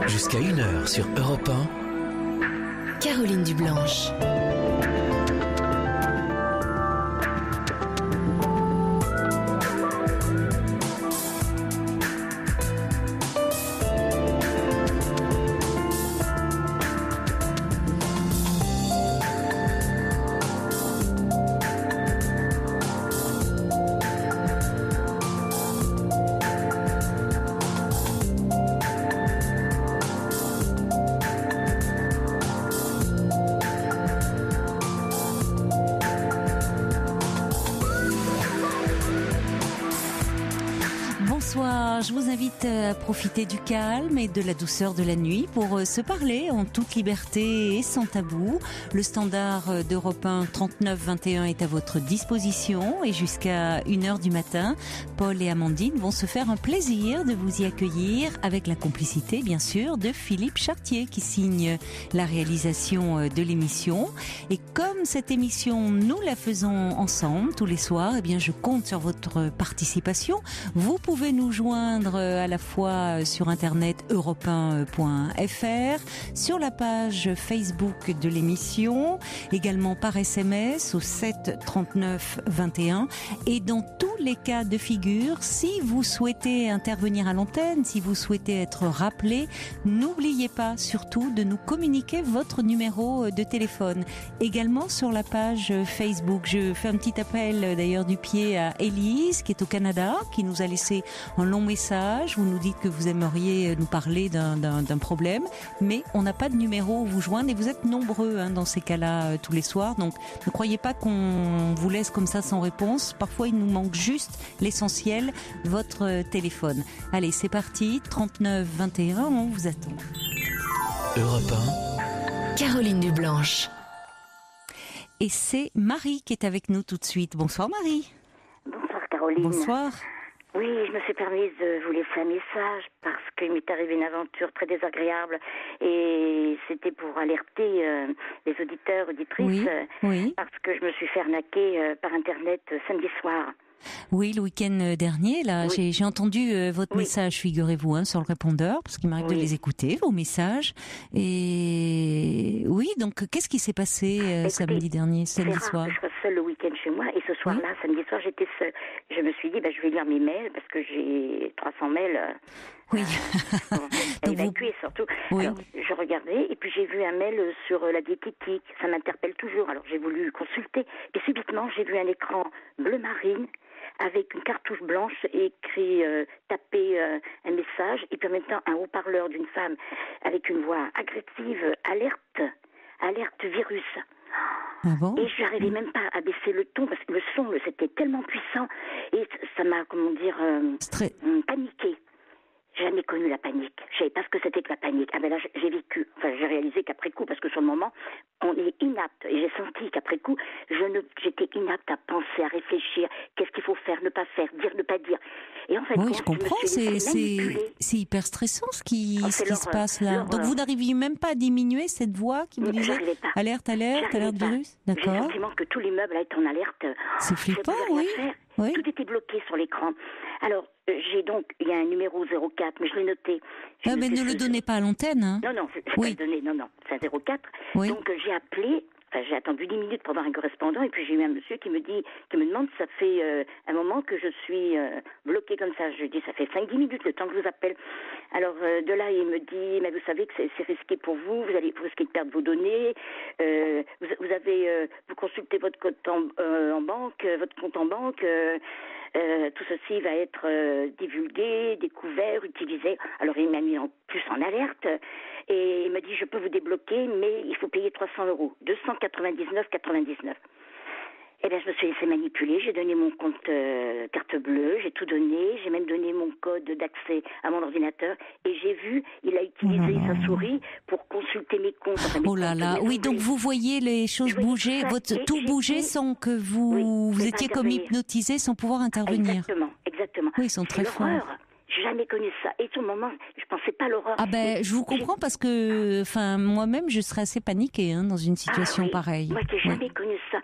Jusqu'à 1h sur Europe 1. Caroline Dublanche. Bonsoir, je vous invite à profiter du calme et de la douceur de la nuit pour se parler en toute liberté et sans tabou. Le standard d'Europe 1 39 21 est à votre disposition et jusqu'à 1h du matin, Paul et Amandine vont se faire un plaisir de vous y accueillir avec la complicité bien sûr de Philippe Chartier qui signe la réalisation de l'émission. Et comme cette émission, nous la faisons ensemble tous les soirs, eh bien je compte sur votre participation. Vous pouvez nous joindre à la fois sur internet europe1.fr, sur la page Facebook de l'émission, également par SMS au 7 39 21. Et dans tous les cas de figure, si vous souhaitez intervenir à l'antenne, si vous souhaitez être rappelé, n'oubliez pas surtout de nous communiquer votre numéro de téléphone. Également sur la page Facebook, je fais un petit appel d'ailleurs du pied à Élise qui est au Canada, qui nous a laissé un long message. Vous nous dites que vous aimeriez nous parler d'un problème, mais on n'a pas de numéro où vous joindre et vous êtes nombreux dans ces cas-là tous les soirs. Donc ne croyez pas qu'on vous laisse comme ça sans réponse. Parfois il nous manque juste l'essentiel, votre téléphone. Allez, c'est parti, 39 21, on vous attend. Europe 1. Caroline Dublanche. Et c'est Marie qui est avec nous tout de suite. Bonsoir Marie. Bonsoir Caroline. Bonsoir. Oui, je me suis permise de vous laisser un message parce qu'il m'est arrivé une aventure très désagréable et c'était pour alerter les auditeurs, auditrices, Oui. parce que je me suis fait arnaquer par Internet samedi soir. Oui, le week-end dernier, là, Oui. j'ai entendu votre message, figurez-vous, sur le répondeur, parce qu'il m'arrive de les écouter, vos messages. Et oui, donc, qu'est-ce qui s'est passé Écoutez, samedi dernier, samedi soir? Que je sois seule le week-end chez moi et ce soir-là, samedi soir, j'étais seule. Je me suis dit, je vais lire mes mails parce que j'ai 300 mails. Oui. À évacuer surtout. Oui. Alors, je regardais et puis j'ai vu un mail sur la diététique. Ça m'interpelle toujours. Alors j'ai voulu consulter et subitement j'ai vu un écran bleu marine avec une cartouche blanche et écrit taper un message et puis en même temps un haut-parleur d'une femme avec une voix agressive, alerte virus. Ah bon? Et je n'arrivais même pas à baisser le ton parce que le son c'était tellement puissant et ça m'a paniqué. J'ai jamais connu la panique. Je savais pas ce que c'était que la panique. Ah ben là, j'ai vécu. Enfin, j'ai réalisé qu'après coup, parce que sur le moment, on est inapte. Et j'ai senti qu'après coup, j'étais inapte à penser, à réfléchir. Qu'est-ce qu'il faut faire, ne pas faire, dire, ne pas dire. Et en fait, oui, je comprends. C'est hyper stressant ce qui se passe là. Donc vous n'arriviez même pas à diminuer cette voix qui vous disait alerte virus. D'accord. J'ai le sentiment que tout l'immeuble a été en alerte. C'est flippant, oui. Oui. Tout était bloqué sur l'écran. Alors, il y a un numéro 04, mais je l'ai noté. Mais ne le donnez pas à l'antenne, hein. Non, je vais pas le donner, non, c'est un 04. Oui. Donc, j'ai appelé, j'ai attendu 10 minutes pour avoir un correspondant, et puis j'ai eu un monsieur qui me demande, ça fait un moment que je suis bloquée comme ça. Je lui dis, ça fait 5-10 minutes le temps que je vous appelle. Alors, de là, il me dit, mais vous savez que c'est risqué pour vous, vous risquez de perdre vos données, vous consultez votre compte en banque, votre compte en banque, tout ceci va être divulgué, découvert, utilisé. Alors il m'a mis en plus en alerte et il m'a dit je peux vous débloquer mais il faut payer 300 €, 299,99. Eh bien, je me suis laissé manipuler, j'ai donné mon compte carte bleue, j'ai tout donné, j'ai même donné mon code d'accès à mon ordinateur et j'ai vu, il a utilisé sa souris pour consulter mes comptes. Oui, donc vous voyez les choses bouger, tout bouger sans que vous étiez comme hypnotisé sans pouvoir intervenir. Exactement. Oui, ils sont très forts. J'ai jamais connu ça. Et tout le moment, je pensais pas à l'horreur. Ah je vous comprends parce que, moi-même, je serais assez paniquée dans une situation pareille. Moi, j'ai jamais connu ça.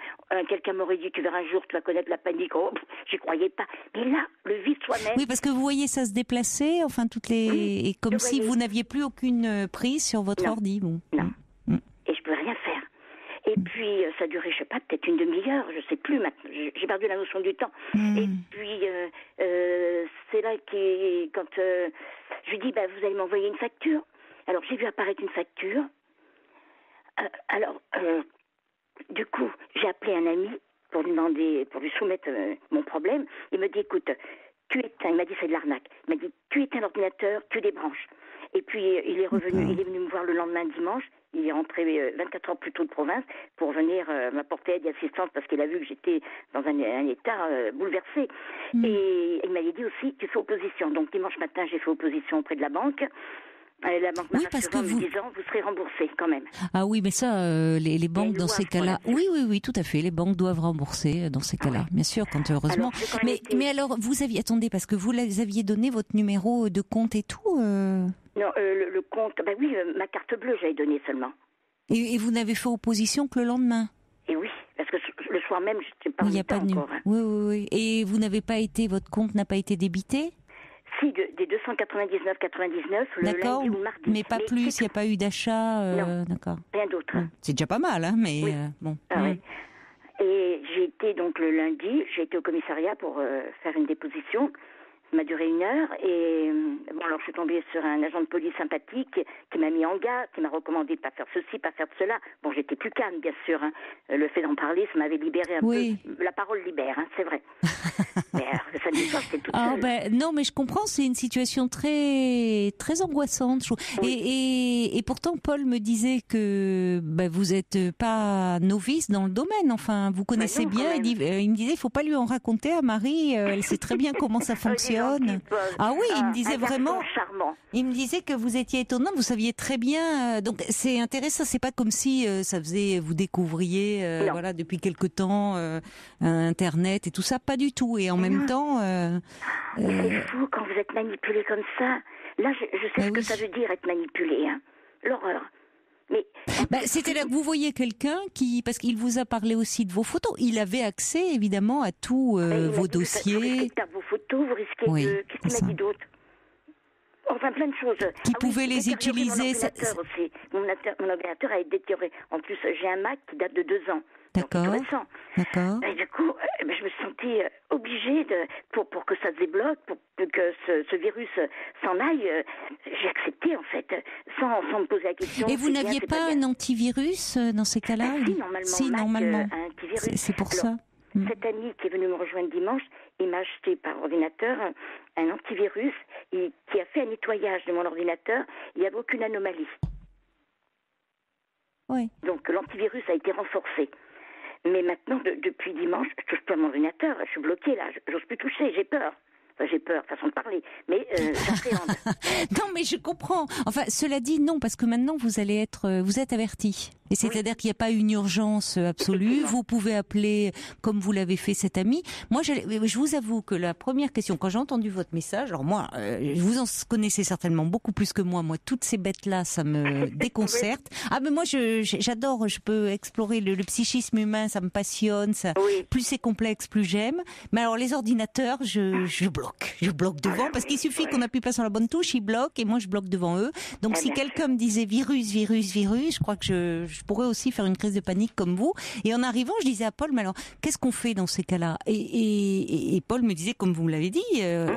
quelqu'un m'aurait dit, tu verras un jour, tu vas connaître la panique. Oh, j'y croyais pas. Mais là, le vide soi-même. Oui, parce que vous voyez ça se déplacer, enfin et comme si vous n'aviez plus aucune prise sur votre ordi. Bon. Non. Et je peux rien faire. Et puis, ça a duré, je sais pas, peut-être une demi-heure, je sais plus maintenant. J'ai perdu la notion du temps. Et puis, c'est là quand je lui dis, vous allez m'envoyer une facture. Alors, j'ai vu apparaître une facture. Du coup, j'ai appelé un ami pour lui soumettre mon problème. Il me dit, écoute, il m'a dit, c'est de l'arnaque. Il m'a dit, tu éteins l'ordinateur, tu débranches. Et puis, il est venu me voir le lendemain dimanche. Il est rentré 24 heures plus tôt de province pour venir m'apporter aide et assistance parce qu'il a vu que j'étais dans un état bouleversé. Et il m'avait dit aussi, tu fais opposition. Donc, dimanche matin, j'ai fait opposition auprès de la banque. La banque m'a rassuré en me disant, vous serez remboursé quand même. Ah oui, mais ça, les banques dans ces cas-là... Oui, tout à fait. Les banques doivent rembourser dans ces cas-là, bien sûr, quand heureusement. Alors, mais alors, vous aviez... Attendez, parce que vous aviez donné votre numéro de compte et tout Non, le compte... oui, ma carte bleue, j'avais donné seulement. Et vous n'avez fait opposition que le lendemain? Et oui, parce que le soir même, je n'étais pas il n'y a pas de encore. Hein. Oui. Et vous n'avez pas été... Votre compte n'a pas été débité? Si, des 299,99 le lundi ou le mardi. Mais pas plus, il n'y a pas eu d'achat Non, d'accord. Rien d'autre. C'est déjà pas mal, hein, mais oui. bon. Oui. Et j'ai été donc le lundi, j'ai été au commissariat pour faire une déposition. Ça m'a duré 1 heure et alors je suis tombée sur un agent de police sympathique qui m'a mis en garde, qui m'a recommandé de pas faire ceci, pas faire cela. Bon, j'étais plus calme, bien sûr. Hein. Le fait d'en parler, ça m'avait libéré un peu. La parole libère, hein, c'est vrai. Mais alors, le samedi soir, c'était toute seule. Non, mais je comprends, c'est une situation très, très angoissante. Oui. Et pourtant, Paul me disait que vous n'êtes pas novice dans le domaine. Enfin, vous connaissez bien. Il me disait, il ne faut pas lui en raconter à Marie. Elle sait très bien comment ça fonctionne. Ah oui, il me disait vraiment. Charmant. Il me disait que vous étiez étonnante, vous saviez très bien. Donc c'est intéressant. C'est pas comme si ça faisait vous découvriez depuis quelque temps Internet et tout ça, pas du tout. Et en même temps. C'est fou quand vous êtes manipulé comme ça. Là, je sais ce que ça veut dire être manipulé. Hein. L'horreur. Mais c'était là que vous voyez quelqu'un parce qu'il vous a parlé aussi de vos photos. Il avait accès évidemment à tous vos dossiers. Vous risquez de perdre vos photos, vous risquez de... Qu'est-ce qu'il m'a dit d'autre? Enfin, plein de choses. Qui pouvaient les utiliser. Mon ordinateur a été détérioré. En plus, j'ai un Mac qui date de 2 ans. D'accord. Et du coup, je me suis sentie obligée pour que ça se débloque, pour que ce virus s'en aille. J'ai accepté en fait, sans me poser la question. Et vous n'aviez pas un antivirus dans ces cas-là? Si, normalement. Un antivirus. C'est pour ça. Cet ami qui est venu me rejoindre dimanche, il m'a acheté par ordinateur un antivirus qui a fait un nettoyage de mon ordinateur. Il n'y avait aucune anomalie. Oui. Donc l'antivirus a été renforcé. Mais maintenant, depuis dimanche, je touche pas à mon ordinateur. Je suis bloquée là. J'ose plus toucher. J'ai peur. Enfin, j'ai peur, façon de parler. Mais j'appréhende. Non, mais je comprends. Enfin, cela dit, non, parce que maintenant vous êtes averti. Et c'est-à-dire qu'il n'y a pas une urgence absolue. Vous pouvez appeler comme vous l'avez fait cet ami. Moi, je vous avoue que la première question, quand j'ai entendu votre message, alors moi, vous en connaissez certainement beaucoup plus que moi. Moi, toutes ces bêtes-là, ça me déconcerte. Ah, mais moi, j'adore. Je peux explorer le psychisme humain. Ça me passionne. Ça, plus c'est complexe, plus j'aime. Mais alors, les ordinateurs, je bloque. Je bloque devant parce qu'il suffit qu'on appuie pas sur la bonne touche, ils bloquent et moi, je bloque devant eux. Donc, si quelqu'un me disait virus, je crois que je pourrais aussi faire une crise de panique comme vous. Et en arrivant, je disais à Paul, mais alors, qu'est-ce qu'on fait dans ces cas-là? Et Paul me disait, comme vous l'avez dit,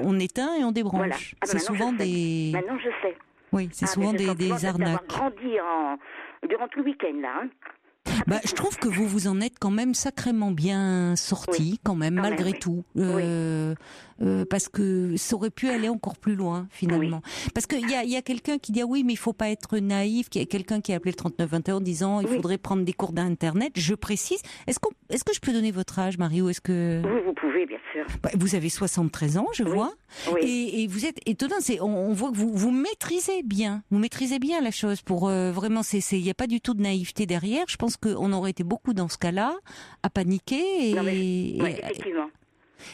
on éteint et on débranche. Voilà. C'est souvent des... Maintenant, je sais. Oui, c'est souvent des arnaques. J'ai grandi durant tout le week-end, là. Hein. Je trouve que vous en êtes quand même sacrément bien sorti, quand même, malgré tout. Parce que ça aurait pu aller encore plus loin, finalement. Parce qu'il y a quelqu'un qui dit, oui, mais il faut pas être naïf. Il y a quelqu'un qui a appelé le 3921 en disant, il faudrait prendre des cours d'Internet. Je précise. Est-ce que je peux donner votre âge, Marie, ou est-ce que... Oui, vous pouvez, bien sûr. Vous avez 73 ans, je vois. Oui. Et vous êtes étonnant. On voit que vous maîtrisez bien. Vous maîtrisez bien la chose pour vraiment, il n'y a pas du tout de naïveté derrière. Je pense qu'on aurait été beaucoup dans ce cas-là à paniquer. Effectivement.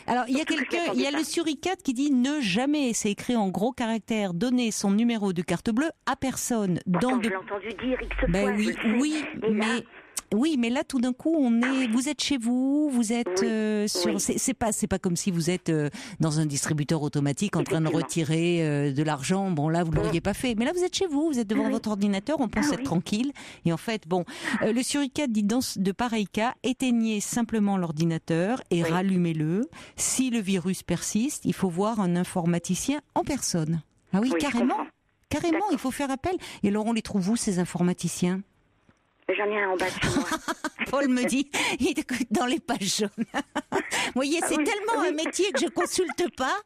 Alors, il y a le suricate qui dit ne jamais, c'est écrit en gros caractères, donner son numéro de carte bleue à personne. Je l'ai entendu dire X fois. Oui, mais Oui, mais là, tout d'un coup, vous êtes chez vous, vous êtes sur. Oui. C'est pas comme si vous êtes dans un distributeur automatique en train de retirer de l'argent. Bon, là, vous l'auriez pas fait. Mais là, vous êtes chez vous, vous êtes devant votre ordinateur. On pense être tranquille. Et en fait, bon, le suricate dit dans de pareils cas, éteignez simplement l'ordinateur et rallumez-le. Si le virus persiste, il faut voir un informaticien en personne. Ah oui, carrément. Carrément, il faut faire appel. Et alors, on les trouve où, ces informaticiens? J'en ai un en bas de chez moi. Paul me dit, il écoute dans les pages jaunes. Vous voyez, c'est tellement un métier que je consulte pas.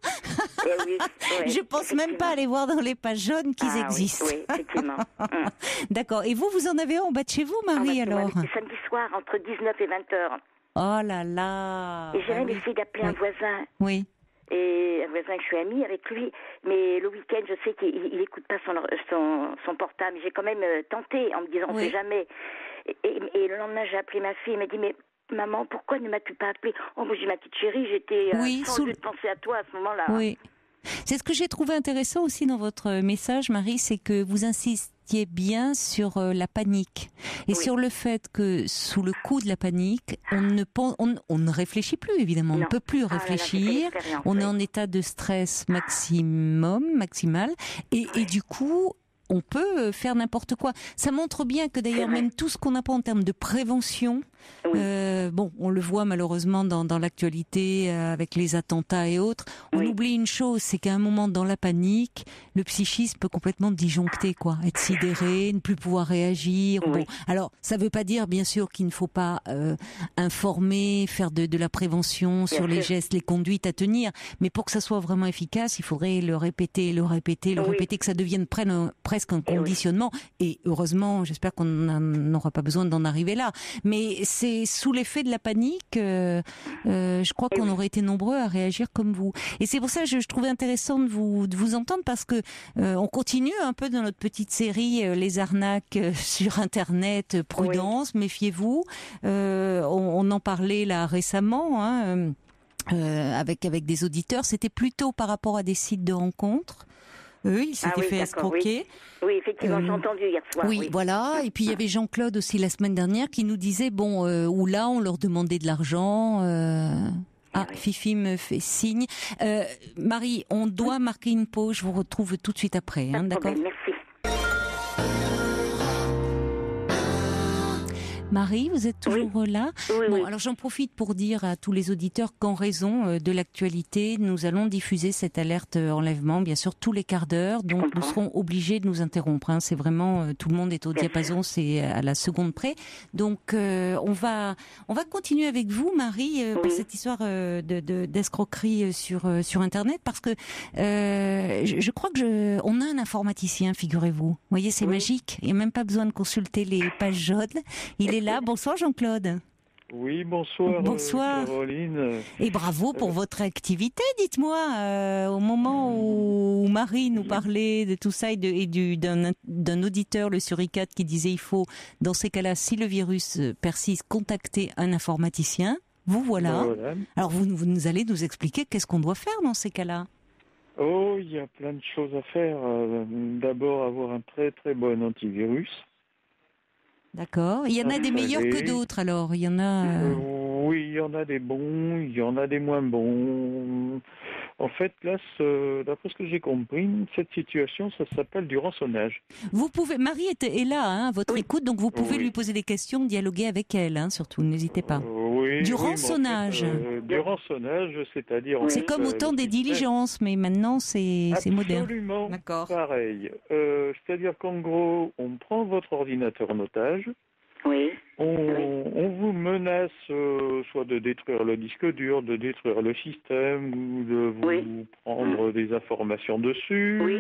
Je pense même pas aller voir dans les pages jaunes qu'ils existent. Oui, effectivement. D'accord. Et vous en avez un en bas de chez vous, Marie, alors? C'est samedi soir, entre 19 et 20h. Oh là là. Et j'ai même essayé d'appeler un voisin. Oui. Et un voisin que je suis amie avec lui, mais le week-end, je sais qu'il n'écoute pas son portable. J'ai quand même tenté en me disant, on ne sait jamais. Et le lendemain, j'ai appelé ma fille, elle m'a dit, mais maman, pourquoi ne m'as-tu pas appelé? Oh, moi, j'ai ma petite chérie, j'étais sans lieu de penser à toi à ce moment-là. Oui. C'est ce que j'ai trouvé intéressant aussi dans votre message, Marie, c'est que vous insistiez bien sur la panique et sur le fait que sous le coup de la panique, on ne réfléchit plus, évidemment, on ne peut plus réfléchir, on est en état de stress maximal et du coup, on peut faire n'importe quoi. Ça montre bien que d'ailleurs même tout ce qu'on apprend en termes de prévention, on le voit malheureusement dans l'actualité avec les attentats et autres, on oublie une chose, c'est qu'à un moment dans la panique, le psychisme peut complètement disjoncter, quoi, être sidéré, ne plus pouvoir réagir. Bon, alors ça veut pas dire bien sûr qu'il ne faut pas informer, faire de la prévention sur les gestes, les conduites à tenir, mais pour que ça soit vraiment efficace, il faudrait le répéter, que ça devienne presque un conditionnement. Et heureusement, j'espère qu'on n'aura pas besoin d'en arriver là. Mais c'est sous l'effet de la panique, je crois qu'on aurait été nombreux à réagir comme vous. Et c'est pour ça que je trouvais intéressant de vous entendre parce que on continue un peu dans notre petite série les arnaques sur Internet. Prudence, méfiez-vous. On en parlait là récemment. Avec des auditeurs, c'était plutôt par rapport à des sites de rencontres. Il s'était fait escroquer. Oui, effectivement, j'ai entendu hier soir. Oui, voilà. Et puis il y avait Jean-Claude aussi la semaine dernière qui nous disait, où là on leur demandait de l'argent. Fifi me fait signe. Marie, on doit marquer une pause. Je vous retrouve tout de suite après. D'accord ? Merci. Marie, vous êtes toujours là? Oui. Alors j'en profite pour dire à tous les auditeurs qu'en raison de l'actualité, nous allons diffuser cette alerte enlèvement, bien sûr, tous les quarts d'heure. Donc nous serons obligés de nous interrompre. C'est vraiment, tout le monde est au diapason, c'est à la seconde près. Donc on va continuer avec vous, Marie, pour cette histoire d'escroquerie sur Internet, parce que je crois que on a un informaticien, figurez-vous. Vous voyez, c'est magique. Il n'y a même pas besoin de consulter les pages jaunes. Il est là. Bonsoir Jean-Claude. Oui, bonsoir. Bonsoir. Caroline. Et bravo pour votre activité, dites-moi. Au moment où Marie nous parlait de tout ça d'un auditeur, le suricate, qui disait il faut, dans ces cas-là, si le virus persiste, contacter un informaticien. Vous voilà. Alors vous nous allez nous expliquer qu'est-ce qu'on doit faire dans ces cas-là. Oh, il y a plein de choses à faire. D'abord, avoir un très très bon antivirus. D'accord. Il y en a des meilleurs que d'autres, alors. Il y en a. Oui, il y en a des bons, il y en a des moins bons. En fait, là, d'après ce que j'ai compris, cette situation, ça s'appelle du rançonnage. Vous pouvez. Marie est là, à votre écoute, donc vous pouvez lui poser des questions, dialoguer avec elle, surtout. N'hésitez pas. Du rançonnage. Du rançonnage, c'est-à-dire. C'est comme au temps des diligences, mais maintenant c'est moderne. Absolument. Pareil. C'est-à-dire qu'en gros, on prend votre ordinateur en otage. Oui. On vous menace soit de détruire le disque dur, de détruire le système, ou de vous prendre des informations dessus. Oui,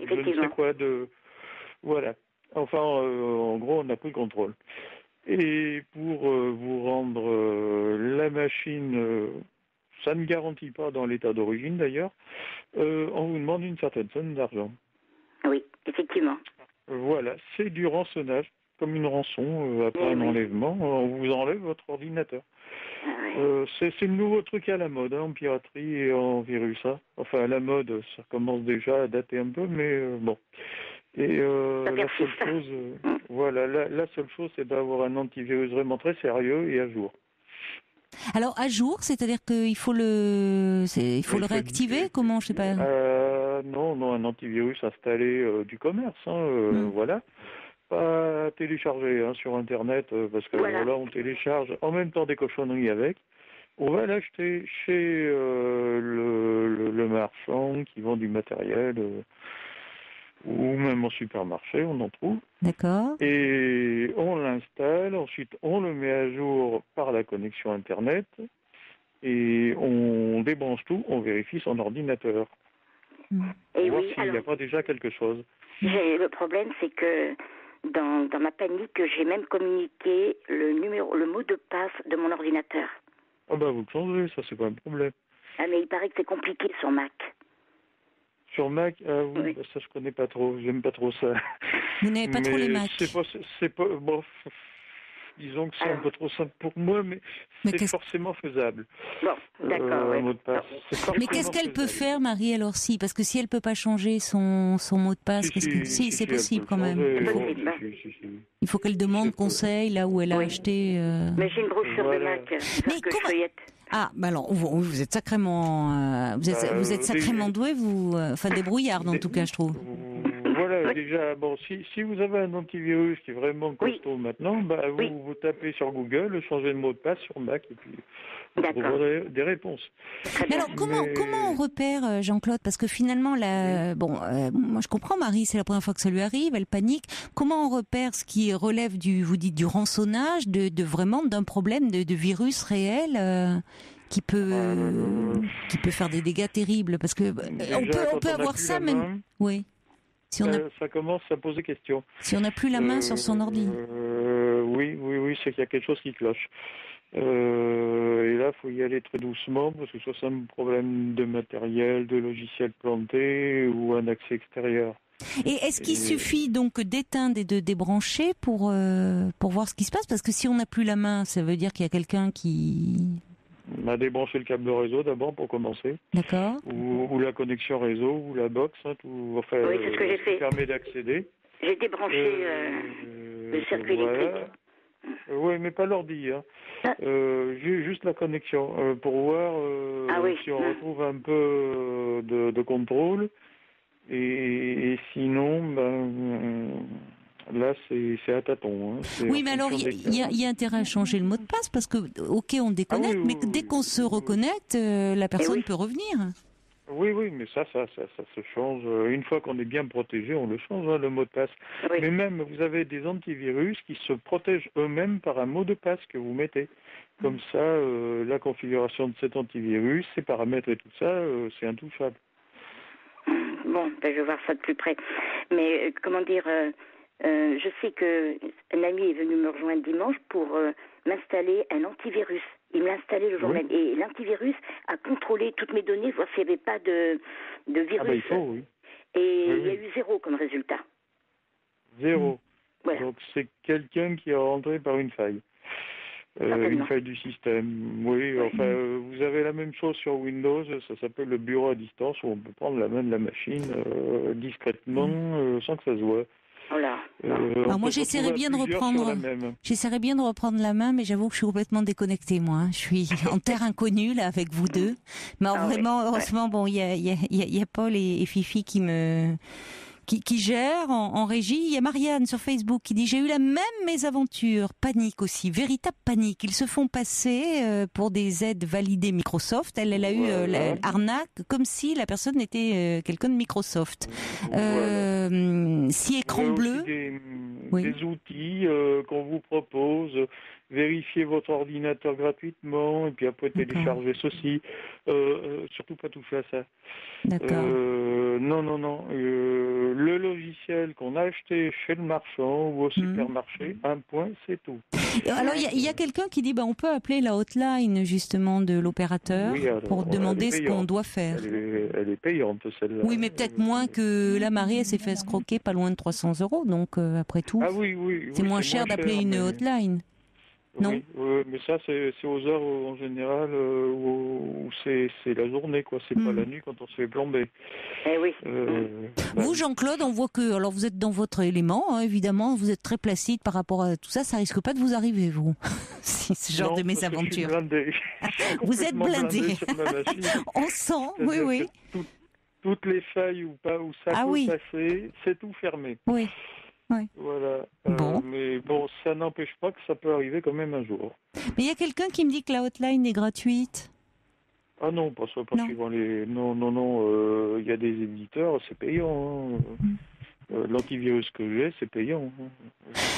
effectivement. Je ne sais quoi Voilà. Enfin, en gros, on n'a plus le contrôle. Et pour vous rendre la machine, ça ne garantit pas dans l'état d'origine d'ailleurs, on vous demande une certaine somme d'argent. Oui, effectivement. Voilà, c'est du rançonnage. Comme une rançon après un enlèvement, on vous enlève votre ordinateur. C'est le nouveau truc à la mode, en piraterie et en virus. Enfin, à la mode, ça commence déjà à dater un peu, mais bon. Et Ça la seule persiste. chose, voilà, la seule chose, c'est d'avoir un antivirus vraiment très sérieux et à jour. Alors à jour, c'est-à-dire qu'il faut il faut le réactiver. Comment, je sais pas. Non, un antivirus installé du commerce, voilà. Pas téléchargé sur Internet, parce que Voilà. là, on télécharge en même temps des cochonneries avec. On va l'acheter chez le marchand qui vend du matériel, ou même en supermarché, on en trouve. D'accord. Et on l'installe, ensuite on le met à jour par la connexion Internet, et on débranche tout, on vérifie son ordinateur. Et Voir oui, s'il n'y a alors, pas déjà quelque chose. le problème, c'est que dans ma panique, j'ai même communiqué le mot de passe de mon ordinateur. Ah bah vous le changez, ça c'est pas un problème. Ah, mais il paraît que c'est compliqué sur Mac. Sur Mac, oui, Oui. bah, ça je connais pas trop, j'aime pas trop ça. Vous n'avez pas trop les Mac. C'est pas, bon, disons que c'est un peu trop simple pour moi, mais c'est forcément faisable. Bon, d'accord. Un mot de passe. Mais qu'est-ce qu'elle peut faire, Marie, alors si? Parce que si elle peut pas changer son mot de passe, si, c'est possible quand même. Il faut qu'elle demande conseil là où elle a acheté. Mais j'ai une brochure de Mac. Mais que je feuillette. Ah, bah alors, vous êtes sacrément, vous êtes sacrément doué, enfin débrouillarde en tout cas, je trouve. Voilà, déjà, bon, si vous avez un antivirus qui est vraiment costaud maintenant, bah, vous tapez sur Google, changez le mot de passe sur Mac, et puis vous trouverez des réponses. Mais alors, comment on repère, Jean-Claude? Parce que finalement, moi je comprends, Marie, c'est la première fois que ça lui arrive, elle panique. Comment on repère ce qui relève vous dites du rançonnage, vraiment d'un problème de virus réel qui peut faire des dégâts terribles? Parce que on peut avoir ça même. Oui. Si ça commence à poser question. Si on n'a plus la main sur son ordi. Oui, c'est qu'il y a quelque chose qui cloche. Et là, il faut y aller très doucement, parce que soit c'est un problème de matériel, de logiciel planté, ou un accès extérieur. Et est-ce qu'il suffit donc d'éteindre et de débrancher pour voir ce qui se passe? Parce que si on n'a plus la main, ça veut dire qu'il y a quelqu'un qui... On a débranché le câble réseau d'abord pour commencer. D'accord. Ou la connexion réseau, ou la box, tout, enfin, oui, c'est ce que j'ai fait. Permet d'accéder. J'ai débranché le circuit électrique. Oui, mais pas l'ordi. Juste la connexion, pour voir si on retrouve un peu de contrôle. Et sinon, là, c'est à tâtons. Oui, mais alors, il y a intérêt à changer le mot de passe, parce que, ok, on déconnecte, mais dès qu'on se reconnecte, la personne peut revenir. Oui, mais ça se change. Une fois qu'on est bien protégé, on le change, le mot de passe. Oui. Mais même, vous avez des antivirus qui se protègent eux-mêmes par un mot de passe que vous mettez. Comme ça, la configuration de cet antivirus, ses paramètres et tout ça, c'est intouchable. Bon, je vais voir ça de plus près. Mais, comment dire... je sais qu'un ami est venu me rejoindre dimanche pour m'installer un antivirus. Il me l'a installé le jour même. Et l'antivirus a contrôlé toutes mes données, voir s'il n'y avait pas de virus. Ah il faut, oui. Et il y a eu 0 comme résultat. 0. Voilà. Donc c'est quelqu'un qui est rentré par une faille. Une faille du système. Oui, enfin, vous avez la même chose sur Windows, ça s'appelle le bureau à distance, où on peut prendre la main de la machine discrètement, sans que ça se voit. Voilà. Alors moi j'essaierais bien de reprendre la main, mais j'avoue que je suis complètement déconnectée moi. Je suis en terre inconnue là avec vous deux. Mais heureusement, bon, il y a Paul et Fifi qui gèrent en régie. Il y a Marianne sur Facebook qui dit: j'ai eu la même mésaventure, panique aussi, véritable panique. Ils se font passer pour des aides validées Microsoft. Elle a eu l'arnaque comme si la personne était quelqu'un de Microsoft. Si écran bleu. Des outils qu'on vous propose. Vérifiez votre ordinateur gratuitement et puis après télécharger ceci. Surtout pas toucher à ça. D'accord. Non. Le logiciel qu'on a acheté chez le marchand ou au supermarché, un point, c'est tout. Alors il y a quelqu'un qui dit on peut appeler la hotline justement de l'opérateur pour demander ce qu'on doit faire. Elle est payante celle-là. Oui, mais peut-être moins que la Marie, elle s'est fait escroquer pas loin de 300 €. Donc après tout, c'est moins cher d'appeler une hotline. Non. Oui, mais ça, c'est aux heures en général où c'est la journée, quoi. C'est pas la nuit quand on se fait plomber. Eh oui. Vous, Jean-Claude, on voit que, alors vous êtes dans votre élément, hein, évidemment, vous êtes très placide par rapport à tout ça. Ça risque pas de vous arriver, vous, si ce genre de mésaventure. Vous êtes blindé. Sur ma machine. On sent, oui. Toutes les failles où ça peut passer, c'est tout fermé. Oui. Voilà. Bon. Mais bon, ça n'empêche pas que ça peut arriver quand même un jour. Mais il y a quelqu'un qui me dit que la hotline est gratuite. Ah non, pas suivant les... Non, il y a des éditeurs, c'est payant. L'antivirus que j'ai, c'est payant.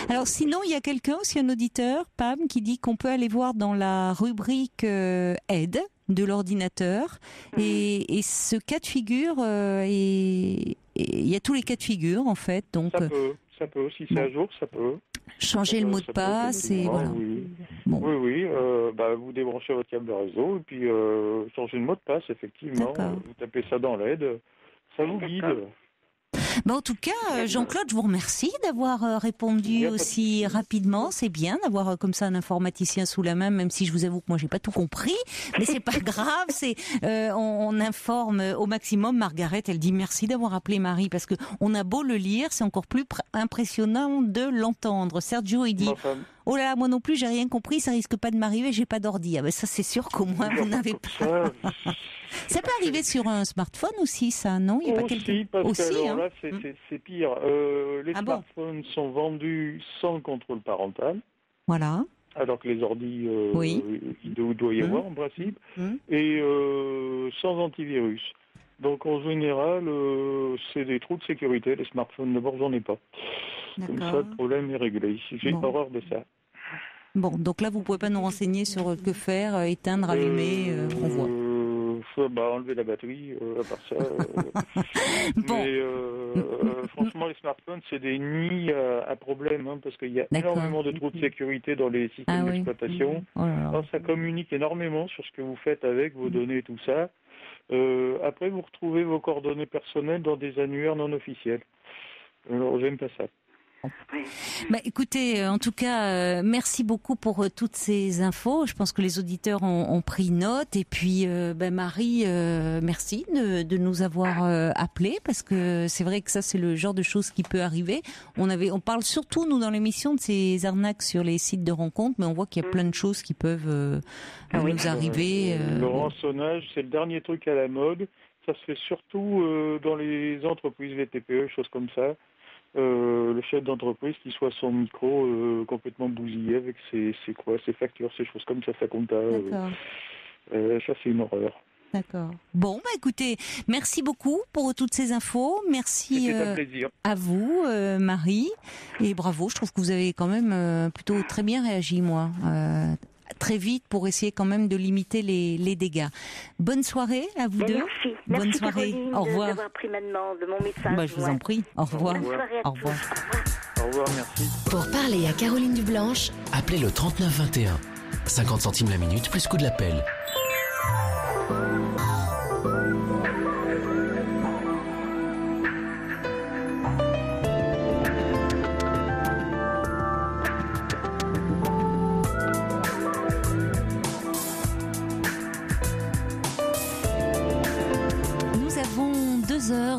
Alors sinon, il y a quelqu'un aussi, un auditeur, Pam, qui dit qu'on peut aller voir dans la rubrique aide de l'ordinateur. Et ce cas de figure, il y a tous les cas de figure, en fait. Donc, ça peut, si c'est à jour, ça peut. Changer le mot de passe et voilà. Oui, bon. oui. Vous débranchez votre câble réseau et puis changer le mot de passe, effectivement. Vous tapez ça dans l'aide, ça vous guide. En tout cas, Jean-Claude, je vous remercie d'avoir répondu aussi rapidement. C'est bien d'avoir comme ça un informaticien sous la main, même si je vous avoue que moi j'ai pas tout compris, mais c'est pas grave. On informe au maximum. Margaret, elle dit merci d'avoir appelé Marie parce que on a beau le lire, c'est encore plus impressionnant de l'entendre. Sergio, il dit. Oh là là, moi non plus, j'ai rien compris, ça risque pas de m'arriver, j'ai pas d'ordi. Ah ben ça, c'est sûr qu'au moins, vous n'avez pas... Ça peut arriver sur un smartphone aussi, ça, non? Il y a pas quelqu'un... Parce que alors là, c'est pire. Les smartphones sont vendus sans contrôle parental. Voilà. Alors que les ordis, il doit y avoir en principe. Et sans antivirus. Donc en général, c'est des trous de sécurité. Les smartphones, d'abord, j'en ai pas. Comme ça, le problème est réglé. J'ai horreur de ça. Bon, donc là, vous pouvez pas nous renseigner sur que faire, éteindre, allumer, on voit. Enlever la batterie, à part ça. Mais franchement, les smartphones, c'est des nids à problème, parce qu'il y a énormément de trous de sécurité dans les systèmes d'exploitation. Alors, ça communique énormément sur ce que vous faites avec vos données et tout ça. Après, vous retrouvez vos coordonnées personnelles dans des annuaires non officiels. Alors, j'aime pas ça. Écoutez, en tout cas, merci beaucoup pour toutes ces infos. Je pense que les auditeurs ont pris note. Et puis, Marie, merci de nous avoir appelés parce que c'est vrai que ça, c'est le genre de choses qui peut arriver. On parle surtout, nous, dans l'émission, de ces arnaques sur les sites de rencontres, mais on voit qu'il y a plein de choses qui peuvent nous arriver. Le rançonnage, c'est le dernier truc à la mode. Ça se fait surtout dans les entreprises, les TPE, choses comme ça. Le chef d'entreprise qui soit son micro complètement bousillé avec ses factures, ses choses comme ça, sa compta. Ça, c'est une horreur. D'accord. Bon, écoutez, merci beaucoup pour toutes ces infos. Merci à vous, Marie. Et bravo, je trouve que vous avez quand même plutôt très bien réagi, moi. Très vite pour essayer quand même de limiter les dégâts. Bonne soirée à vous deux. Merci. Bonne soirée. Caroline, au revoir. D'avoir pris ma demande de mon médecin. Je vous en prie. Au revoir. Bonne soirée à au revoir. tous. Au revoir, merci. Pour parler à Caroline Dublanche, appelez le 3921. 50 centimes la minute plus coût de l'appel.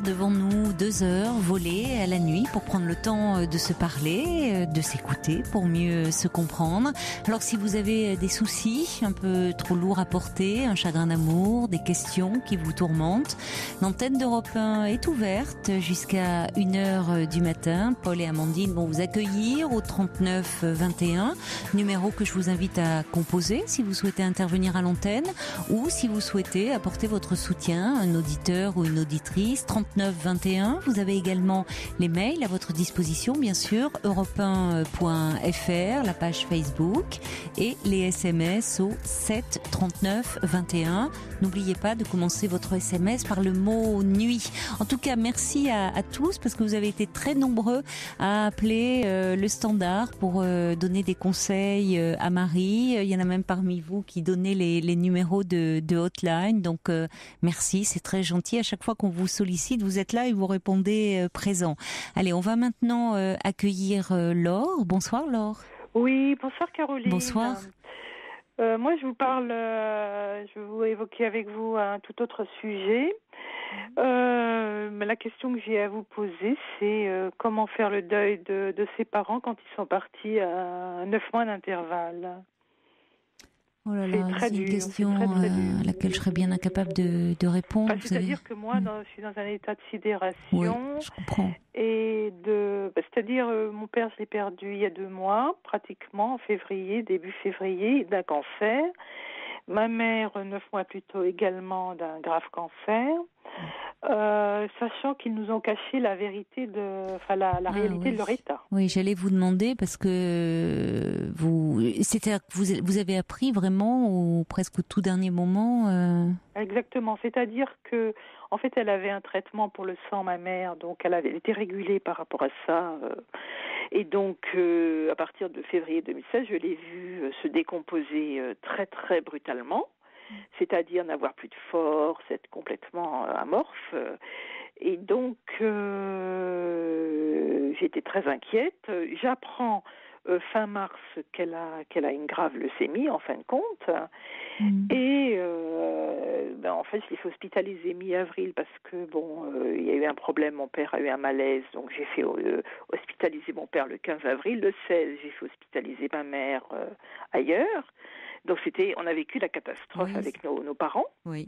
Devant nous, 2 heures volées à la nuit pour prendre le temps de se parler, de s'écouter pour mieux se comprendre. Alors si vous avez des soucis un peu trop lourds à porter, un chagrin d'amour, des questions qui vous tourmentent, l'antenne d'Europe 1 est ouverte jusqu'à 1h du matin. Paul et Amandine vont vous accueillir au 39 21, numéro que je vous invite à composer si vous souhaitez intervenir à l'antenne ou si vous souhaitez apporter votre soutien, un auditeur ou une auditrice. 39 21. Vous avez également les mails à votre disposition, bien sûr, europe1.fr, la page Facebook et les SMS au 7 39 21. N'oubliez pas de commencer votre SMS par le mot nuit. En tout cas, merci à tous parce que vous avez été très nombreux à appeler le standard pour donner des conseils à Marie. Il y en a même parmi vous qui donnaient les numéros de hotline. Donc, merci, c'est très gentil. À chaque fois qu'on vous sollicite, vous êtes là et vous répondez présent. Allez, on va maintenant accueillir Laure. Bonsoir Laure. Oui, bonsoir Caroline. Bonsoir. Moi, je vous parle, je veux évoquer avec vous un tout autre sujet. La question que j'ai à vous poser, c'est comment faire le deuil de ses parents quand ils sont partis à 9 mois d'intervalle. Oh là là, c'est une question très dur. à laquelle je serais bien incapable de répondre. C'est-à-dire que moi, je suis dans un état de sidération. Oui, je comprends. Et c'est-à-dire, mon père, je l'ai perdu il y a 2 mois, pratiquement, en février, début février, d'un cancer. Ma mère, 9 mois plus tôt, également d'un grave cancer. Sachant qu'ils nous ont caché la vérité la réalité de leur état. Oui, j'allais vous demander parce que vous avez appris vraiment presque au tout dernier moment. Exactement, c'est-à-dire que en fait, elle avait un traitement pour le sang, ma mère, donc elle avait été régulée par rapport à ça. Et donc, à partir de février 2016, je l'ai vue se décomposer très très brutalement. C'est-à-dire n'avoir plus de force, être complètement amorphe. Et donc, j'étais très inquiète. J'apprends fin mars qu'elle a une grave leucémie, en fin de compte. Et en fait, je l'ai fait hospitaliser mi-avril parce que, il y a eu un problème. Mon père a eu un malaise, donc j'ai fait hospitaliser mon père le 15 avril. Le 16, j'ai fait hospitaliser ma mère ailleurs. Donc on a vécu la catastrophe avec nos parents. Oui.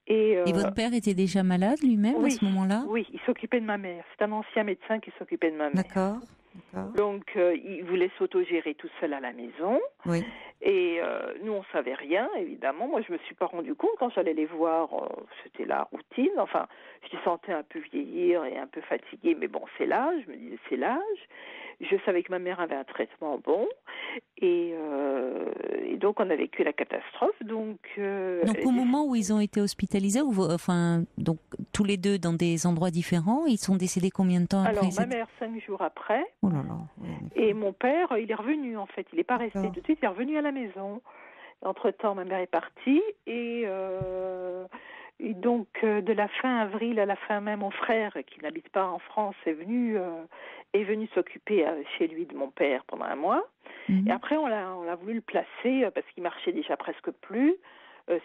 Et votre père était déjà malade lui-même à ce moment-là ? Oui, il s'occupait de ma mère. C'est un ancien médecin qui s'occupait de ma mère. D'accord. Donc il voulait s'autogérer tout seul à la maison. Oui. Et nous on savait rien, évidemment. Moi je me suis pas rendu compte quand j'allais les voir. C'était la routine. Enfin, je les sentais un peu vieillir et un peu fatigués, mais bon, c'est l'âge. Je me disais c'est l'âge. Je savais que ma mère avait un traitement bon et donc on a vécu la catastrophe. Donc au moment où ils ont été hospitalisés, donc tous les deux dans des endroits différents, ils sont décédés combien de temps après ? Alors ma mère 5 jours après. Oh là là. Et mon père, il est revenu en fait. Il n'est pas resté tout de suite. Il est revenu à la maison. Entre-temps, ma mère est partie et donc de la fin avril à la fin mai, mon frère qui n'habite pas en France est venu s'occuper chez lui de mon père pendant 1 mois. Et après on a voulu le placer parce qu'il marchait déjà presque plus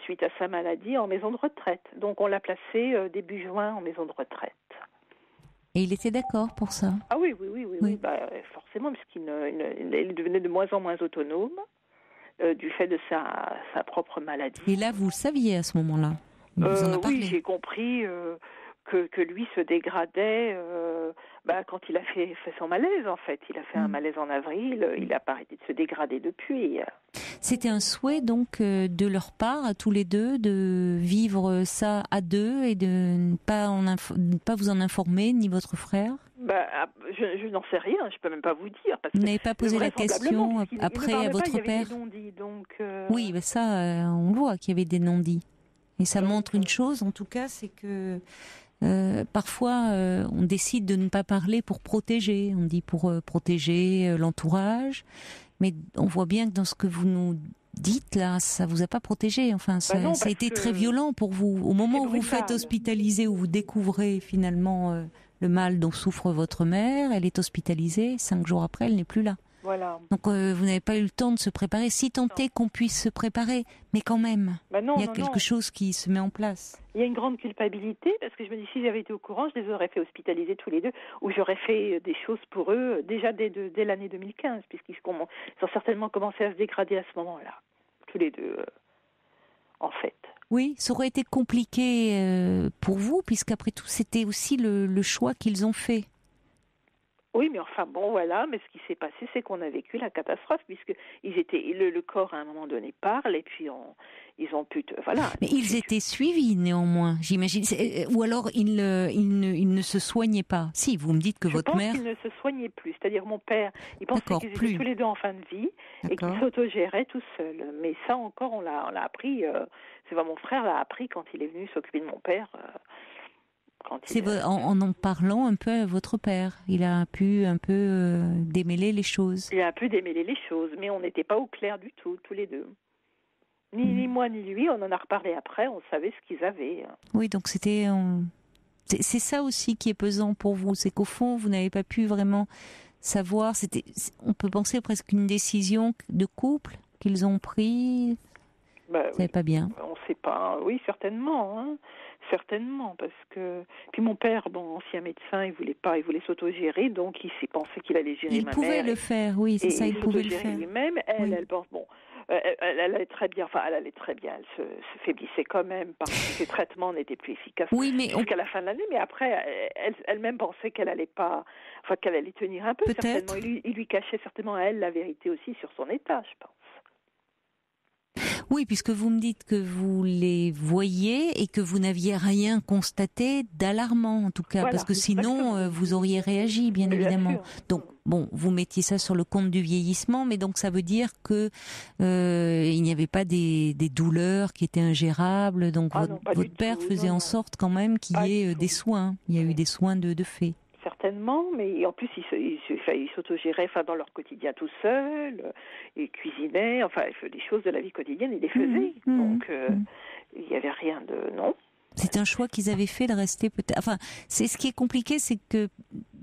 suite à sa maladie en maison de retraite. Donc on l'a placé début juin en maison de retraite. Et il était d'accord pour ça ? Ah oui. Forcément, puisqu'il il devenait de moins en moins autonome du fait de sa propre maladie. Et là, vous le saviez à ce moment-là ? Vous en a parlé ? Oui, j'ai compris que lui se dégradait quand il a fait son malaise, en fait. Il a fait un malaise en avril, il n'a pas arrêté de se dégrader depuis. C'était un souhait, donc, de leur part, à tous les deux, de vivre ça à deux et de ne pas vous en informer, ni votre frère ? Je n'en sais rien, je peux même pas vous dire. Parce vous n'avez pas posé la question après à votre père ? Il y avait des non-dits, donc Oui, mais ça, on voit qu'il y avait des non-dits. Et ça montre une chose, en tout cas, c'est que parfois, on décide de ne pas parler pour protéger. On dit pour protéger l'entourage. Mais on voit bien que dans ce que vous nous dites, là, ça vous a pas protégé. Enfin, ça a été très violent pour vous. Au moment où vous faites hospitaliser, où vous découvrez finalement le mal dont souffre votre mère, elle est hospitalisée. 5 jours après, elle n'est plus là. Voilà. Donc vous n'avez pas eu le temps de se préparer, si tant est qu'on puisse se préparer, mais quand même, il y a quelque chose qui se met en place. Il y a une grande culpabilité, parce que je me dis, si j'avais été au courant, je les aurais fait hospitaliser tous les deux, ou j'aurais fait des choses pour eux, déjà dès l'année 2015, puisqu'ils ont certainement commencé à se dégrader à ce moment-là, tous les deux, en fait. Oui, ça aurait été compliqué pour vous, puisqu'après tout, c'était aussi le choix qu'ils ont fait. Oui, mais enfin bon, voilà. Mais ce qui s'est passé, c'est qu'on a vécu la catastrophe, puisque le corps à un moment donné parle, et puis ils ont pu, voilà. Mais ils étaient suivis néanmoins, j'imagine. Ou alors ils ne se soignaient pas. Si, vous me dites que votre mère. Je pense qu'ils ne se soignaient plus. C'est-à-dire mon père, il pensait qu'ils étaient tous les deux en fin de vie et qu'ils s'autogéraient tout seuls. Mais ça encore, on l'a appris. Mon frère l'a appris quand il est venu s'occuper de mon père. En parlant un peu à votre père, il a pu un peu démêler les choses. Il a pu démêler les choses, mais on n'était pas au clair du tout, tous les deux. Ni moi ni lui, on en a reparlé après, on savait ce qu'ils avaient. Oui, donc c'est ça aussi qui est pesant pour vous, c'est qu'au fond, vous n'avez pas pu vraiment savoir, on peut penser presque une décision de couple qu'ils ont pris. C'est pas bien. On ne sait pas. Oui, certainement. Hein. Certainement, parce que... Puis mon père, ancien médecin, il voulait s'autogérer, donc il s'est pensé qu'il allait gérer ma mère. Il pouvait le faire, oui, c'est ça, il pouvait le faire. Lui-même, elle pense, elle allait très bien, elle se faiblissait quand même, parce que ses traitements n'étaient plus efficaces jusqu'à la fin de l'année, mais après, elle-même pensait qu'elle allait tenir un peu, peut-être. Certainement. Il lui cachait certainement à elle la vérité aussi sur son état, je pense. Oui, puisque vous me dites que vous les voyez et que vous n'aviez rien constaté d'alarmant, en tout cas, parce que sinon, vous auriez réagi, bien évidemment. Donc, vous mettiez ça sur le compte du vieillissement, mais donc ça veut dire que il n'y avait pas des douleurs qui étaient ingérables. Donc, votre père faisait en sorte quand même qu'il y ait des soins. Il y a eu des soins de fait. Certainement, mais en plus, ils s'autogéraient dans leur quotidien tout seuls, ils cuisinaient, des choses de la vie quotidienne, ils les faisaient. Donc, il n'y avait rien de... Non. C'est un choix qu'ils avaient fait de rester peut-être... Enfin, c'est ce qui est compliqué, c'est que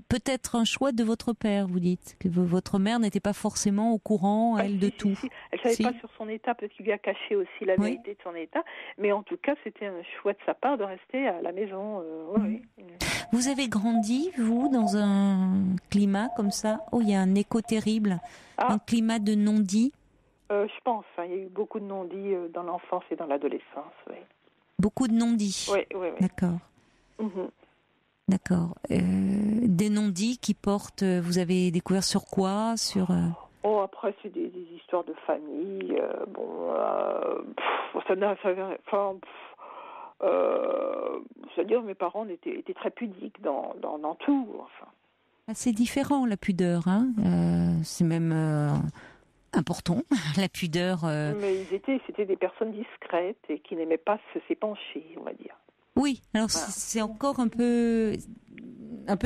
peut-être un choix de votre père, vous dites, que votre mère n'était pas forcément au courant, de tout. Si. Elle ne savait pas sur son état, peut-être qu'il lui a caché aussi la vérité de son état, mais en tout cas, c'était un choix de sa part de rester à la maison. Vous avez grandi, vous, dans un climat comme ça, où il y a un écho terrible, un climat de non-dit? Je pense, il y a eu beaucoup de non-dits dans l'enfance et dans l'adolescence, oui. Beaucoup de non-dits. Oui. D'accord. D'accord. Des non-dits qui portent. Vous avez découvert sur quoi? Après c'est des histoires de famille. C'est-à-dire mes parents étaient très pudiques dans tout. C'est différent la pudeur, hein. C'est même important la pudeur. Mais c'était des personnes discrètes et qui n'aimaient pas s'épancher, on va dire. Oui, alors c'est encore un peu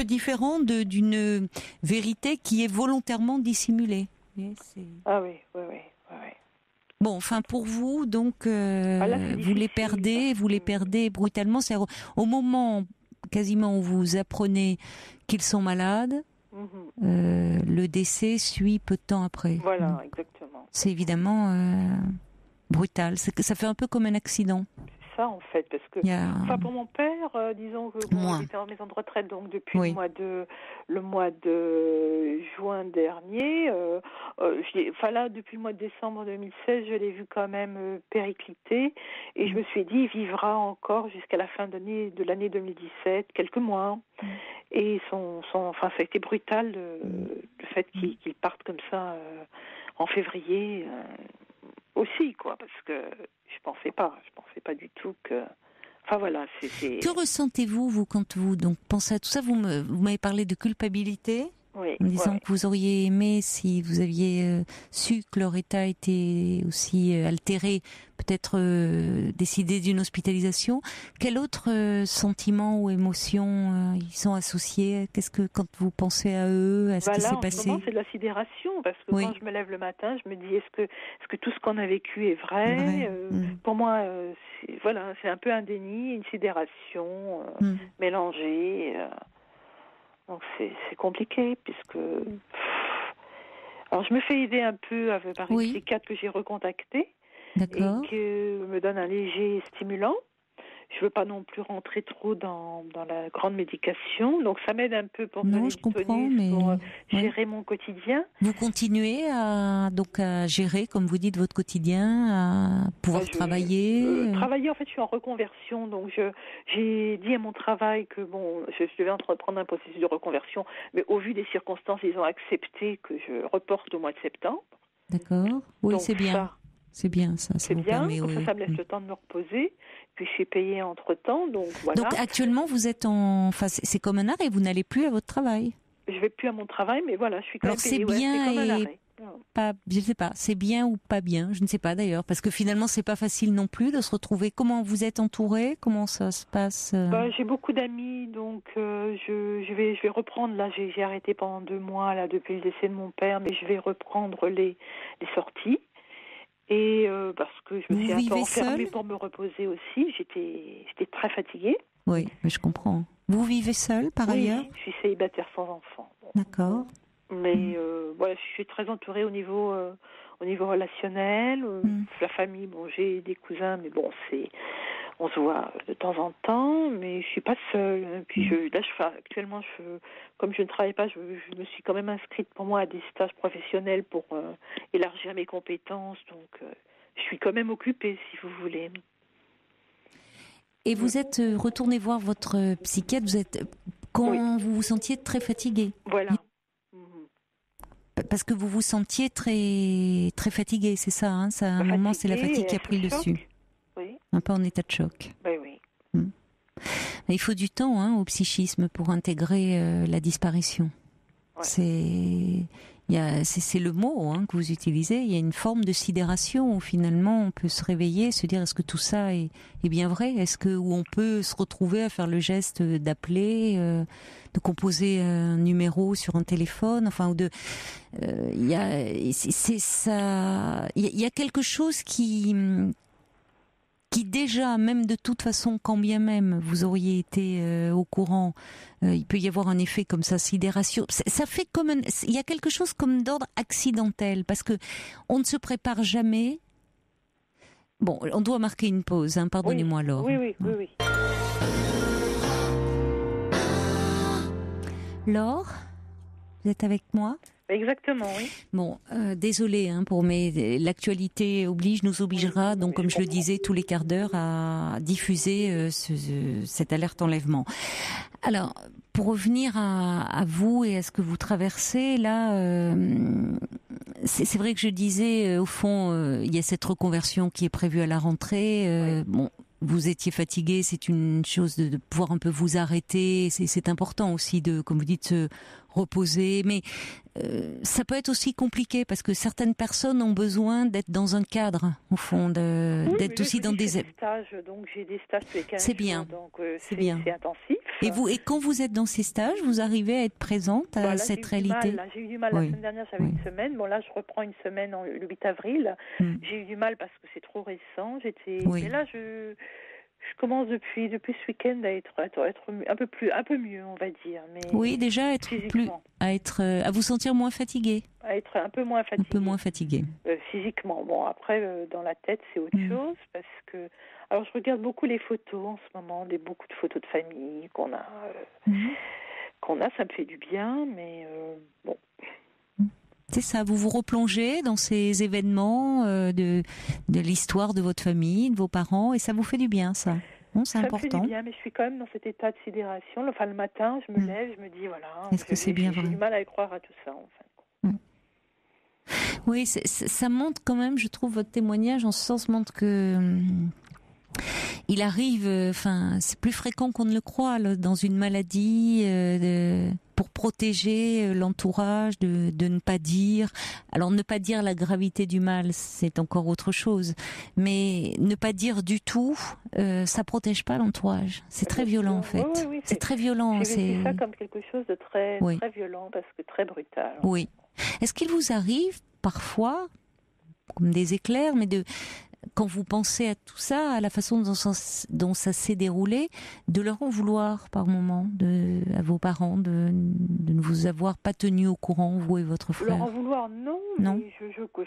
différent d'une vérité qui est volontairement dissimulée. Ah oui. Bon, enfin pour vous, donc vous les perdez brutalement. C'est au moment quasiment où vous apprenez qu'ils sont malades, le décès suit peu de temps après. Voilà, exactement. C'est évidemment brutal. Ça fait un peu comme un accident. En fait, parce que pour mon père, disons que il était en maison de retraite, donc depuis le mois de juin dernier, depuis le mois de décembre 2016, je l'ai vu quand même péricliter, et je me suis dit, il vivra encore jusqu'à la fin de l'année 2017, quelques mois, et ça a été brutal le fait qu'il parte comme ça en février. Aussi, parce que je pensais pas du tout que... Que ressentez-vous, vous, quand vous pensez à tout ça? Vous m'avez parlé de culpabilité, en disant que vous auriez aimé, si vous aviez su que leur état était aussi altéré, peut-être décider d'une hospitalisation. Quel autre sentiment ou émotion ils sont associés? Quand vous pensez à eux, à ce qui s'est passé? C'est de la sidération, parce que quand je me lève le matin, je me dis est-ce que tout ce qu'on a vécu est vrai? Pour moi, c'est un peu un déni, une sidération mélangée. Donc c'est compliqué, puisque... Alors je me fais aider un peu par une psychiatre que j'ai recontactée. D'accord. Et qui me donne un léger stimulant. Je veux pas non plus rentrer trop dans la grande médication, donc ça m'aide un peu pour donner du tonus, pour gérer mon quotidien. Vous continuez à gérer, comme vous dites, votre quotidien, à pouvoir travailler. Travailler, en fait, je suis en reconversion, donc j'ai dit à mon travail que je devais entreprendre un processus de reconversion, mais au vu des circonstances, ils ont accepté que je reporte au mois de septembre. D'accord. Oui, donc, c'est bien. C'est bien ça. C'est bien, ça me laisse le temps de me reposer. Puis je suis payée entre-temps, donc voilà. Donc actuellement, vous êtes c'est comme un arrêt, vous n'allez plus à votre travail? Je vais plus à mon travail, mais voilà, je suis quand même payée. Alors c'est bien c'est comme un arrêt. Je ne sais pas, c'est bien ou pas bien, je ne sais pas d'ailleurs, parce que finalement c'est pas facile non plus de se retrouver. Comment vous êtes entourée? Comment ça se passe? J'ai beaucoup d'amis, donc je vais reprendre. Là, j'ai arrêté pendant 2 mois là depuis le décès de mon père, mais je vais reprendre les sorties. Et parce que je me suis un peu enfermée pour me reposer aussi, j'étais très fatiguée. Oui, mais je comprends. Vous vivez seule par ailleurs? Oui, je suis célibataire sans enfant. D'accord. Mais voilà, je suis très entourée au niveau relationnel. La famille, bon, j'ai des cousins, mais bon, on se voit de temps en temps, mais je suis pas seule. Puis actuellement, comme je ne travaille pas, je me suis quand même inscrite pour moi à des stages professionnels pour élargir mes compétences. Donc, je suis quand même occupée, si vous voulez. Et vous êtes retourné voir votre psychiatre. Quand vous vous sentiez très fatiguée. Voilà. Parce que vous vous sentiez très très fatiguée, c'est ça, hein, ça, à un moment, c'est la fatigue qui a pris le dessus. Oui. Un peu en état de choc. Oui. Mais il faut du temps, hein, au psychisme pour intégrer la disparition. Ouais. C'est le mot, hein, que vous utilisez. Il y a une forme de sidération où finalement on peut se réveiller, se dire est-ce que tout ça est bien vrai ? Où on peut se retrouver à faire le geste d'appeler, de composer un numéro sur un téléphone, enfin, ou de. Il y a quelque chose qui déjà, même de toute façon, quand bien même vous auriez été au courant, il peut y avoir un effet comme ça, sidération. Ça fait il y a quelque chose comme d'ordre accidentel, parce que on ne se prépare jamais. Bon, on doit marquer une pause, hein, pardonnez-moi, Laure. Oui. Laure, vous êtes avec moi ? Exactement, oui. Bon, désolée mais l'actualité nous obligera, donc comme je le disais, tous les quarts d'heure à diffuser cette alerte enlèvement. Alors, pour revenir à vous et à ce que vous traversez, là, c'est vrai que je disais, au fond, il y a cette reconversion qui est prévue à la rentrée. Bon, vous étiez fatigué, c'est une chose de pouvoir un peu vous arrêter. C'est important aussi de, comme vous dites, se reposer. Mais ça peut être aussi compliqué parce que certaines personnes ont besoin d'être dans un cadre, au fond, d'être aussi dans des stages. Donc j'ai des stages tous les 15 c'est bien. Jours, donc c'est intensif. Et quand vous êtes dans ces stages, vous arrivez à être présente à cette réalité? J'ai eu du mal. La semaine dernière, j'avais une semaine. Bon, là, je reprends une semaine le 8 avril. J'ai eu du mal parce que c'est trop récent. Mais là, je commence depuis ce week-end à être un peu mieux, on va dire. Mais oui, déjà à vous sentir moins fatiguée. À être un peu moins fatiguée. Un peu moins fatiguée. Physiquement. Bon, après, dans la tête, c'est autre chose parce que. Alors, je regarde beaucoup les photos en ce moment, beaucoup de photos de famille qu'on a. Ça me fait du bien, mais bon. C'est ça, vous vous replongez dans ces événements de l'histoire de votre famille, de vos parents, et ça vous fait du bien, ça. Non, c'est important. Ça me fait du bien, mais je suis quand même dans cet état de sidération. Enfin, le matin, je me lève, je me dis, voilà. Est-ce que c'est bien vrai ? J'ai du mal à y croire à tout ça, en fait. Oui, ça montre quand même, je trouve, votre témoignage, en ce sens, montre que... il arrive, c'est plus fréquent qu'on ne le croit, là, dans une maladie, pour protéger l'entourage, de ne pas dire. Alors, ne pas dire la gravité du mal, c'est encore autre chose. Mais ne pas dire du tout, ça protège pas l'entourage. C'est très violent, en fait. Oui, c'est très violent. J'ai vécu ça comme quelque chose de très violent, parce que très brutal. Oui. Est-ce qu'il vous arrive, parfois, comme des éclairs, mais quand vous pensez à tout ça, à la façon dont ça s'est déroulé, de leur en vouloir par moment, à vos parents, de ne vous avoir pas tenu au courant, vous et votre frère? Leur en vouloir, non. Mais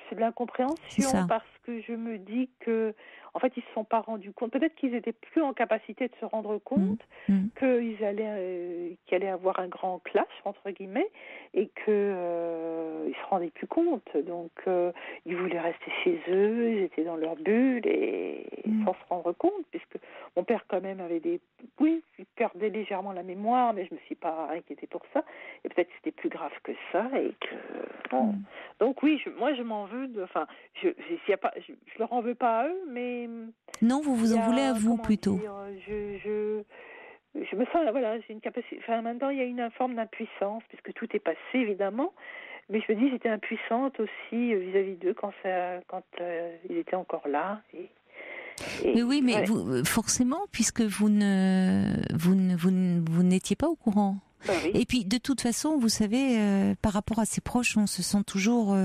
c'est de l'incompréhension, parce que je me dis que, en fait, ils ne se sont pas rendus compte. Peut-être qu'ils étaient plus en capacité de se rendre compte qu'il allait avoir un grand clash, entre guillemets, et qu'ils ne se rendaient plus compte. Donc, ils voulaient rester chez eux, ils étaient dans leur bulle, et sans se rendre compte, puisque mon père, quand même, il perdait légèrement la mémoire, mais je ne me suis pas inquiétée pour ça. Et peut-être que c'était plus grave que ça, et que... Bon. Donc, oui, moi, je m'en veux je leur en veux pas à eux, mais... Non, vous en voulez à vous, plutôt. Je me sens, j'ai une capacité... maintenant, il y a une forme d'impuissance, puisque tout est passé, évidemment, mais je me dis, j'étais impuissante aussi vis-à-vis d'eux quand ils étaient encore là, mais oui, mais vous, forcément, puisque vous n'étiez pas au courant. Oui. Et puis, de toute façon, vous savez, par rapport à ses proches, on se sent toujours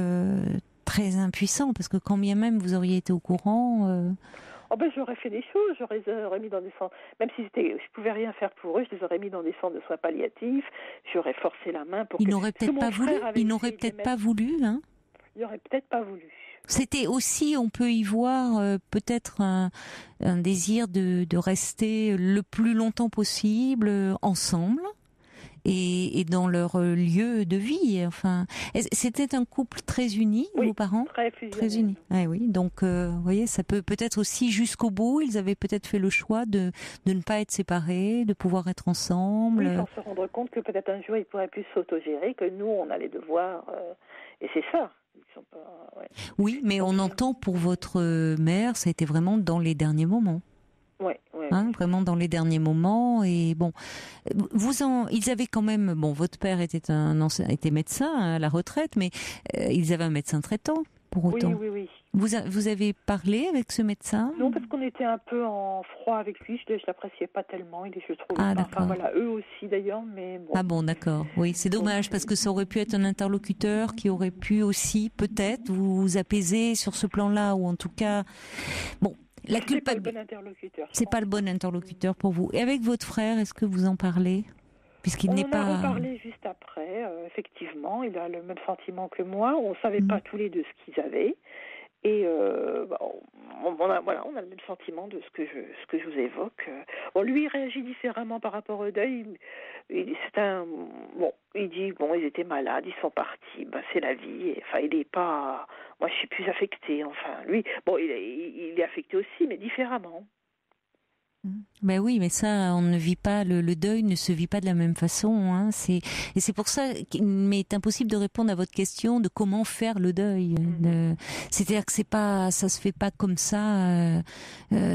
très impuissant, parce que quand bien même vous auriez été au courant... J'aurais fait des choses, j'aurais mis dans des centres, même si je pouvais rien faire pour eux, je les aurais mis dans des centres de soins palliatifs, j'aurais forcé la main pour Ils n'auraient peut-être pas voulu, ils n'auraient peut-être pas voulu, hein. Ils n'auraient peut-être pas voulu. C'était aussi, on peut y voir peut-être un désir de rester le plus longtemps possible ensemble et dans leur lieu de vie. Enfin, c'était un couple très uni, vos parents, très unis. Ah oui, donc vous voyez, ça peut-être aussi jusqu'au bout. Ils avaient peut-être fait le choix de ne pas être séparés, de pouvoir être ensemble. Oui, sans se rendre compte que peut-être un jour ils pourraient plus s'autogérer, que nous on allait devoir. Et c'est ça. Oui, mais on entend pour votre mère, ça a été vraiment dans les derniers moments. Oui. Vraiment dans les derniers moments. Et bon, ils avaient quand même. Bon, votre père était médecin à la retraite, mais ils avaient un médecin traitant pour autant. Oui. Vous avez parlé avec ce médecin? Non, parce qu'on était un peu en froid avec lui. Je l'appréciais pas tellement. Je trouve. Ah, d'accord. Enfin, voilà, eux aussi d'ailleurs, mais bon. Ah bon, d'accord. Oui, c'est dommage parce que ça aurait pu être un interlocuteur qui aurait pu aussi peut-être vous apaiser sur ce plan-là, ou en tout cas, bon. La culpabilité. C'est pas le bon interlocuteur pour vous. Et avec votre frère, est-ce que vous en parlez? Puisqu'il n'est pas. On en a reparlé juste après. Effectivement, il a le même sentiment que moi. On savait pas tous les deux ce qu'ils avaient. Et on a le même sentiment de ce que je vous évoque. Lui, il réagit différemment par rapport au deuil. Il dit ils étaient malades, ils sont partis. C'est la vie. Enfin, il n'est pas. Moi, je suis plus affectée. Enfin, lui, il est affecté aussi, mais différemment. Ben oui, mais ça, on ne vit pas, le deuil ne se vit pas de la même façon, hein. Et c'est pour ça qu'il m'est impossible de répondre à votre question de comment faire le deuil. C'est-à-dire que ça se fait pas comme ça.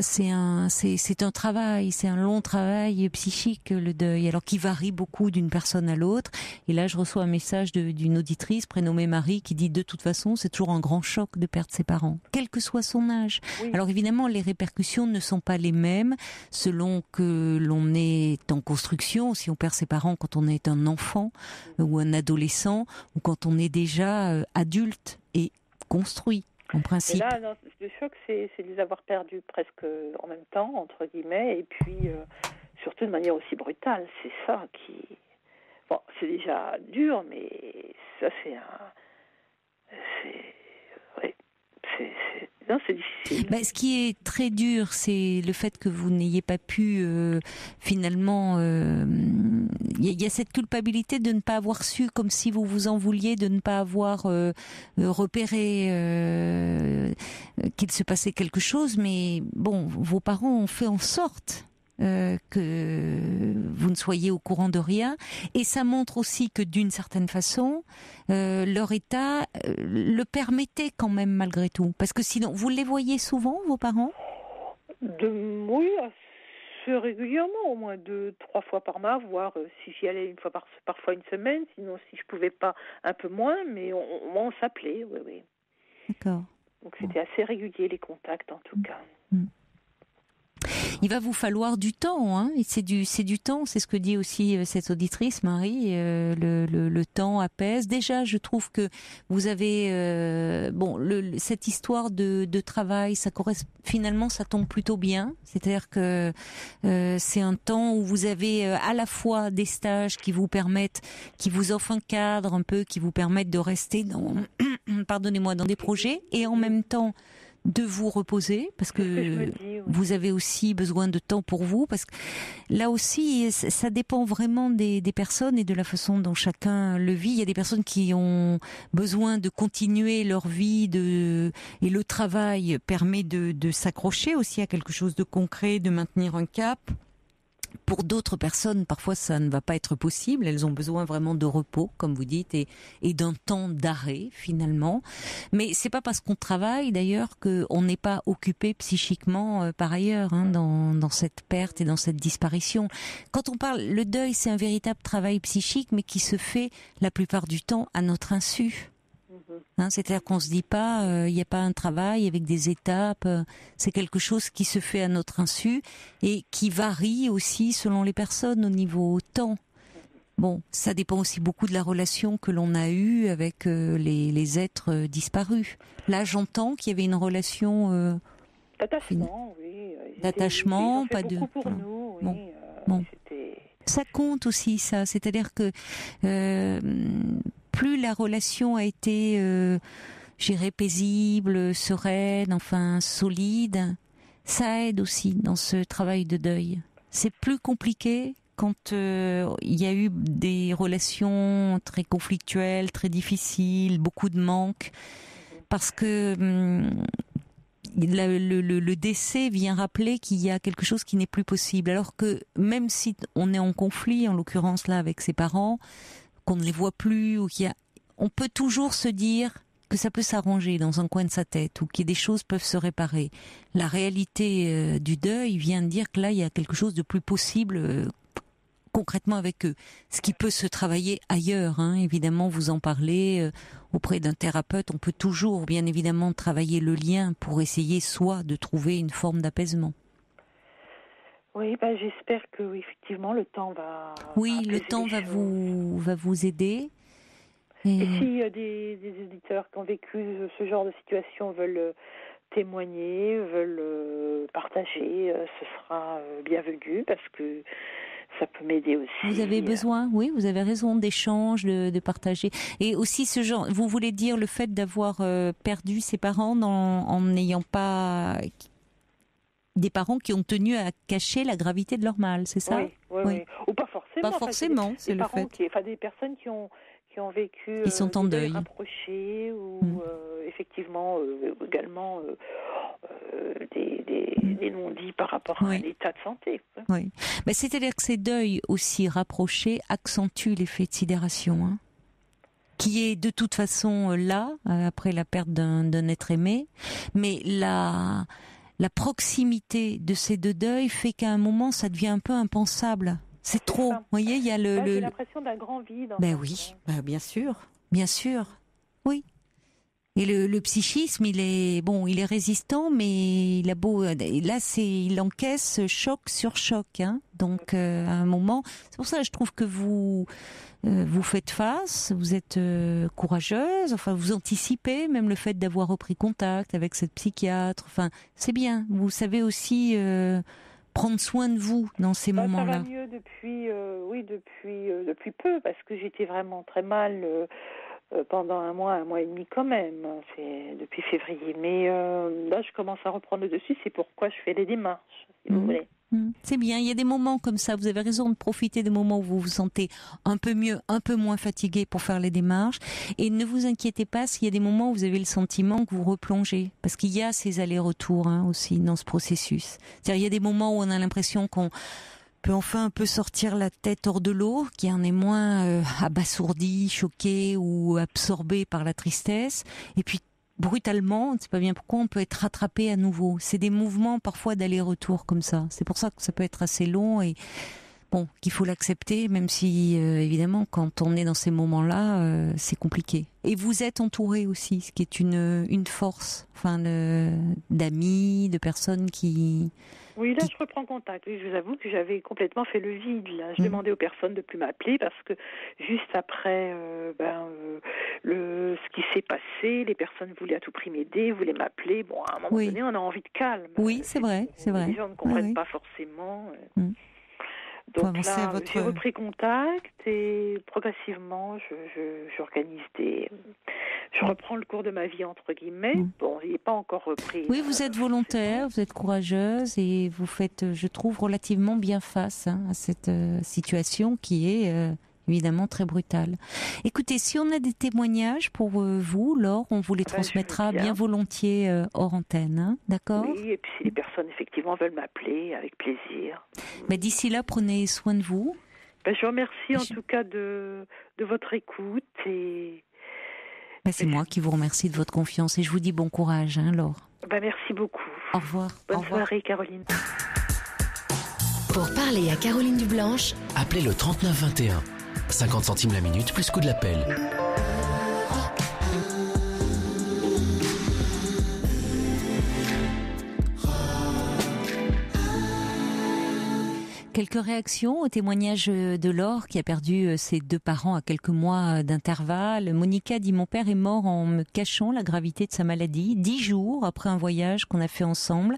C'est un travail, c'est un long travail psychique, le deuil, alors qui varie beaucoup d'une personne à l'autre. Et là, je reçois un message d'une auditrice prénommée Marie qui dit de toute façon, c'est toujours un grand choc de perdre ses parents, quel que soit son âge. Oui. Alors évidemment, les répercussions ne sont pas les mêmes selon que l'on est en construction, si on perd ses parents quand on est un enfant ou un adolescent, ou quand on est déjà adulte et construit, en principe. Et là, le choc, c'est de les avoir perdus presque en même temps, entre guillemets, et puis surtout de manière aussi brutale. C'est ça qui... Bon, c'est déjà dur, mais ça, c'est difficile. Ce qui est très dur, c'est le fait que vous n'ayez pas pu finalement. Il y a cette culpabilité de ne pas avoir su, comme si vous vous en vouliez, de ne pas avoir repéré qu'il se passait quelque chose. Mais bon, vos parents ont fait en sorte que vous ne soyez au courant de rien, et ça montre aussi que d'une certaine façon leur état le permettait quand même malgré tout, parce que sinon vous les voyez souvent, vos parents? Oui, assez régulièrement, au moins 2-3 fois par mois, voire si j'y allais une fois parfois une semaine, sinon si je pouvais pas un peu moins, mais on s'appelait, oui. D'accord. Donc c'était assez régulier les contacts en tout cas. Il va vous falloir du temps, hein. Et c'est du temps, c'est ce que dit aussi cette auditrice, Marie. Le temps apaise. Déjà, je trouve que vous avez cette histoire de travail, ça correspond, finalement, ça tombe plutôt bien. C'est-à-dire que c'est un temps où vous avez à la fois des stages qui vous offrent un cadre un peu, qui vous permettent de rester dans des projets, et en même temps de vous reposer, parce que vous avez aussi besoin de temps pour vous, parce que là aussi ça dépend vraiment des personnes et de la façon dont chacun le vit. Il y a des personnes qui ont besoin de continuer leur vie, et le travail permet de s'accrocher aussi à quelque chose de concret, de maintenir un cap. Pour d'autres personnes, parfois ça ne va pas être possible. Elles ont besoin vraiment de repos, comme vous dites, et d'un temps d'arrêt finalement. Mais c'est pas parce qu'on travaille d'ailleurs qu'on n'est pas occupé psychiquement par ailleurs, hein, dans cette perte et dans cette disparition. Quand on parle, le deuil, c'est un véritable travail psychique, mais qui se fait la plupart du temps à notre insu. Hein, c'est-à-dire qu'on se dit pas, il n'y a pas un travail avec des étapes, c'est quelque chose qui se fait à notre insu et qui varie aussi selon les personnes au niveau temps. Bon, ça dépend aussi beaucoup de la relation que l'on a eue avec les êtres disparus. Là, j'entends qu'il y avait une relation... Attachement, oui. d'attachement, pas de... beaucoup pour nous, oui. Bon. Ça compte aussi, ça. C'est-à-dire que plus la relation a été, je dirais, paisible, sereine, enfin solide, ça aide aussi dans ce travail de deuil. C'est plus compliqué quand il y a eu des relations très conflictuelles, très difficiles, beaucoup de manques, parce que le décès vient rappeler qu'il y a quelque chose qui n'est plus possible. Alors que même si on est en conflit, en l'occurrence là avec ses parents, qu'on ne les voit plus, ou on peut toujours se dire que ça peut s'arranger dans un coin de sa tête, ou que des choses peuvent se réparer. La réalité du deuil vient de dire que là, il y a quelque chose de plus possible concrètement avec eux. Ce qui peut se travailler ailleurs, hein. Évidemment, vous en parlez auprès d'un thérapeute. On peut toujours, bien évidemment, travailler le lien pour essayer soit de trouver une forme d'apaisement. Oui, j'espère que oui, effectivement, le temps va... Oui, le temps va vous aider. Et si des éditeurs qui ont vécu ce genre de situation veulent témoigner, veulent partager, ce sera bienvenu parce que ça peut m'aider aussi. Vous avez besoin, oui, vous avez raison, d'échanges, de partager. Et aussi ce genre, vous voulez dire le fait d'avoir perdu ses parents en n'ayant pas... Des parents qui ont tenu à cacher la gravité de leur mal, c'est ça ? Oui. Ou pas forcément. Pas forcément, c'est le fait. Des personnes qui ont vécu qui sont en deuil rapprochés ou effectivement également des non-dits par rapport à l'état de santé. Oui, mais c'est-à-dire que ces deuils aussi rapprochés accentuent l'effet de sidération, hein, qui est de toute façon là après la perte d'un être aimé, mais la proximité de ces deux deuils fait qu'à un moment ça devient un peu impensable. C'est trop. Vous voyez, il y a j'ai l'impression d'un grand vide. Oui, bien sûr, oui. Et le psychisme, il est résistant, mais il a beau, là, il encaisse choc sur choc, hein. Donc, à un moment, c'est pour ça que je trouve que vous faites face, vous êtes courageuse, enfin, vous anticipez même le fait d'avoir repris contact avec cette psychiatre. Enfin, c'est bien. Vous savez aussi prendre soin de vous dans ces moments-là. Ça va mieux depuis peu, parce que j'étais vraiment très mal pendant un mois et demi quand même. C'est depuis février. Mais là, je commence à reprendre le dessus. C'est pourquoi je fais les démarches, si vous voulez. C'est bien, il y a des moments comme ça, vous avez raison de profiter des moments où vous vous sentez un peu mieux, un peu moins fatigué pour faire les démarches, et ne vous inquiétez pas s'il y a des moments où vous avez le sentiment que vous replongez, parce qu'il y a ces allers-retours aussi dans ce processus. C'est-à-dire il y a des moments où on a l'impression qu'on peut enfin un peu sortir la tête hors de l'eau, qui en est moins abasourdi, choqué ou absorbé par la tristesse, et puis brutalement, on ne sait pas bien pourquoi, on peut être rattrapé à nouveau. C'est des mouvements parfois d'aller-retour comme ça. C'est pour ça que ça peut être assez long et qu'il faut l'accepter, même si évidemment quand on est dans ces moments-là, c'est compliqué. Et vous êtes entouré aussi, ce qui est une force, d'amis, de personnes qui... Oui, là, je reprends contact. Oui, je vous avoue que j'avais complètement fait le vide. Là. Je demandais aux personnes de plus m'appeler parce que juste après ce qui s'est passé, les personnes voulaient à tout prix m'aider, voulaient m'appeler. Bon, à un moment donné, on a envie de calme. Oui, c'est vrai. Les gens ne comprennent pas forcément. Donc là, j'ai repris contact et progressivement, j'organise je reprends le cours de ma vie, entre guillemets. Bon, il n'est pas encore repris. Oui, vous êtes volontaire, vous êtes courageuse et vous faites, je trouve, relativement bien face à cette situation qui est évidemment très brutale. Écoutez, si on a des témoignages pour vous, Laure, on vous les transmettra bien volontiers hors antenne, hein, d'accord ? Oui, et puis si les personnes effectivement veulent m'appeler, avec plaisir. Mais d'ici là, prenez soin de vous. Je vous remercie en tout cas de votre écoute et... c'est moi qui vous remercie de votre confiance et je vous dis bon courage, hein, Laure. Merci beaucoup. Au revoir. Bonne soirée, Caroline. Pour parler à Caroline Dublanche, appelez le 3921. 50 centimes la minute plus coût de l'appel. Quelques réactions au témoignage de Laure qui a perdu ses 2 parents à quelques mois d'intervalle. Monica dit: mon père est mort en me cachant la gravité de sa maladie. 10 jours après un voyage qu'on a fait ensemble.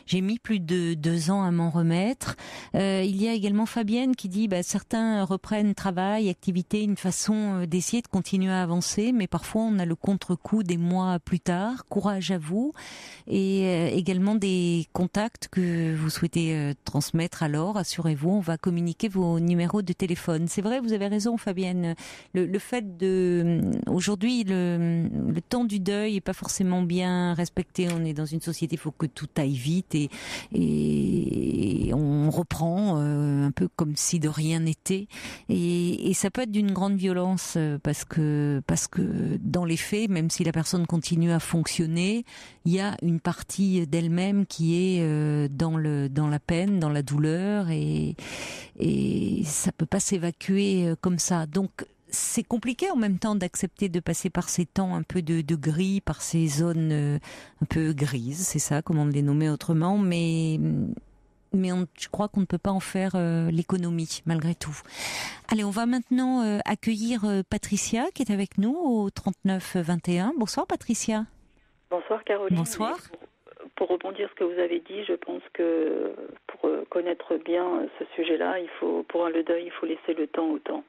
J'ai mis plus de 2 ans à m'en remettre. Il y a également Fabienne qui dit certains reprennent travail, activité, une façon d'essayer de continuer à avancer, mais parfois on a le contre-coup des mois plus tard. Courage à vous. Et également des contacts que vous souhaitez transmettre à Laure. Assurez-vous, on va communiquer vos numéros de téléphone. C'est vrai, vous avez raison, Fabienne. Le fait de aujourd'hui, le temps du deuil est pas forcément bien respecté. On est dans une société, il faut que tout aille vite et on reprend un peu comme si de rien n'était. Et ça peut être d'une grande violence parce que dans les faits, même si la personne continue à fonctionner, il y a une partie d'elle-même qui est dans la peine, dans la douleur, et ça peut pas s'évacuer comme ça. Donc c'est compliqué en même temps d'accepter de passer par ces temps un peu de gris, par ces zones un peu grises, c'est ça, comment les nommer autrement, mais je crois qu'on ne peut pas en faire l'économie, malgré tout. Allez, on va maintenant accueillir Patricia, qui est avec nous au 3921. Bonsoir Patricia. Bonsoir Caroline. Bonsoir. Pour rebondir ce que vous avez dit, je pense que pour connaître bien ce sujet-là, pour le deuil, il faut laisser le temps au temps.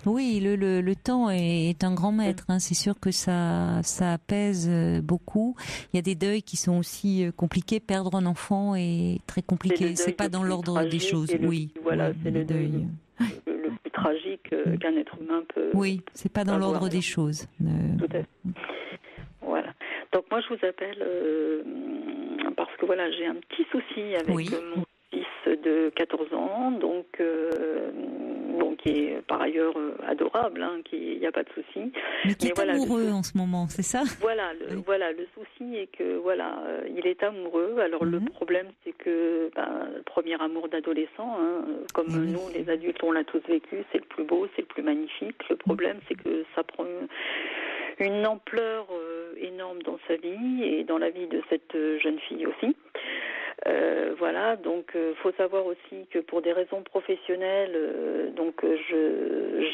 Oui, le temps est un grand maître. Hein. C'est sûr que ça apaise beaucoup. Il y a des deuils qui sont aussi compliqués. Perdre un enfant est très compliqué. C'est pas dans l'ordre des choses. Oui, voilà, c'est le deuil le plus tragique qu'un être humain peut. Oui, c'est pas dans l'ordre des choses. Tout à fait. Voilà. Donc moi je vous appelle parce que voilà, j'ai un petit souci avec mon fils de 14 ans, donc qui est par ailleurs adorable, il n'y a pas de souci. Mais qui est amoureux en ce moment, c'est ça ? Voilà, le souci est que il est amoureux. Alors le problème c'est que le premier amour d'adolescent, comme nous les adultes on l'a tous vécu, c'est le plus beau, c'est le plus magnifique. Le problème c'est que ça prend une ampleur énorme dans sa vie et dans la vie de cette jeune fille aussi. Donc faut savoir aussi que pour des raisons professionnelles,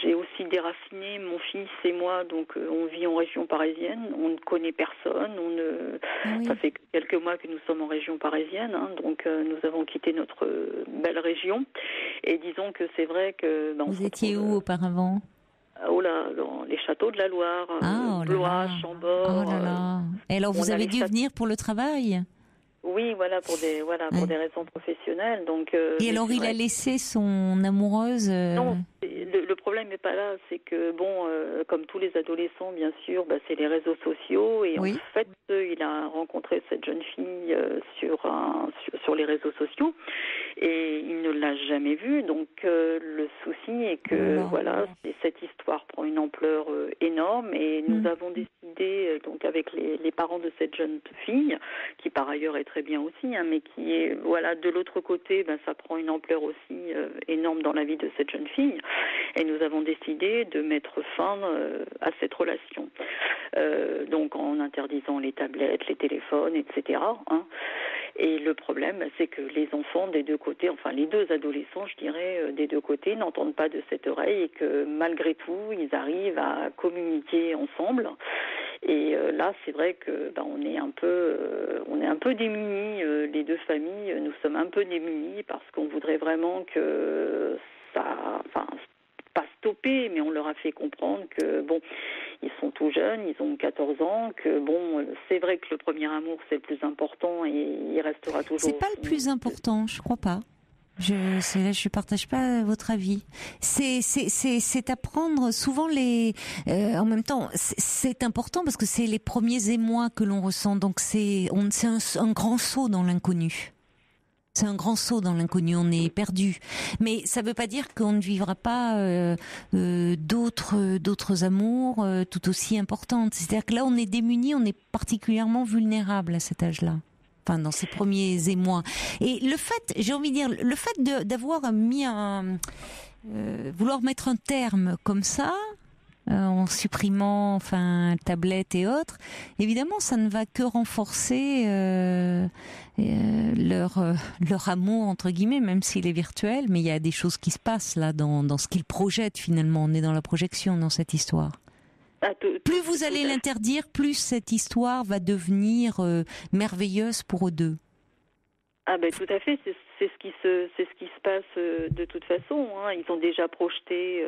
j'ai aussi déraciné mon fils et moi, donc on vit en région parisienne, on ne connaît personne, ça fait quelques mois que nous sommes en région parisienne, donc nous avons quitté notre belle région et disons que c'est vrai que vous étiez où auparavant ? Dans les châteaux de la Loire, Blois, Chambord. Oh là là. Et alors vous avez dû venir pour le travail ? Oui, pour des raisons professionnelles. Donc. Et alors il a laissé son amoureuse. Non, le problème n'est pas là. C'est que comme tous les adolescents, bien sûr, c'est les réseaux sociaux et en fait, il a rencontré cette jeune fille sur les réseaux sociaux et il ne l'a jamais vue. Donc le souci est que cette histoire prend une ampleur énorme et nous avons décidé donc avec les parents de cette jeune fille qui par ailleurs est très bien aussi, mais qui est de l'autre côté, ça prend une ampleur aussi énorme dans la vie de cette jeune fille. Et nous avons décidé de mettre fin à cette relation. Donc en interdisant les tablettes, les téléphones, etc. Et le problème, c'est que les enfants des deux côtés, enfin les deux adolescents, je dirais, des deux côtés, n'entendent pas de cette oreille et que malgré tout, ils arrivent à communiquer ensemble. Et là, c'est vrai que on est un peu démunis. Les deux familles, nous sommes un peu démunis parce qu'on voudrait vraiment que ça, pas stopper, mais on leur a fait comprendre que ils sont tout jeunes, ils ont 14 ans, que c'est vrai que le premier amour c'est le plus important et il restera toujours. C'est pas le plus important, je crois pas. Je partage pas votre avis. C'est apprendre souvent en même temps, c'est important parce que c'est les premiers émois que l'on ressent. Donc c'est un grand saut dans l'inconnu. C'est un grand saut dans l'inconnu, on est perdu. Mais ça veut pas dire qu'on ne vivra pas d'autres amours tout aussi importantes. C'est-à-dire que là, on est démunis, on est particulièrement vulnérable à cet âge-là. Enfin, dans ces premiers émois. Et le fait, j'ai envie de dire, le fait d'avoir mis vouloir mettre un terme comme ça, en supprimant, tablette et autres, évidemment, ça ne va que renforcer leur amour entre guillemets, même s'il est virtuel. Mais il y a des choses qui se passent là dans ce qu'ils projettent finalement. On est dans la projection dans cette histoire. Plus vous allez l'interdire, plus cette histoire va devenir merveilleuse pour eux deux. Ah ben tout à fait, c'est ce qui se passe de toute façon. Hein. Ils ont déjà projeté,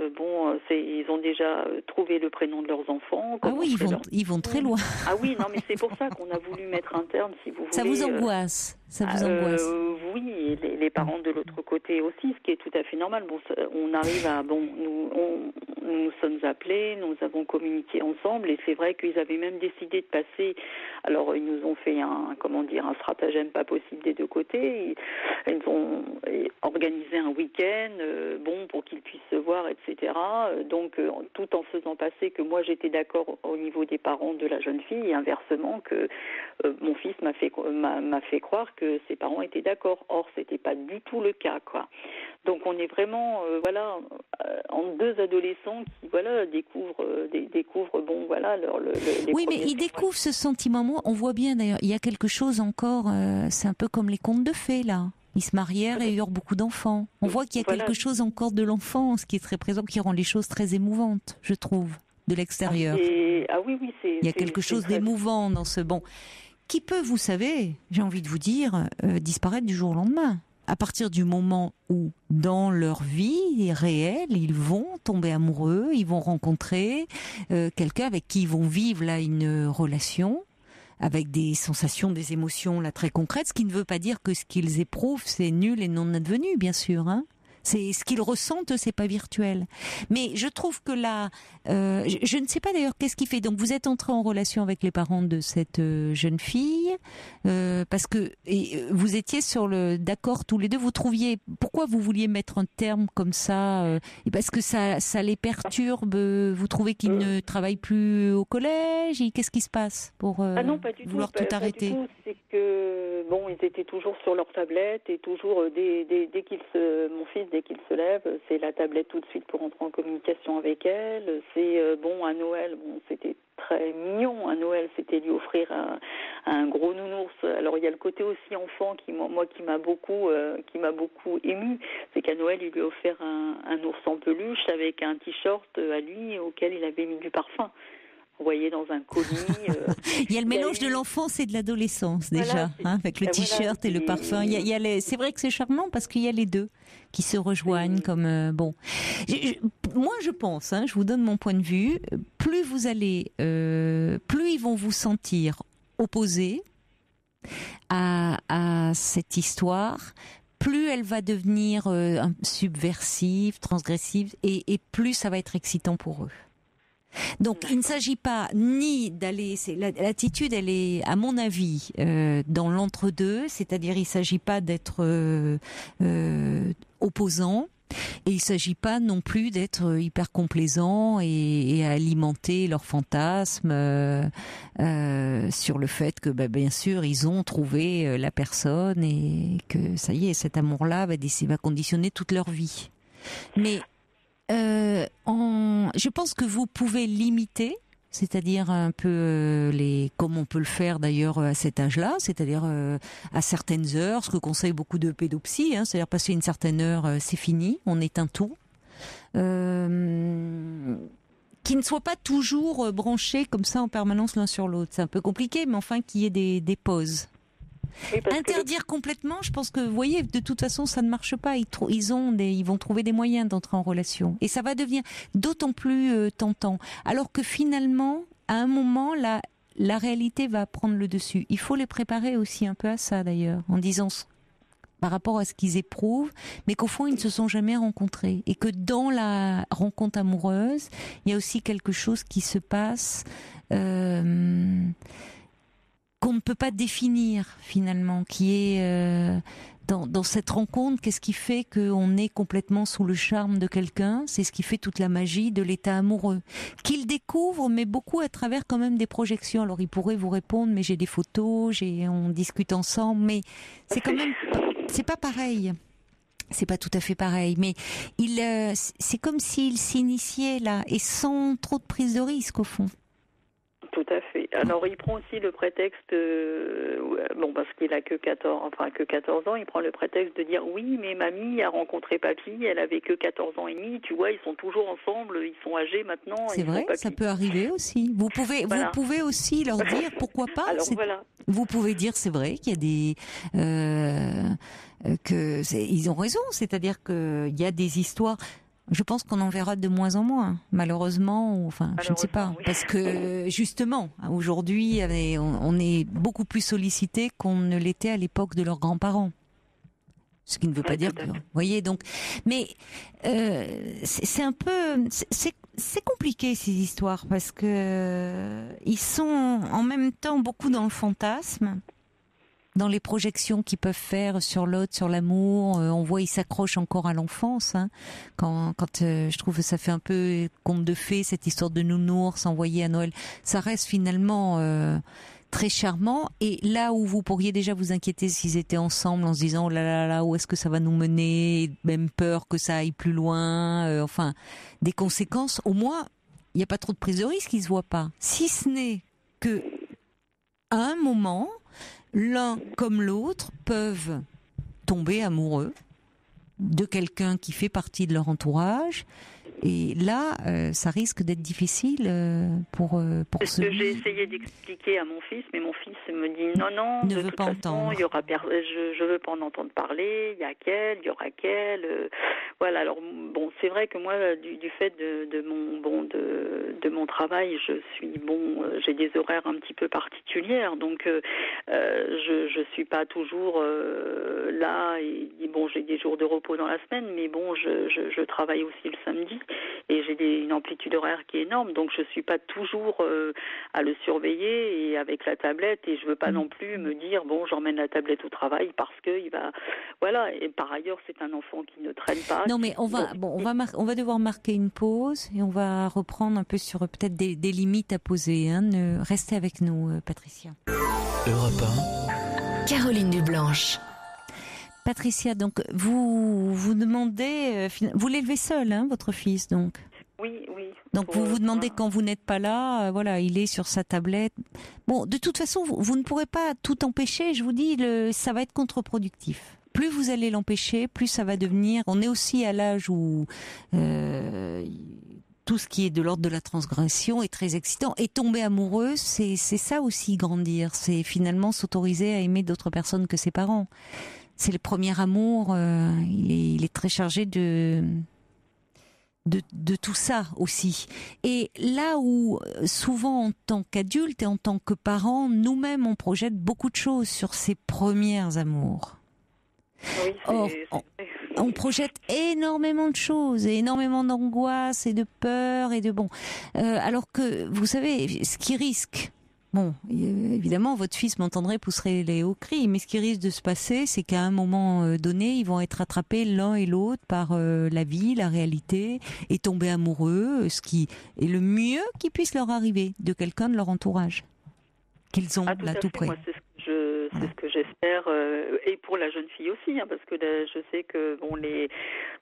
ils ont déjà trouvé le prénom de leurs enfants. Ah oui, ils vont très loin. Ah oui, non mais c'est pour ça qu'on a voulu mettre un terme, si vous voulez. Ça vous angoisse, ça vous angoisse. Oui, et les parents de l'autre côté aussi, ce qui est tout à fait normal. Bon, on arrive à nous sommes appelés, nous avons communiqué ensemble, et c'est vrai qu'ils avaient même décidé de passer. Alors ils nous ont fait un stratagème pas possible des deux côtés. Ils ont organisé un week-end, pour qu'ils puissent se voir, etc. Donc, tout en faisant passer que moi j'étais d'accord au niveau des parents de la jeune fille, et inversement que mon fils m'a fait croire que ses parents étaient d'accord. Or, c'était pas du tout le cas, quoi. Donc, on est vraiment, en deux adolescents qui, découvrent, oui, mais ils découvrent ce sentiment. Moi, on voit bien d'ailleurs, il y a quelque chose encore. C'est un peu comme les contes de fées là. Ils se marièrent et eurent beaucoup d'enfants. On voit qu'il y a quelque chose encore de l'enfance qui est très présent, qui rend les choses très émouvantes, je trouve, de l'extérieur. Il y a quelque chose d'émouvant dans ce qui peut, vous savez, j'ai envie de vous dire, disparaître du jour au lendemain. À partir du moment où, dans leur vie réelle, ils vont tomber amoureux, ils vont rencontrer quelqu'un avec qui ils vont vivre là une relation, avec des sensations, des émotions là très concrètes, ce qui ne veut pas dire que ce qu'ils éprouvent c'est nul et non advenu, bien sûr. Hein. C'est ce qu'ils ressentent, c'est pas virtuel. Mais je trouve que là, je ne sais pas d'ailleurs qu'est-ce qui fait. Donc vous êtes entré en relation avec les parents de cette jeune fille parce que vous étiez d'accord tous les deux. Vous trouviez pourquoi vous vouliez mettre un terme comme ça parce que ça les perturbe. Vous trouvez qu'ils ne travaillent plus au collège et qu'est-ce qui se passe pour non, pas du vouloir tout, tout arrêter? Pas du tout. C'est que ils étaient toujours sur leur tablette et toujours dès mon fils, dès qu'il se lève, c'est la tablette tout de suite pour entrer en communication avec elle. C'est à Noël, c'était très mignon. À Noël, c'était lui offrir un gros nounours. Alors il y a le côté aussi enfant qui m'a beaucoup ému. C'est qu'à Noël, il lui a offert un ours en peluche avec un t-shirt à lui auquel il avait mis du parfum. Vous voyez, dans un colis. Il y a le mélange de l'enfance et de l'adolescence déjà, avec le t-shirt et le parfum. C'est vrai que c'est charmant parce qu'il y a les deux qui se rejoignent comme moi je pense, je vous donne mon point de vue. Plus vous allez, plus ils vont vous sentir opposés à cette histoire. Plus elle va devenir subversive, transgressive, et plus ça va être excitant pour eux. Donc, il ne s'agit pas ni d'aller. L'attitude, elle est, à mon avis, dans l'entre-deux. C'est-à-dire, il ne s'agit pas d'être opposant, et il ne s'agit pas non plus d'être hyper complaisant et à alimenter leurs fantasmes sur le fait que, bien sûr, ils ont trouvé la personne et que ça y est, cet amour-là va conditionner toute leur vie. Mais je pense que vous pouvez limiter, c'est-à-dire un peu comme on peut le faire d'ailleurs à cet âge-là, c'est-à-dire à certaines heures, ce que conseillent beaucoup de pédopsies, c'est-à-dire passer une certaine heure, c'est fini, on éteint tout. Qui ne soient pas toujours branchés comme ça en permanence l'un sur l'autre. C'est un peu compliqué, mais enfin qu'il y ait des pauses. Oui, interdire complètement, je pense que vous voyez, de toute façon ça ne marche pas. Ils vont trouver des moyens d'entrer en relation et ça va devenir d'autant plus tentant. Alors que finalement, à un moment, la réalité va prendre le dessus. Il faut les préparer aussi un peu à ça d'ailleurs, en disant par rapport à ce qu'ils éprouvent, mais qu'au fond ils ne se sont jamais rencontrés et que dans la rencontre amoureuse, il y a aussi quelque chose qui se passe. Qu'on ne peut pas définir finalement, qui est dans cette rencontre, qu'est-ce qui fait qu'on est complètement sous le charme de quelqu'un? C'est ce qui fait toute la magie de l'état amoureux, qu'il découvre, mais beaucoup à travers quand même des projections. Alors il pourrait vous répondre, mais j'ai des photos, on discute ensemble, mais c'est quand même, c'est pas pareil. c'est pas tout à fait pareil, mais c'est comme s'il s'initiait là, et sans trop de prise de risque au fond. Tout à fait. Alors, il prend aussi le prétexte, parce qu'il a que 14 ans, il prend le prétexte de dire oui, mais mamie a rencontré papy, elle avait que 14 ans et demi, tu vois, ils sont toujours ensemble, ils sont âgés maintenant. C'est vrai, ça peut arriver aussi. Vous pouvez aussi leur dire, pourquoi pas. Alors, voilà. Vous pouvez dire, c'est vrai qu'il y a ils ont raison, c'est-à-dire qu'il y a des histoires. Je pense qu'on en verra de moins en moins, malheureusement, je ne sais pas, oui. Parce que justement, aujourd'hui, on est beaucoup plus sollicité qu'on ne l'était à l'époque de leurs grands-parents. Ce qui ne veut pas dire que, vous voyez, donc, mais c'est un peu, c'est compliqué ces histoires parce que ils sont en même temps beaucoup dans le fantasme. Dans les projections qu'ils peuvent faire sur l'autre, sur l'amour, on voit ils s'accrochent encore à l'enfance. Hein. Quand je trouve que ça fait un peu conte de fées, cette histoire de nounours envoyé à Noël, ça reste finalement très charmant. Et là où vous pourriez déjà vous inquiéter s'ils étaient ensemble en se disant oh là là là, où est-ce que ça va nous mener, même peur que ça aille plus loin, des conséquences. Au moins, il n'y a pas trop de prise de risque, ils se voient pas. Si ce n'est que à un moment, l'un comme l'autre peuvent tomber amoureux de quelqu'un qui fait partie de leur entourage. Et là, ça risque d'être difficile pour c'est ce que j'ai essayé d'expliquer à mon fils, mais mon fils me dit non, ne veut pas entendre. Il y aura je veux pas en entendre parler. Il y a qu'elle, il y aura qu'elle. Voilà. Alors bon, c'est vrai que moi, du fait de mon travail, j'ai des horaires un petit peu particulières, donc je suis pas toujours là. Et bon, j'ai des jours de repos dans la semaine, mais bon, je travaille aussi le samedi. Et j'ai une amplitude horaire qui est énorme, donc je suis pas toujours à le surveiller et avec la tablette, et je veux pas non plus me dire bon, j'emmène la tablette au travail parce que il va, voilà. Et par ailleurs, c'est un enfant qui ne traîne pas. Non, mais on va devoir marquer une pause et on va reprendre un peu sur peut-être des limites à poser. Hein. Restez avec nous, Patricia. Europe 1. Caroline Dublanche. Patricia, donc vous demandez, vous l'élevez seul, hein, votre fils, donc. Oui. Donc vous demandez quand vous n'êtes pas là, il est sur sa tablette. Bon, de toute façon, vous ne pourrez pas tout empêcher. Je vous dis, ça va être contre-productif. Plus vous allez l'empêcher, plus ça va devenir. On est aussi à l'âge où tout ce qui est de l'ordre de la transgression est très excitant. Et tomber amoureux, c'est ça aussi grandir. C'est finalement s'autoriser à aimer d'autres personnes que ses parents. C'est le premier amour, il est très chargé de tout ça aussi. Et là où souvent en tant qu'adulte et en tant que parent, nous-mêmes on projette beaucoup de choses sur ces premiers amours. Oui, Or, on projette énormément de choses, et énormément d'angoisse et de peur et de alors que vous savez ce qui risque. Bon, évidemment, votre fils m'entendrait, pousserait les hauts cris, mais ce qui risque de se passer, c'est qu'à un moment donné, ils vont être attrapés l'un et l'autre par la vie, la réalité, et tomber amoureux, ce qui est le mieux qui puisse leur arriver de quelqu'un de leur entourage, qu'ils ont là tout près. Moi, c'est ce que j'espère, et pour la jeune fille aussi, hein, parce que je sais que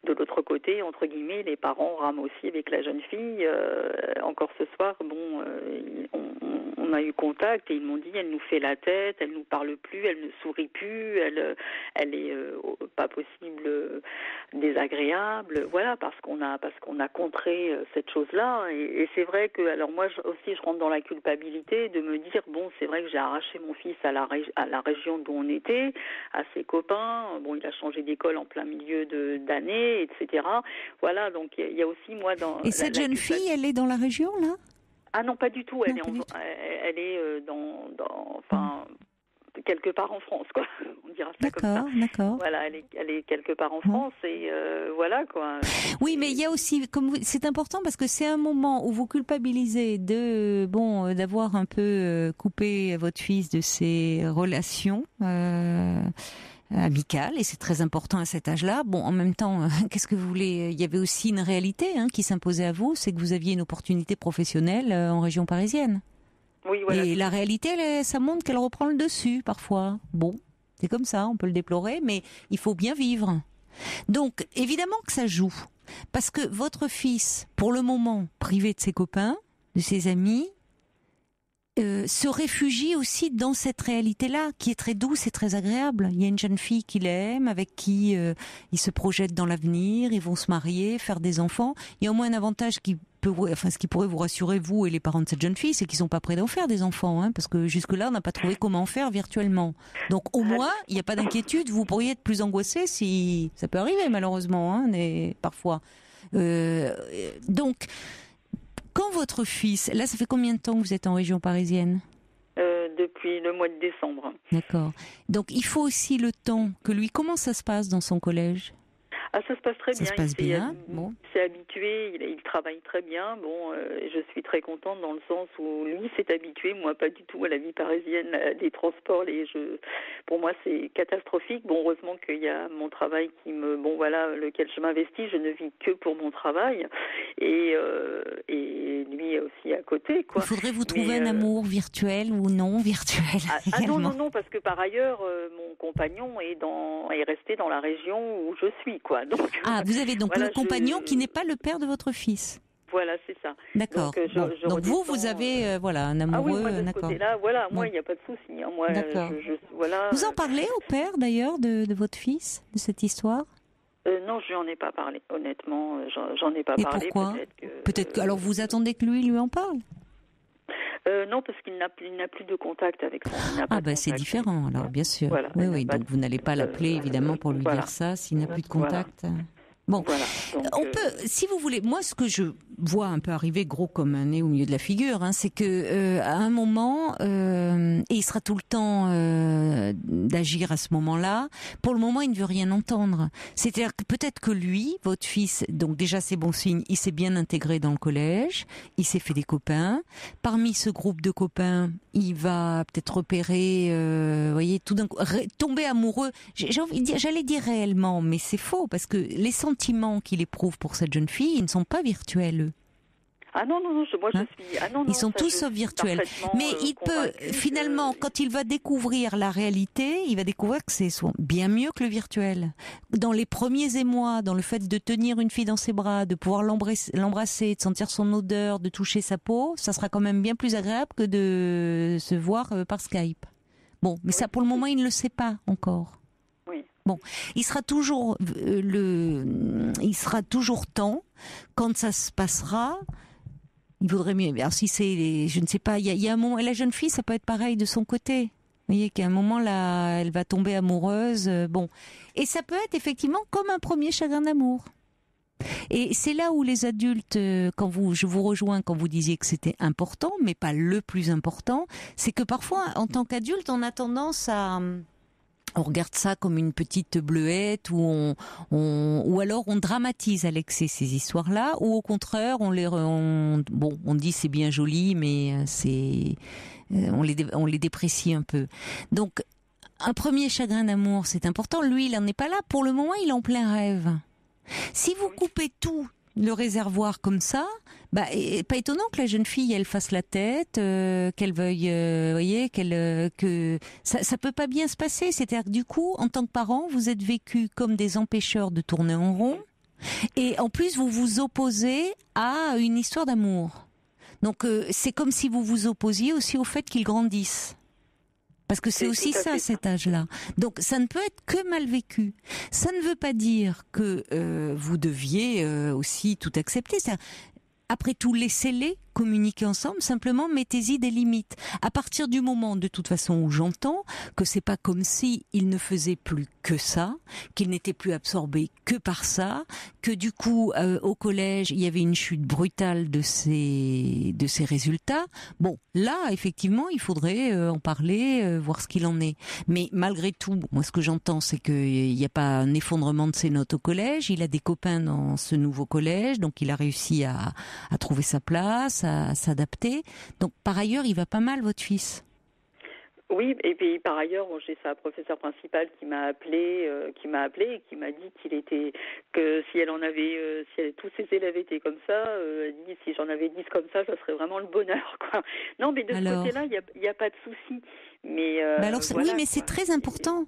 de l'autre côté, entre guillemets, les parents rament aussi avec la jeune fille. Encore ce soir, on a eu contact et ils m'ont dit elle nous fait la tête, elle nous parle plus, elle ne sourit plus, elle est pas possible désagréable, voilà, parce qu'on a contré cette chose-là. Et c'est vrai que alors moi aussi je rentre dans la culpabilité de me dire bon, c'est vrai que j'ai arraché mon fils à la région d'où on était, à ses copains. Bon, il a changé d'école en plein milieu d'année, etc. Voilà, donc il y a aussi moi dans. Et cette jeune fille, elle est dans la région là ? Ah non, pas du tout. Elle est quelque part en France, quoi. On dira ça comme ça. D'accord. Voilà, elle est quelque part en France et voilà, quoi. Oui, mais il y a aussi, c'est important parce que c'est un moment où vous culpabilisez d'avoir un peu coupé votre fils de ses relations amicales, et c'est très important à cet âge-là. Bon, en même temps, qu'est-ce que vous voulez ? Il y avait aussi une réalité qui s'imposait à vous, c'est que vous aviez une opportunité professionnelle en région parisienne. Oui, voilà. Et la réalité, ça montre qu'elle reprend le dessus parfois. Bon, c'est comme ça, on peut le déplorer, mais il faut bien vivre. Donc, évidemment que ça joue. Parce que votre fils, pour le moment, privé de ses copains, de ses amis, se réfugie aussi dans cette réalité-là, qui est très douce et très agréable. Il y a une jeune fille qu'il aime, avec qui il se projette dans l'avenir, ils vont se marier, faire des enfants. Il y a au moins un avantage ce qui pourrait vous rassurer, vous et les parents de cette jeune fille, c'est qu'ils sont pas prêts d'en faire des enfants, parce que jusque-là, on n'a pas trouvé comment en faire virtuellement. Donc au moins, il n'y a pas d'inquiétude, vous pourriez être plus angoissé si... Ça peut arriver malheureusement, parfois. Donc... Quand votre fils, là ça fait combien de temps que vous êtes en région parisienne ? Depuis le mois de décembre. D'accord. Donc il faut aussi le temps que lui, comment ça se passe dans son collège ? Ah, ça se passe très bien. Ça se passe bien. Bon. Il s'est habitué, il travaille très bien. Bon, je suis très contente dans le sens où lui s'est habitué, moi pas du tout à la vie parisienne, des transports. Pour moi, c'est catastrophique. Bon, heureusement qu'il y a mon travail lequel je m'investis. Je ne vis que pour mon travail et lui aussi à côté. Quoi. Il faudrait vous trouver un amour virtuel ou non virtuel. Non, parce que par ailleurs, mon compagnon est resté dans la région où je suis, quoi. Donc, vous avez donc le compagnon qui n'est pas le père de votre fils. Voilà, c'est ça. D'accord. Donc vous avez un amoureux. Ah oui, moi, de ce d'accord. côté-là, moi, il n'y a pas de souci. Moi, d'accord. Vous en parlez au père, d'ailleurs, de votre fils, de cette histoire ? Non, je n'en ai pas parlé. Honnêtement, j'en ai pas Et parlé. Pourquoi ? Peut-être que... Alors, vous attendez que lui en parle ? Non, parce qu'il n'a plus de contact avec son. C'est différent, alors, bien sûr. Voilà, oui. Donc, vous n'allez pas l'appeler, évidemment, pour lui dire ça, s'il n'a plus de contact. Voilà. Bon, on peut, si vous voulez, moi ce que je vois un peu arriver gros comme un nez au milieu de la figure, c'est que à un moment, et il sera tout le temps d'agir à ce moment-là, pour le moment il ne veut rien entendre. C'est-à-dire que peut-être que lui, votre fils, donc déjà c'est bon signe, il s'est bien intégré dans le collège, il s'est fait des copains, parmi ce groupe de copains, il va peut-être repérer, voyez, tout d'un coup, tomber amoureux, j'allais dire réellement, mais c'est faux, parce que les sentiments qu'il éprouve pour cette jeune fille, ils ne sont pas virtuels, eux. Ah non, moi je suis... Ah non, ils sont tous sauf virtuels. Mais il peut, finalement, quand il va découvrir la réalité, il va découvrir que c'est bien mieux que le virtuel. Dans les premiers émois, dans le fait de tenir une fille dans ses bras, de pouvoir l'embrasser, de sentir son odeur, de toucher sa peau, ça sera quand même bien plus agréable que de se voir par Skype. Bon, mais ça, pour le moment, il ne le sait pas encore. Bon, il sera toujours temps quand ça se passera. Il vaudrait mieux. Alors si c'est, je ne sais pas, il y a un moment. La jeune fille, ça peut être pareil de son côté. Vous voyez qu'à un moment là, elle va tomber amoureuse. Bon, et ça peut être effectivement comme un premier chagrin d'amour. Et c'est là où les adultes, je vous rejoins quand vous disiez que c'était important, mais pas le plus important, c'est que parfois, en tant qu'adulte, on a tendance on regarde ça comme une petite bleuette ou alors on dramatise à l'excès ces histoires-là, ou au contraire on dit c'est bien joli, mais on les déprécie un peu. Donc un premier chagrin d'amour, c'est important. Lui, il en est pas là. Pour le moment, il est en plein rêve. Si vous coupez tout le réservoir comme ça, pas étonnant que la jeune fille elle fasse la tête, qu'elle veuille, voyez, que ça peut pas bien se passer. C'est-à-dire que du coup, en tant que parent, vous êtes vécus comme des empêcheurs de tourner en rond, et en plus vous vous opposez à une histoire d'amour. Donc c'est comme si vous vous opposiez aussi au fait qu'ils grandissent. Parce que c'est aussi ça, cet âge-là. Donc ça ne peut être que mal vécu. Ça ne veut pas dire que vous deviez aussi tout accepter. Après tout, laissez-les communiquer ensemble, simplement mettez-y des limites. À partir du moment, de toute façon, où j'entends que c'est pas comme si il ne faisait plus que ça, qu'il n'était plus absorbé que par ça, que du coup, au collège, il y avait une chute brutale de ses résultats. Bon, là, effectivement, il faudrait en parler, voir ce qu'il en est. Mais malgré tout, moi, ce que j'entends, c'est qu'il n'y a pas un effondrement de ses notes au collège. Il a des copains dans ce nouveau collège, donc il a réussi à trouver sa place, à s'adapter. Donc, par ailleurs, il va pas mal, votre fils. Oui, et puis par ailleurs, j'ai sa professeure principale qui m'a appelé et qui m'a dit que si tous ses élèves étaient comme ça, elle dit si j'en avais 10 comme ça serait vraiment le bonheur, quoi. Non, mais de ce côté-là, il y a pas de souci. Mais oui, mais c'est très important.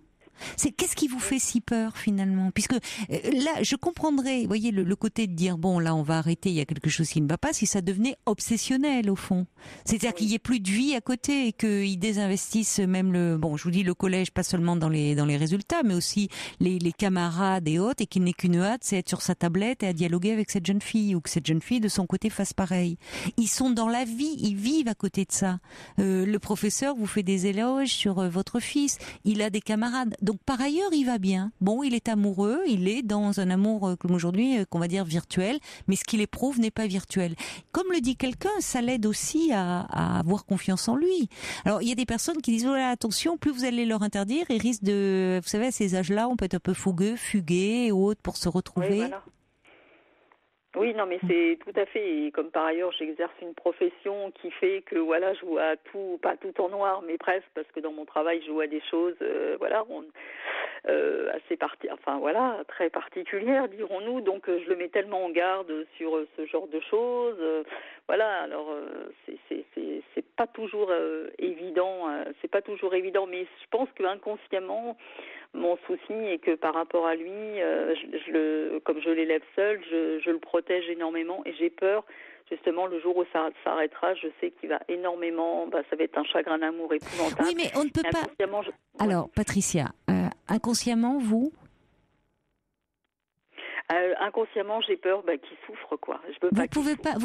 Qu'est-ce qui vous fait si peur finalement? Puisque là, je comprendrais, vous voyez, le côté de dire bon, là, on va arrêter, il y a quelque chose qui ne va pas, si ça devenait obsessionnel au fond. C'est-à-dire qu'il y ait plus de vie à côté et qu'ils désinvestissent même je vous dis le collège, pas seulement dans les résultats, mais aussi les camarades et autres, et qu'il n'ait qu'une hâte, c'est être sur sa tablette et à dialoguer avec cette jeune fille, ou que cette jeune fille de son côté fasse pareil. Ils sont dans la vie, ils vivent à côté de ça. Le professeur vous fait des éloges sur votre fils, il a des camarades. Donc par ailleurs, il va bien. Bon, il est amoureux, il est dans un amour comme aujourd'hui, qu'on va dire virtuel, mais ce qu'il éprouve n'est pas virtuel. Comme le dit quelqu'un, ça l'aide aussi à avoir confiance en lui. Alors il y a des personnes qui disent attention, plus vous allez leur interdire, ils risquent de, vous savez, à ces âges-là, on peut être un peu fougueux, fugué ou autre pour se retrouver. Oui, voilà. Oui, non, mais c'est tout à fait. Et comme par ailleurs, j'exerce une profession qui fait que je vois tout, pas tout en noir, mais presque, parce que dans mon travail, je vois des choses, très particulières, dirons-nous. Donc, je le mets tellement en garde sur ce genre de choses. Alors c'est pas toujours évident. C'est pas toujours évident, mais je pense que inconsciemment, mon souci est que par rapport à lui, comme je l'élève seul, je le protège énormément et j'ai peur, justement, le jour où ça s'arrêtera, je sais qu'il va énormément, ça va être un chagrin d'amour épouvantable. Oui, mais on ne peut pas... Alors, Patricia, inconsciemment, vous inconsciemment, j'ai peur qu'il souffre, quoi. Vous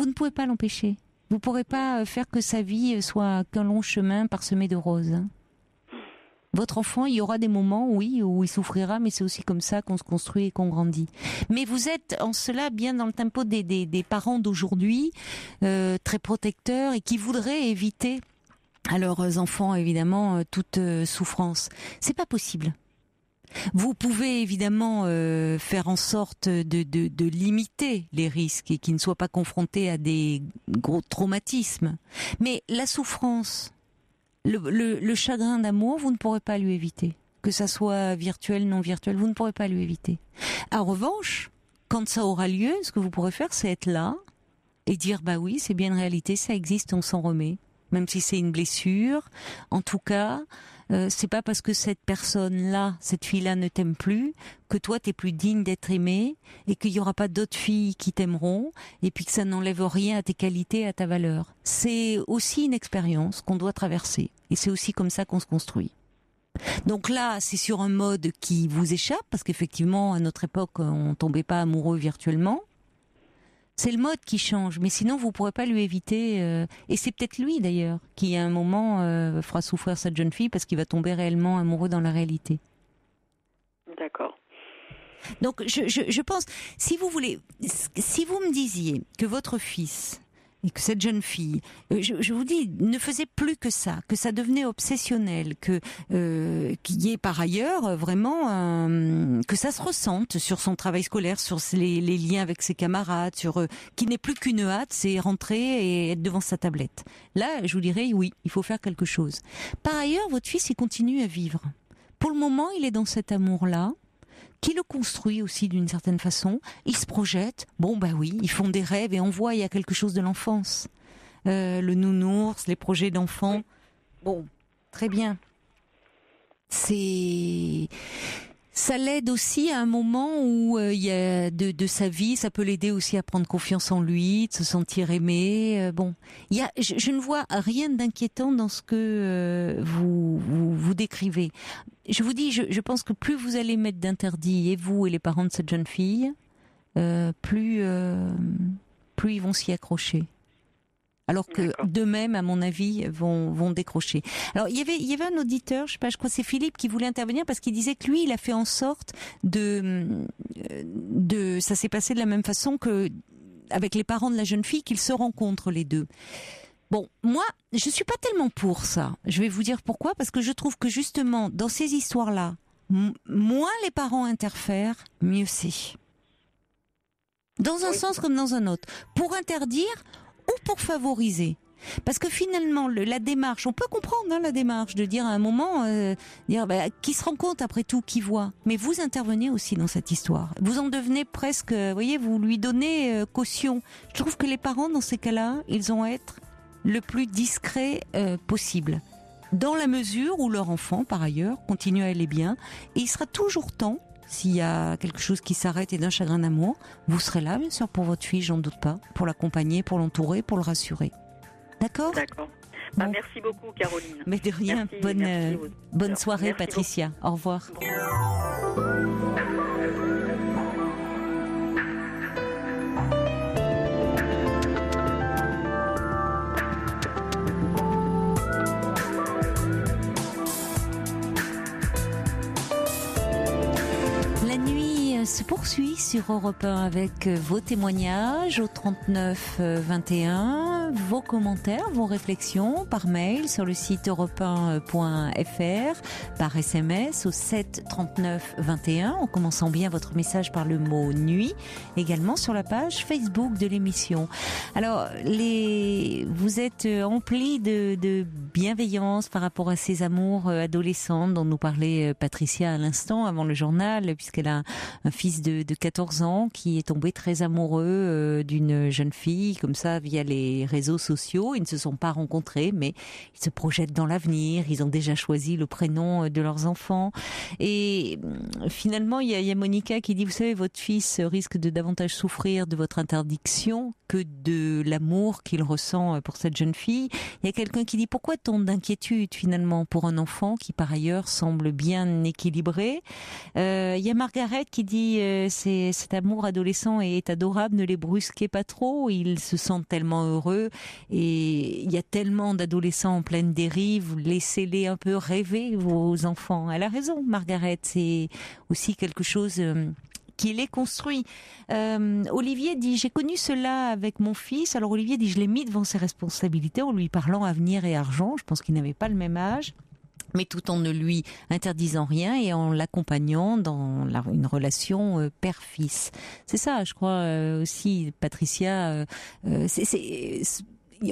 ne pouvez pas l'empêcher. Vous ne pourrez pas faire que sa vie soit qu'un long chemin parsemé de roses. Votre enfant, il y aura des moments, oui, où il souffrira, mais c'est aussi comme ça qu'on se construit et qu'on grandit. Mais vous êtes en cela bien dans le tempo des parents d'aujourd'hui, très protecteurs et qui voudraient éviter à leurs enfants, évidemment, toute souffrance. C'est pas possible. Vous pouvez évidemment faire en sorte de limiter les risques et qu'ils ne soient pas confrontés à des gros traumatismes. Mais la souffrance... Le chagrin d'amour, vous ne pourrez pas lui éviter. Que ça soit virtuel, non virtuel, vous ne pourrez pas lui éviter. En revanche, quand ça aura lieu, ce que vous pourrez faire, c'est être là et dire oui, c'est bien une réalité, ça existe, on s'en remet. Même si c'est une blessure, en tout cas, c'est pas parce que cette personne-là, cette fille-là ne t'aime plus, que toi t'es plus digne d'être aimé et qu'il y aura pas d'autres filles qui t'aimeront et puis que ça n'enlève rien à tes qualités, à ta valeur. C'est aussi une expérience qu'on doit traverser et c'est aussi comme ça qu'on se construit. Donc là, c'est sur un mode qui vous échappe parce qu'effectivement, à notre époque, on tombait pas amoureux virtuellement. C'est le mode qui change, mais sinon vous ne pourrez pas lui éviter, et c'est peut-être lui d'ailleurs, qui à un moment fera souffrir cette jeune fille parce qu'il va tomber réellement amoureux dans la réalité. D'accord. Donc je pense, si vous voulez, si vous me disiez que votre fils et que cette jeune fille, je vous dis, ne faisait plus que ça devenait obsessionnel, qu'il y ait par ailleurs vraiment que ça se ressente sur son travail scolaire, sur les liens avec ses camarades, qu'il n'ait plus qu'une hâte, c'est rentrer et être devant sa tablette. Là, je vous dirais oui, il faut faire quelque chose. Par ailleurs, votre fils, il continue à vivre. Pour le moment, il est dans cet amour-là, qui le construit aussi d'une certaine façon. Ils se projettent. Oui, ils font des rêves et on voit, il y a quelque chose de l'enfance. Le nounours, les projets d'enfants. Très bien. Ça l'aide aussi à un moment où il y a de sa vie, ça peut l'aider aussi à prendre confiance en lui, de se sentir aimé. Je ne vois rien d'inquiétant dans ce que vous décrivez. Je vous dis, je pense que plus vous allez mettre d'interdits, et vous et les parents de cette jeune fille, plus ils vont s'y accrocher. Alors que d'eux-mêmes, à mon avis, vont décrocher. Alors il y avait un auditeur, je crois que c'est Philippe qui voulait intervenir parce qu'il disait que lui, il a fait en sorte ça s'est passé de la même façon que avec les parents de la jeune fille, qu'ils se rencontrent les deux. Moi, je suis pas tellement pour ça. Je vais vous dire pourquoi, parce que je trouve que justement, dans ces histoires-là, moins les parents interfèrent, mieux c'est. Dans un sens comme dans un autre. Pour interdire ou pour favoriser. Parce que finalement, la démarche, on peut comprendre la démarche de dire à un moment, qui se rend compte après tout, qui voit. Mais vous intervenez aussi dans cette histoire. Vous en devenez presque, vous lui donnez caution. Je trouve que les parents, dans ces cas-là, ils ont à être le plus discret possible. dans la mesure où leur enfant, par ailleurs, continue à aller bien. Et il sera toujours temps, s'il y a quelque chose qui s'arrête et d'un chagrin d'amour, vous serez là, bien sûr, pour votre fille, j'en doute pas, pour l'accompagner, pour l'entourer, pour le rassurer. D'accord ? D'accord. Bon. Merci beaucoup, Caroline. Mais de rien. Bonne soirée, merci Patricia. beaucoup. Au revoir. La nuit se poursuit sur Europe 1 avec vos témoignages au 39 21, vos commentaires, vos réflexions par mail sur le site europe1.fr, par SMS au 7 39 21, en commençant bien votre message par le mot nuit, également sur la page Facebook de l'émission. Alors, vous êtes emplis de bienveillance par rapport à ces amours adolescentes dont nous parlait Patricia à l'instant avant le journal, puisqu'elle a un fils de 14 ans qui est tombé très amoureux d'une jeune fille, comme ça, via les réseaux sociaux. Ils ne se sont pas rencontrés, mais ils se projettent dans l'avenir. Ils ont déjà choisi le prénom de leurs enfants. Et finalement, il y a Monica qui dit, vous savez, votre fils risque de davantage souffrir de votre interdiction que de l'amour qu'il ressent pour cette jeune fille. Il y a quelqu'un qui dit, pourquoi tant d'inquiétude finalement pour un enfant qui par ailleurs semble bien équilibré. Il y a Margaret qui dit, cet amour adolescent est adorable, ne les brusquez pas trop, ils se sentent tellement heureux et il y a tellement d'adolescents en pleine dérive, laissez-les un peu rêver, vos enfants. Elle a raison, Margaret, c'est aussi quelque chose qui les construit. Olivier dit, j'ai connu cela avec mon fils. Alors Olivier dit, je l'ai mis devant ses responsabilités en lui parlant avenir et argent. Je pense qu'il n'avait pas le même âge, mais tout en ne lui interdisant rien et en l'accompagnant dans une relation père-fils. C'est ça, je crois aussi, Patricia.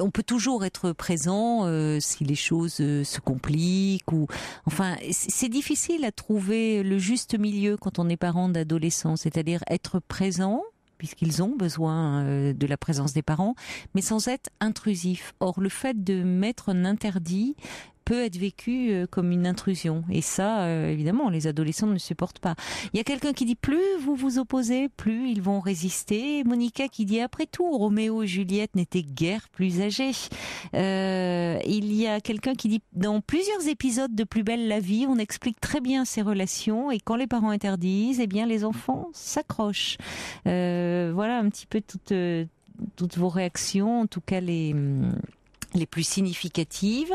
On peut toujours être présent si les choses se compliquent ou enfin c'est difficile à trouver le juste milieu quand on est parent d'adolescents, c'est-à-dire être présent puisqu'ils ont besoin de la présence des parents, mais sans être intrusif. Or, le fait de mettre un interdit peut être vécu comme une intrusion. Et ça, évidemment, les adolescents ne supportent pas. Il y a quelqu'un qui dit, plus vous vous opposez, plus ils vont résister. Monica qui dit, après tout, Roméo et Juliette n'étaient guère plus âgés. Il y a quelqu'un qui dit, dans plusieurs épisodes de Plus belle la vie, on explique très bien ces relations et quand les parents interdisent, eh bien, les enfants s'accrochent. Voilà un petit peu toutes vos réactions, en tout cas les plus significatives.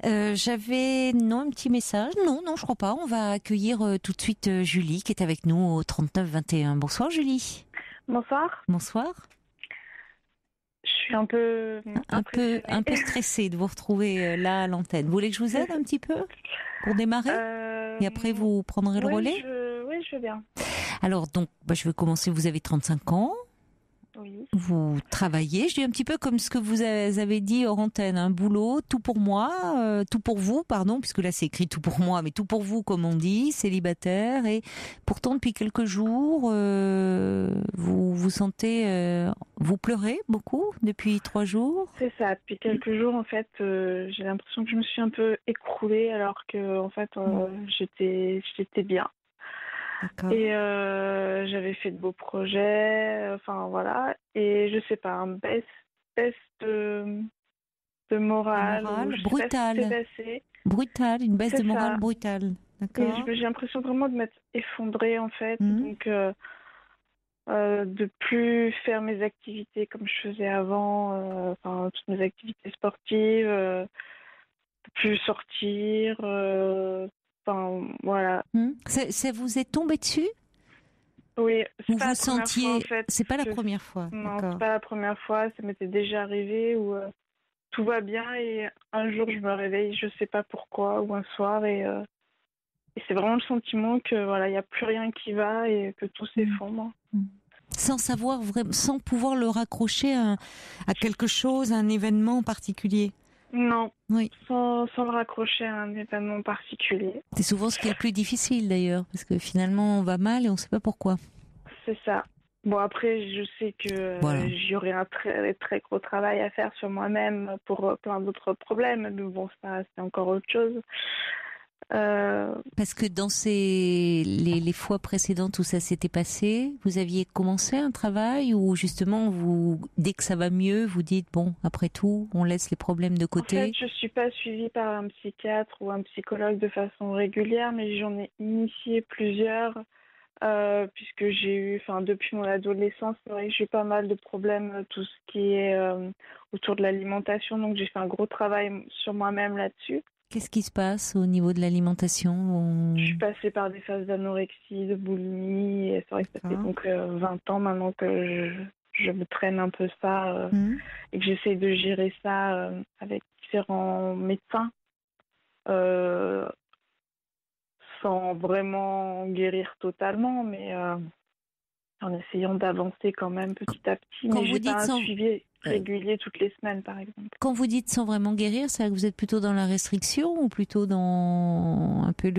J'avais un petit message. Non, je crois pas. On va accueillir tout de suite Julie qui est avec nous au 39 21. Bonsoir Julie. Bonsoir. Bonsoir. Je suis un peu stressée de vous retrouver là à l'antenne. Vous voulez que je vous aide un petit peu pour démarrer et après vous prendrez le relais. Oui, je veux bien. Alors donc, je vais commencer. Vous avez 35 ans. Oui. Vous travaillez, je dis un petit peu comme ce que vous avez dit hors antenne, un boulot, tout pour moi, tout pour vous, pardon, puisque là c'est écrit tout pour moi, mais tout pour vous comme on dit, célibataire, et pourtant depuis quelques jours, vous sentez, vous pleurez beaucoup depuis 3 jours. C'est ça, depuis quelques jours en fait, j'ai l'impression que je me suis un peu écroulée alors que en fait j'étais bien. D'accord. Et j'avais fait de beaux projets, enfin voilà, et je sais pas, un baisse de morale brutale, une baisse de morale brutale. D'accord. Et j'ai l'impression vraiment de m'être effondrée en fait, donc de plus faire mes activités comme je faisais avant, toutes mes activités sportives, de plus sortir. Voilà. Ça vous est tombé dessus ? Oui, c'est pas la première fois, en fait. C'est pas la première fois. Non, c'est pas la première fois. Ça m'était déjà arrivé où tout va bien et un jour je me réveille, je sais pas pourquoi, ou un soir et c'est vraiment le sentiment que voilà, il y a plus rien qui va et que tout s'effondre. Sans savoir vraiment, sans pouvoir le raccrocher à quelque chose, à un événement particulier. Non, oui. Sans le raccrocher à un événement particulier. C'est souvent ce qui est le plus difficile d'ailleurs, parce que finalement on va mal et on ne sait pas pourquoi. C'est ça. Bon, après, je sais que j'aurai un très, très gros travail à faire sur moi-même pour plein d'autres problèmes, mais bon, ça, c'est encore autre chose. Parce que dans les fois précédentes où ça s'était passé, vous aviez commencé un travail ou justement, dès que ça va mieux, vous dites, bon, après tout, on laisse les problèmes de côté? En fait, je ne suis pas suivie par un psychiatre ou un psychologue de façon régulière, mais j'en ai initié plusieurs. Puisque j'ai eu, depuis mon adolescence, c'est vrai que j'ai eu pas mal de problèmes, tout ce qui est autour de l'alimentation, donc j'ai fait un gros travail sur moi-même là-dessus. Qu'est-ce qui se passe au niveau de l'alimentation? Je suis passée par des phases d'anorexie, de boulimie, et c'est vrai que ça fait donc 20 ans maintenant que je me traîne un peu ça, et que j'essaie de gérer ça avec différents médecins. Sans vraiment guérir totalement, mais en essayant d'avancer quand même petit à petit. Quand mais j'ai pas un suivi régulier toutes les semaines, par exemple. Quand vous dites sans vraiment guérir, c'est que vous êtes plutôt dans la restriction ou plutôt dans un peu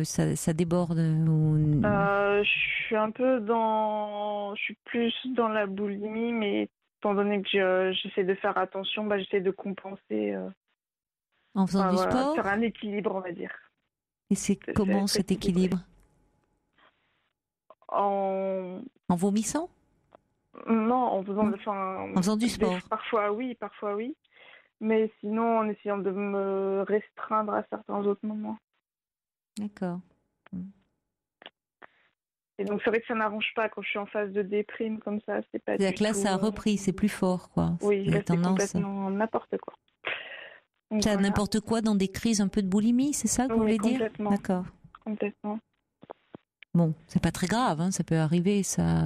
ça déborde Je suis un peu je suis plus dans la boulimie, mais étant donné que j'essaie de faire attention, j'essaie de compenser. En faisant du sport? Faire un équilibre, on va dire. Et c'est comment cet équilibre? En vomissant? Non, en faisant du sport. Parfois oui. Mais sinon, en essayant de me restreindre à certains autres moments. D'accord. Et donc, c'est vrai que ça n'arrange pas quand je suis en phase de déprime comme ça. C'est-à-dire que là, ça a repris, c'est plus fort, quoi. Oui, là, c'est complètement n'importe quoi. Donc, ça n'importe quoi dans des crises un peu de boulimie, c'est ça que vous voulez dire? D'accord. Complètement. Bon, c'est pas très grave, hein, ça peut arriver, ça.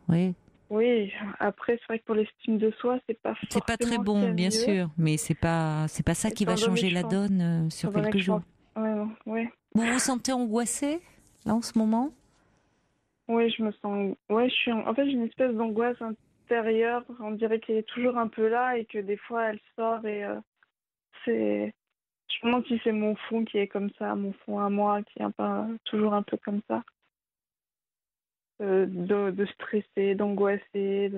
Oui. Oui, après, c'est vrai que pour l'estime de soi, c'est pas forcément. C'est pas très bon, bien sûr, mais c'est pas ça qui va changer la donne sur quelques jours. Ouais. Vous vous sentez angoissée, là, en ce moment? Oui, je me sens. Ouais, en fait, j'ai une espèce d'angoisse intérieure. On dirait qu'elle est toujours un peu là et que des fois, elle sort et. Je me demande si c'est mon fond qui est comme ça, mon fond à moi qui est toujours un peu comme ça. De stresser, d'angoisser.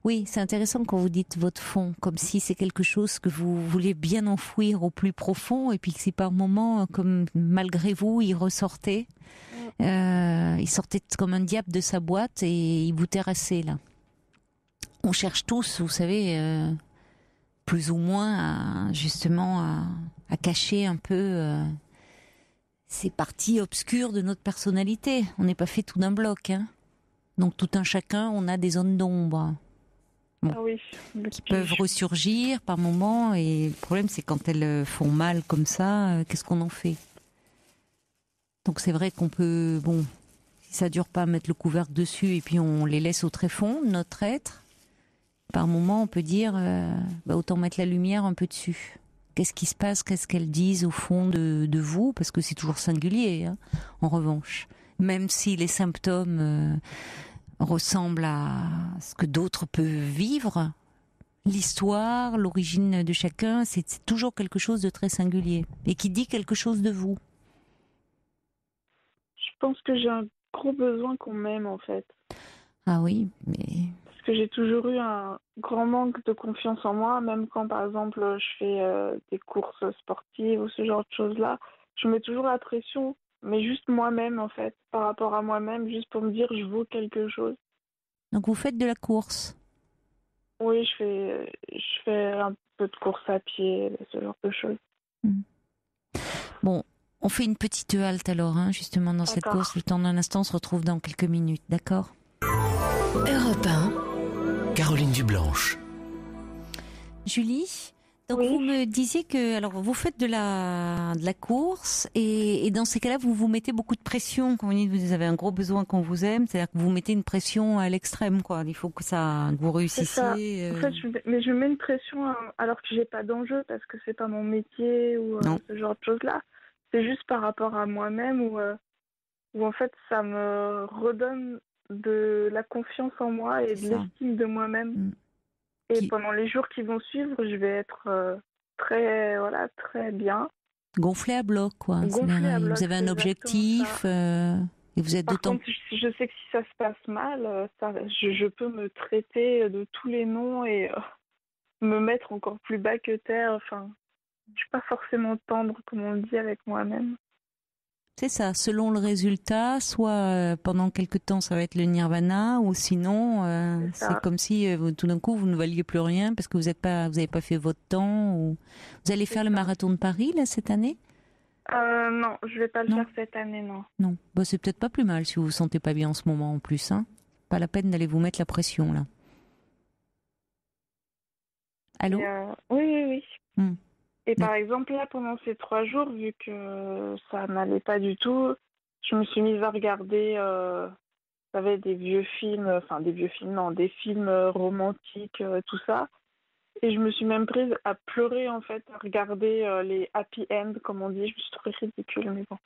Oui, c'est intéressant quand vous dites votre fond, comme si c'est quelque chose que vous voulez bien enfouir au plus profond et puis que si par moment, comme malgré vous, il ressortait, il sortait comme un diable de sa boîte et il vous terrassait là. On cherche tous, vous savez, plus ou moins à cacher un peu ces parties obscures de notre personnalité. On n'est pas fait tout d'un bloc, hein. Donc tout un chacun, on a des zones d'ombre. Bon, qui peuvent ressurgir par moments, et le problème c'est quand elles font mal comme ça, qu'est-ce qu'on en fait? Donc c'est vrai qu'on peut, si ça dure pas, mettre le couvercle dessus et puis on les laisse au tréfonds de notre être. Par moment, on peut dire, autant mettre la lumière un peu dessus. Qu'est-ce qui se passe? Qu'est-ce qu'elles disent au fond de vous? Parce que c'est toujours singulier, hein, en revanche. Même si les symptômes ressemblent à ce que d'autres peuvent vivre, l'histoire, l'origine de chacun, c'est toujours quelque chose de très singulier et qui dit quelque chose de vous. Je pense que j'ai un gros besoin qu'on m'aime, en fait. Ah oui, mais... Parce que j'ai toujours eu un grand manque de confiance en moi, même quand, par exemple, je fais des courses sportives ou ce genre de choses-là. Je mets toujours la pression, mais juste moi-même, en fait, par rapport à moi-même, juste pour me dire je vaux quelque chose. Donc vous faites de la course? Oui, je fais un peu de course à pied, ce genre de choses. Bon, on fait une petite halte alors, hein, justement, dans cette course. Le temps d'un instant, on se retrouve dans quelques minutes, d'accord? Europe 1. Caroline Dublanche. Julie, donc vous me disiez que alors vous faites de la course et dans ces cas-là vous vous mettez beaucoup de pression. Quand vous avez un gros besoin qu'on vous aime, c'est-à-dire que vous mettez une pression à l'extrême, quoi. Il faut que vous réussissiez. En fait, je mets une pression alors que j'ai pas d'enjeu parce que c'est pas mon métier ou ce genre de choses-là. C'est juste par rapport à moi-même où en fait ça me redonne de la confiance en moi et de l'estime de moi-même. Et pendant les jours qui vont suivre, je vais être très bien. Gonflé à bloc, quoi. Gonflé à bloc, vous avez un objectif. Et vous êtes Par d'autant... contre, je sais que si ça se passe mal, je peux me traiter de tous les noms et me mettre encore plus bas que terre. Enfin, je suis pas forcément tendre, comme on le dit, avec moi-même. C'est ça, selon le résultat, soit pendant quelque temps ça va être le nirvana, ou sinon c'est comme si tout d'un coup vous ne valiez plus rien parce que vous avez pas fait votre temps. Ou... Vous allez faire le marathon de Paris là cette année? Non, je vais pas le faire cette année, non. Non, bah, c'est peut-être pas plus mal si vous vous sentez pas bien en ce moment en plus. Hein. Pas la peine d'aller vous mettre la pression là. Allô? Oui. Et D'accord. par exemple, là, pendant ces 3 jours, vu que ça n'allait pas du tout, je me suis mise à regarder, vous savez, des films romantiques, tout ça. Et je me suis même prise à pleurer, en fait, à regarder les happy end, comme on dit. Je me suis trouvée ridicule, mais bon.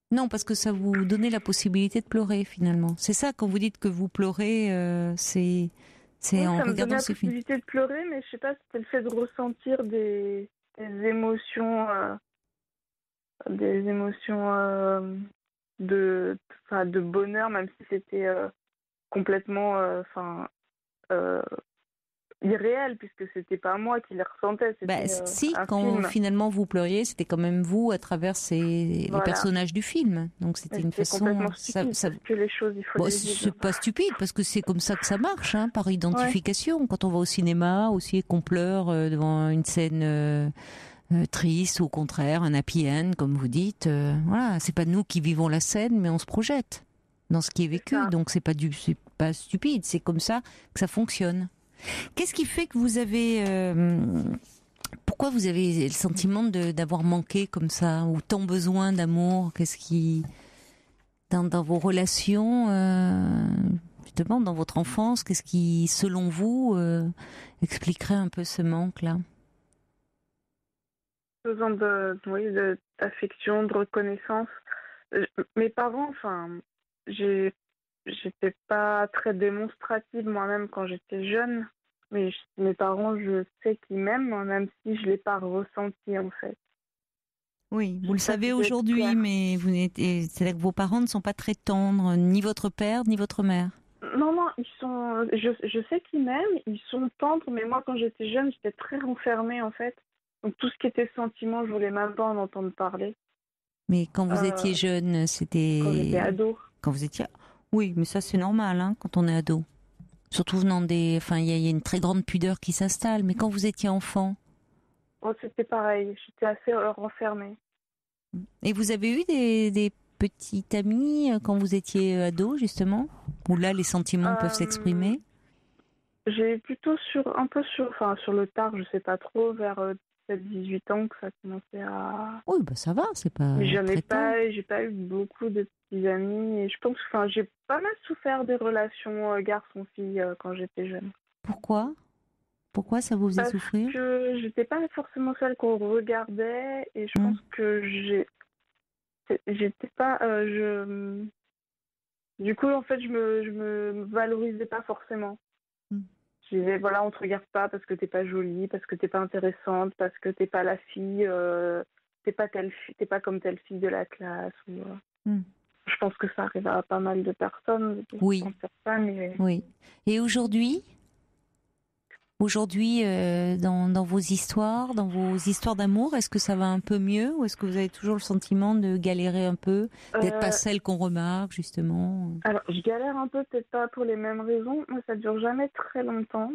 Non, parce que ça vous donnait la possibilité de pleurer finalement. C'est ça, quand vous dites que vous pleurez, c'est Oui, en ça me donnait regardant la ces films. possibilité de pleurer, mais je sais pas, c'était le fait de ressentir des émotions, de bonheur, même si c'était complètement, irréel, puisque c'était pas moi qui les ressentais, c'était Si, un quand film. finalement vous pleuriez, c'était quand même vous à travers les Voilà. personnages du film. Donc c'était une C'est façon. complètement stupide, parce que les choses, il faut Bon, les c'est vivre. pas stupide parce que c'est comme ça que ça marche, hein, par identification. Quand on va au cinéma aussi et qu'on pleure devant une scène triste, ou au contraire un happy end, comme vous dites. Voilà, c'est pas nous qui vivons la scène, mais on se projette dans ce qui est vécu. Donc c'est pas stupide. C'est comme ça que ça fonctionne. Qu'est-ce qui fait que vous avez pourquoi vous avez le sentiment d'avoir manqué comme ça, ou tant besoin d'amour? Qu'est-ce qui dans vos relations, justement dans votre enfance, qu'est-ce qui, selon vous, expliquerait un peu ce manque-là? Besoin d'affection, de reconnaissance. Mes parents, j'étais pas très démonstrative moi-même quand j'étais jeune, mais mes parents, je sais qu'ils m'aiment, hein, même si je l'ai pas ressenti en fait. Oui, vous le savez aujourd'hui, mais c'est-à-dire que vos parents ne sont pas très tendres, ni votre père, ni votre mère. Non, je sais qu'ils m'aiment, ils sont tendres, mais moi quand j'étais jeune, j'étais très renfermée en fait. Donc tout ce qui était sentiment, je voulais même pas en entendre parler. Mais quand vous étiez jeune, c'était... Quand j'étais ado. Quand vous étiez... Oui, mais ça c'est normal, hein, quand on est ado. Surtout venant des... Enfin, il y a une très grande pudeur qui s'installe. Mais quand vous étiez enfant... Oh, c'était pareil, j'étais assez renfermée. Et vous avez eu des petites amies quand vous étiez ado, justement? Où là, les sentiments peuvent s'exprimer? J'ai plutôt sur le tard, je sais pas trop, vers 17-18 ans que ça a commencé à... Oui, bah ça va, c'est pas Mais j'ai pas eu beaucoup de petits amis et je pense que j'ai pas mal souffert des relations garçon-fille quand j'étais jeune. Pourquoi ça vous faisait souffrir? Parce que j'étais pas forcément celle qu'on regardait et je pense que j'étais pas... Du coup, en fait, je me valorisais pas forcément. Je disais, voilà, on te regarde pas parce que t'es pas jolie, parce que t'es pas intéressante, parce que t'es pas la fille, t'es pas comme telle fille de la classe. Je pense que ça arrive à pas mal de personnes. Oui. Mais... Oui. Et aujourd'hui, dans vos histoires d'amour, est-ce que ça va un peu mieux, ou est-ce que vous avez toujours le sentiment de galérer un peu, d'être pas celle qu'on remarque, justement? Alors, je galère un peu, peut-être pas pour les mêmes raisons. Moi, ça dure jamais très longtemps.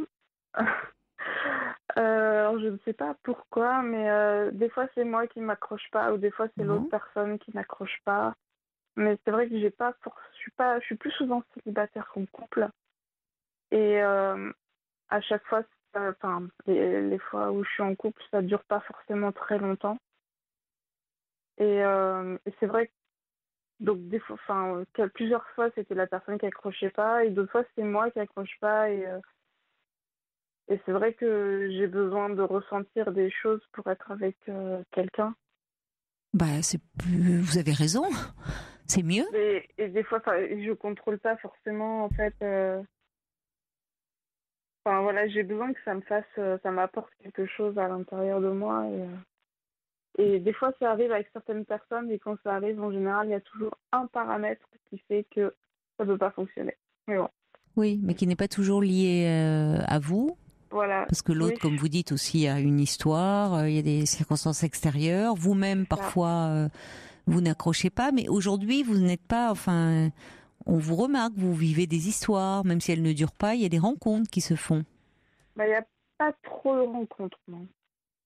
Alors, je ne sais pas pourquoi, mais des fois, c'est moi qui m'accroche pas, ou des fois, c'est l'autre personne qui n'accroche pas. Mais c'est vrai que je suis plus souvent célibataire qu'en couple. Et à chaque fois, les fois où je suis en couple, ça dure pas forcément très longtemps. Et c'est vrai que donc des fois, plusieurs fois, c'était la personne qui accrochait pas, et d'autres fois, c'est moi qui accroche pas. Et c'est vrai que j'ai besoin de ressentir des choses pour être avec quelqu'un. Bah, vous avez raison. C'est mieux. Et des fois, je contrôle pas forcément, en fait. Voilà, j'ai besoin que ça m'apporte quelque chose à l'intérieur de moi. Et des fois, ça arrive avec certaines personnes, et quand ça arrive, en général, il y a toujours un paramètre qui fait que ça ne peut pas fonctionner. Mais bon. Oui, mais qui n'est pas toujours lié à vous. Voilà. Parce que l'autre, comme vous dites aussi, a une histoire, il y a des circonstances extérieures. Vous-même, parfois, vous n'accrochez pas. Mais aujourd'hui, vous n'êtes pas... Enfin, on vous remarque, vous vivez des histoires. Même si elles ne durent pas, il y a des rencontres qui se font. Il n'y a pas trop de rencontres, non.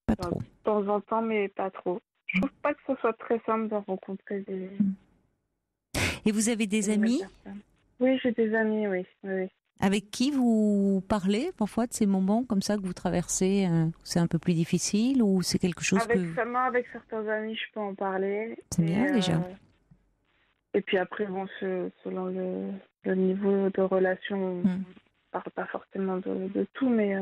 Pas trop. De temps en temps, mais pas trop. Je trouve pas que ce soit très simple de rencontrer des... Et vous avez des amis ? Oui, j'ai des amis, oui. Avec qui vous parlez parfois de ces moments comme ça que vous traversez, c'est un peu plus difficile ou c'est quelque chose avec certains amis, je peux en parler. C'est bien déjà. Et puis après, bon, selon le niveau de relation, on ne parle pas forcément de tout, mais...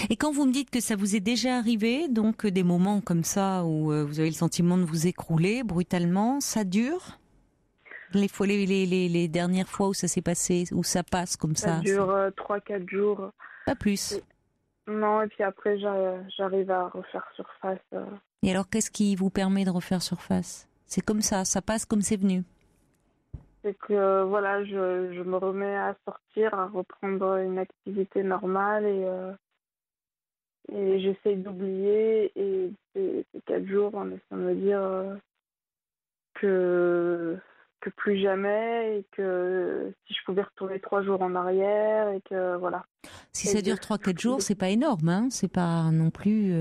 Et quand vous me dites que ça vous est déjà arrivé, donc des moments comme ça où vous avez le sentiment de vous écrouler brutalement, ça dure ? Les dernières fois où ça s'est passé, où ça passe comme ça. Ça dure 3-4 jours. Pas plus. Non, et puis après, j'arrive à refaire surface. Et alors, qu'est-ce qui vous permet de refaire surface ? C'est comme ça passe comme c'est venu. C'est que, voilà, je me remets à sortir, à reprendre une activité normale et j'essaye d'oublier. Et ces 4 jours, en essayant de me dire que plus jamais, et que si je pouvais retourner 3 jours en arrière, et que voilà. Si ça dure 3-4 jours, c'est pas énorme, hein. C'est pas non plus...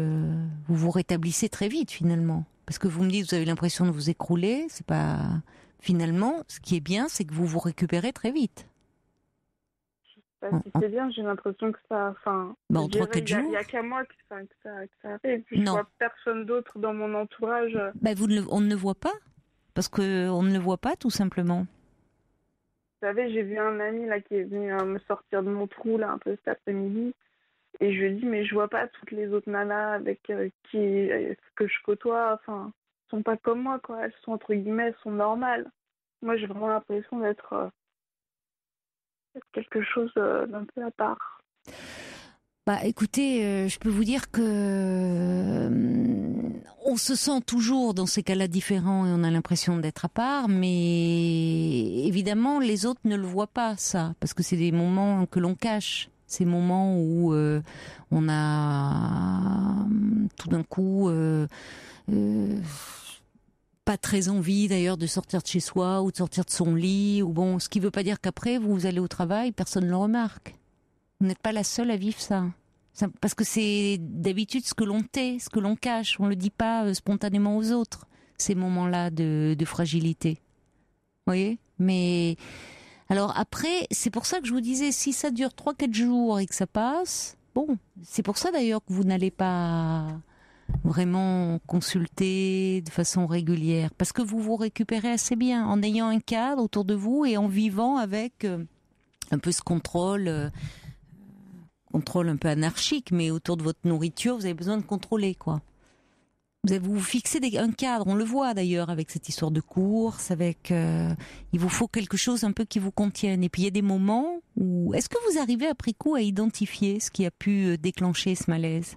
vous vous rétablissez très vite, finalement. Parce que vous me dites, vous avez l'impression de vous écrouler, c'est pas... Finalement, ce qui est bien, c'est que vous vous récupérez très vite. Je sais pas si c'est bien, j'ai l'impression que ça... Enfin, en 3-4 jours... Il n'y a qu'à moi que ça arrive. Je vois personne d'autre dans mon entourage. On ne le voit pas. Parce qu'on ne le voit pas, tout simplement. Vous savez, j'ai vu un ami là qui est venu me sortir de mon trou là un peu cet après-midi, et je lui ai dit mais je vois pas toutes les autres nanas avec que je côtoie, enfin, sont pas comme moi quoi, elles sont entre guillemets, elles sont normales. Moi j'ai vraiment l'impression d'être quelque chose d'un peu à part. Écoutez, je peux vous dire que on se sent toujours dans ces cas-là différents et on a l'impression d'être à part, mais évidemment les autres ne le voient pas ça, parce que c'est des moments que l'on cache, ces moments où on a tout d'un coup pas très envie d'ailleurs de sortir de chez soi ou de sortir de son lit, ou bon, ce qui ne veut pas dire qu'après vous allez au travail, personne ne le remarque. Vous n'êtes pas la seule à vivre ça. Parce que c'est d'habitude ce que l'on tait, ce que l'on cache. On ne le dit pas spontanément aux autres, ces moments-là de fragilité. Vous voyez ? Mais alors après, c'est pour ça que je vous disais, si ça dure 3-4 jours et que ça passe, bon, c'est pour ça d'ailleurs que vous n'allez pas vraiment consulter de façon régulière. Parce que vous vous récupérez assez bien en ayant un cadre autour de vous et en vivant avec un peu ce contrôle un peu anarchique, mais autour de votre nourriture, vous avez besoin de contrôler, quoi. Vous fixez un cadre, on le voit d'ailleurs avec cette histoire de course, avec il vous faut quelque chose un peu qui vous contienne. Et puis il y a des moments où... Est-ce que vous arrivez après coup à identifier ce qui a pu déclencher ce malaise ?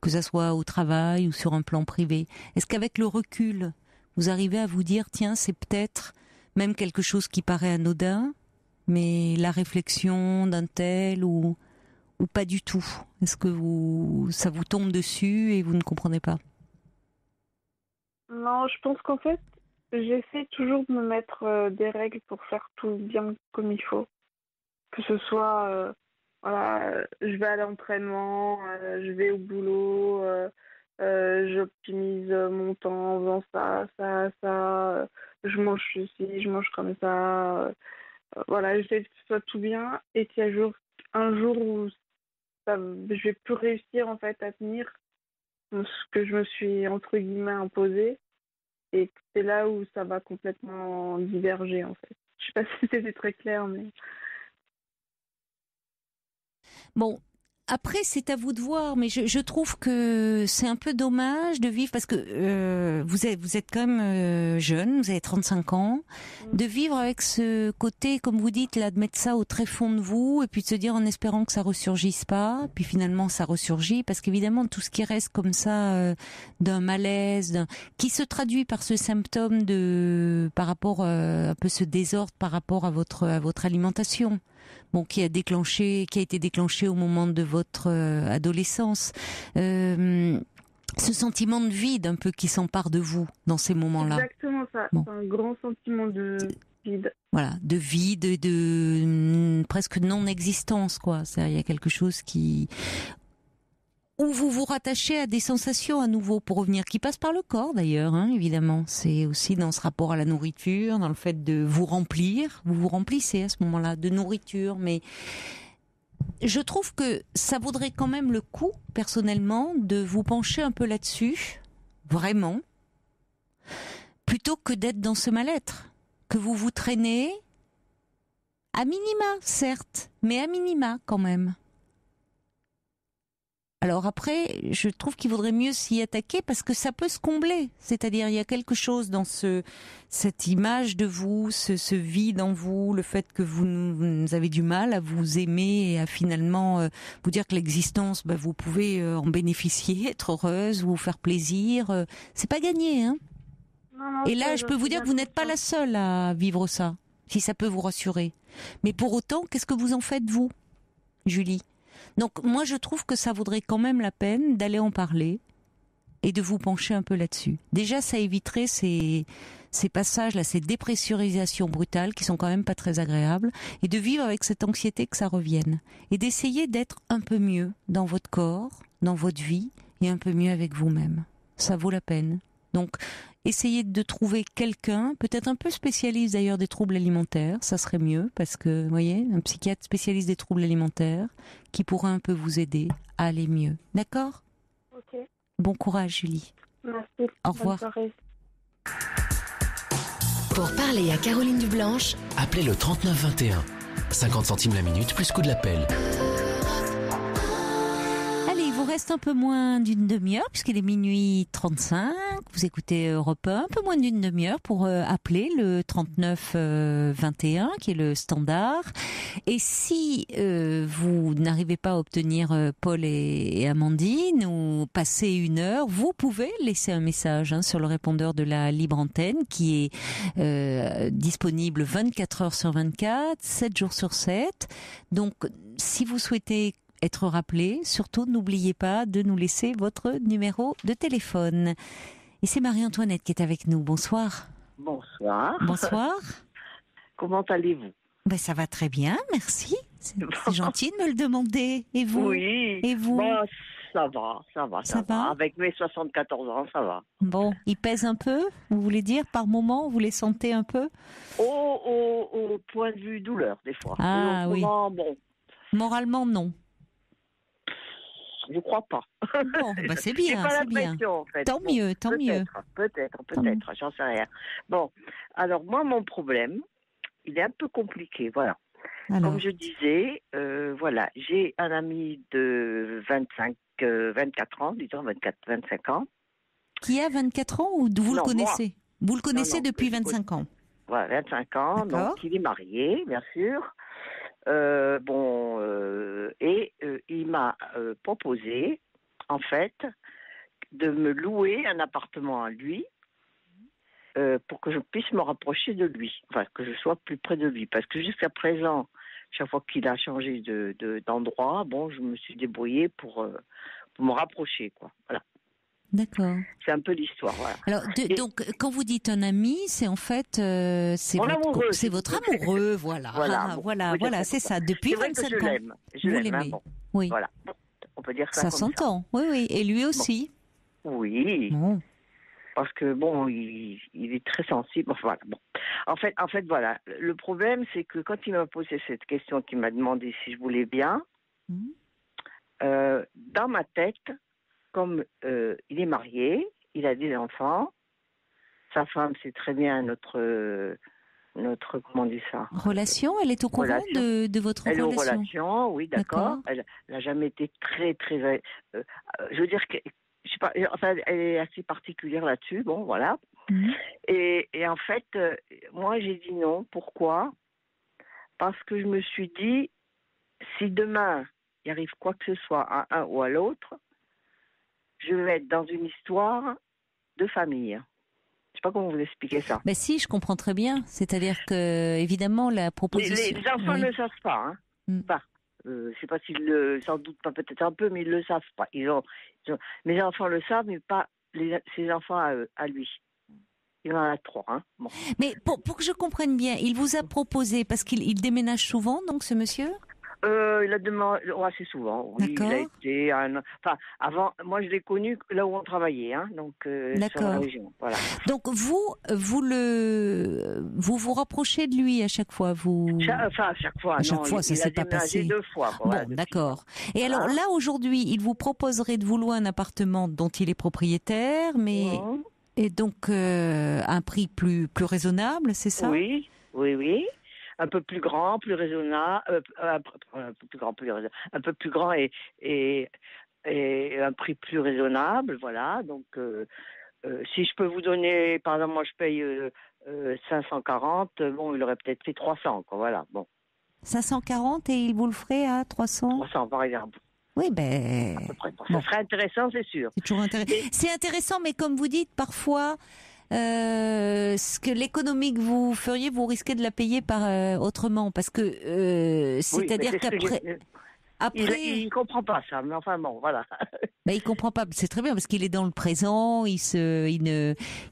Que ça soit au travail ou sur un plan privé. Est-ce qu'avec le recul, vous arrivez à vous dire, tiens, c'est peut-être même quelque chose qui paraît anodin, mais la réflexion d'un tel ou pas du tout ? Est-ce que ça vous tombe dessus et vous ne comprenez pas ? Non, je pense qu'en fait, j'essaie toujours de me mettre des règles pour faire tout bien comme il faut. Que ce soit, voilà, je vais à l'entraînement, je vais au boulot, j'optimise mon temps en faisant ça, je mange ceci, je mange comme ça. Voilà, j'essaie que ce soit tout bien et qu'il y a un jour où je vais plus réussir en fait à tenir ce que je me suis entre guillemets imposé, et c'est là où ça va complètement diverger en fait. Je sais pas si c'était très clair, mais bon, après, c'est à vous de voir, mais je trouve que c'est un peu dommage de vivre, parce que vous êtes quand même jeune, vous avez 35 ans, de vivre avec ce côté, comme vous dites, là, de mettre ça au très fond de vous, et puis de se dire en espérant que ça ressurgisse pas, puis finalement ça ressurgit, parce qu'évidemment, tout ce qui reste comme ça, d'un malaise, qui se traduit par ce symptôme par rapport, un peu ce désordre par rapport à votre alimentation. Bon, qui a été déclenché au moment de votre adolescence. Ce sentiment de vide un peu qui s'empare de vous dans ces moments-là. Exactement ça. Bon. C'est un grand sentiment de vide. Voilà, de vide, de presque non-existence, quoi. C'est-à-dire, il y a quelque chose où vous vous rattachez à des sensations à nouveau pour revenir, qui passent par le corps d'ailleurs, hein, évidemment. C'est aussi dans ce rapport à la nourriture, dans le fait de vous remplir. Vous vous remplissez à ce moment-là de nourriture, mais je trouve que ça vaudrait quand même le coup, personnellement, de vous pencher un peu là-dessus, vraiment, plutôt que d'être dans ce mal-être, que vous vous traînez, à minima, certes, mais à minima quand même. Alors après, je trouve qu'il vaudrait mieux s'y attaquer parce que ça peut se combler. C'est-à-dire, il y a quelque chose dans cette image de vous, ce vide en vous, le fait que vous avez du mal à vous aimer et à finalement vous dire que l'existence, vous pouvez en bénéficier, être heureuse, vous faire plaisir. C'est pas gagné, hein. Non, et là, je peux vous dire que vous n'êtes pas la seule à vivre ça, si ça peut vous rassurer. Mais pour autant, qu'est-ce que vous en faites, vous, Julie ? Donc moi je trouve que ça vaudrait quand même la peine d'aller en parler et de vous pencher un peu là-dessus. Déjà ça éviterait ces passages-là, ces dépressurisations brutales qui sont quand même pas très agréables, et de vivre avec cette anxiété que ça revienne. Et d'essayer d'être un peu mieux dans votre corps, dans votre vie, et un peu mieux avec vous-même. Ça vaut la peine. Donc essayez de trouver quelqu'un, peut-être un peu spécialiste d'ailleurs des troubles alimentaires, ça serait mieux, parce que, vous voyez, un psychiatre spécialiste des troubles alimentaires qui pourrait un peu vous aider à aller mieux. D'accord ? Ok. Bon courage, Julie. Merci. Au revoir. Bonne soirée. Pour parler à Caroline Dublanche, Appelez le 3921. 50 centimes la minute plus coût de l'appel. Allez, il vous reste un peu moins d'une demi-heure, puisqu'il est minuit 35. Vous écoutez Europe 1, un peu moins d'une demi-heure pour appeler le 3921, qui est le standard. Et si vous n'arrivez pas à obtenir Paul et Amandine, ou passer une heure, vous pouvez laisser un message sur le répondeur de la libre antenne, qui est disponible 24 heures sur 24, 7 jours sur 7. Donc, si vous souhaitez être rappelé, surtout n'oubliez pas de nous laisser votre numéro de téléphone. Et c'est Marie-Antoinette qui est avec nous. Bonsoir. Bonsoir. Bonsoir. Comment allez-vous? Ça va très bien, merci. C'est gentil de me le demander. Et vous? Oui. Et vous? Ça va. Avec mes 74 ans, ça va. Bon, il pèse un peu, vous voulez dire, par moment, vous les sentez un peu? Au point de vue douleur, des fois. Ah oui. Bon. Moralement, non. Je crois pas. Bon, c'est bien, c'est bien. En fait. Tant mieux. Peut-être, j'en sais rien. Bon, alors moi, mon problème, il est un peu compliqué, voilà. Alors. Comme je disais, j'ai un ami de 24 ans, disons 25 ans. Qui a 24 ans ou vous le connaissez? Vous le connaissez depuis 25 ans? Voilà, 25 ans, donc il est marié, bien sûr. Il m'a proposé, en fait, de me louer un appartement à lui pour que je puisse me rapprocher de lui, enfin que je sois plus près de lui, parce que jusqu'à présent, chaque fois qu'il a changé d'endroit, je me suis débrouillée pour me rapprocher, quoi. Voilà. D'accord. C'est un peu l'histoire, voilà. Alors, donc, quand vous dites un ami, c'est en fait, c'est votre amoureux, voilà. Voilà, c'est ça. Depuis 25 ans. Je l'aime, hein, oui. Voilà. On peut dire ça. Ça s'entend. Oui. Et lui aussi. Bon. Oui. Bon. Parce que il est très sensible. Enfin, voilà. Bon. En fait, voilà. Le problème, c'est que quand il m'a posé cette question, qu'il m'a demandé si je voulais bien, dans ma tête, comme il est marié, il a des enfants, sa femme c'est très bien notre comment on dit ça, relation. Elle est au courant de votre relation. Elle est en relation, oui, d'accord. Elle n'a jamais été très, très. Je veux dire que, je sais pas, enfin, elle est assez particulière là-dessus. Bon, voilà. Et en fait, moi, j'ai dit non. Pourquoi ? Parce que je me suis dit, si demain il arrive quoi que ce soit à un ou à l'autre, je vais être dans une histoire de famille. Je sais pas comment vous expliquer ça. Ben si, je comprends très bien. C'est-à-dire que, évidemment, la proposition... Les enfants ne le savent pas. Enfin, je sais pas s'ils le... Sans doute pas, peut-être un peu, mais ils le savent pas. Mes enfants le savent, mais pas ses enfants à lui. Il en a 3. Bon. Mais pour que je comprenne bien, il vous a proposé, parce qu'il déménage souvent, donc, ce monsieur ? Il a demandé assez souvent. Oui, il a été enfin, avant, moi je l'ai connu là où on travaillait, donc sur la région. Voilà. Donc vous rapprochez de lui à chaque fois, à chaque fois. À chaque fois, ça s'est pas passé. 2 fois. Voilà, bon, d'accord. Et alors là aujourd'hui, il vous proposerait de vous louer un appartement dont il est propriétaire, mais et donc un prix plus raisonnable, c'est ça ? Oui. Un peu plus grand, plus raisonnable, un peu plus grand et un prix plus raisonnable, voilà. Donc, si je peux vous donner, par exemple, moi je paye 540, bon, il aurait peut-être fait 300, quoi, voilà. Bon. 540 et il vous le ferait à 300 ? 300, par exemple. Oui, ben. À peu près. Ça serait intéressant, c'est sûr. C'est toujours intéressant. C'est intéressant, mais comme vous dites, parfois. Ce que l'économie que vous feriez, vous risquez de la payer par autrement, parce que c'est-à-dire qu'après, il comprend pas ça, mais enfin bon, voilà. Ben, il comprend pas, c'est très bien parce qu'il est dans le présent, il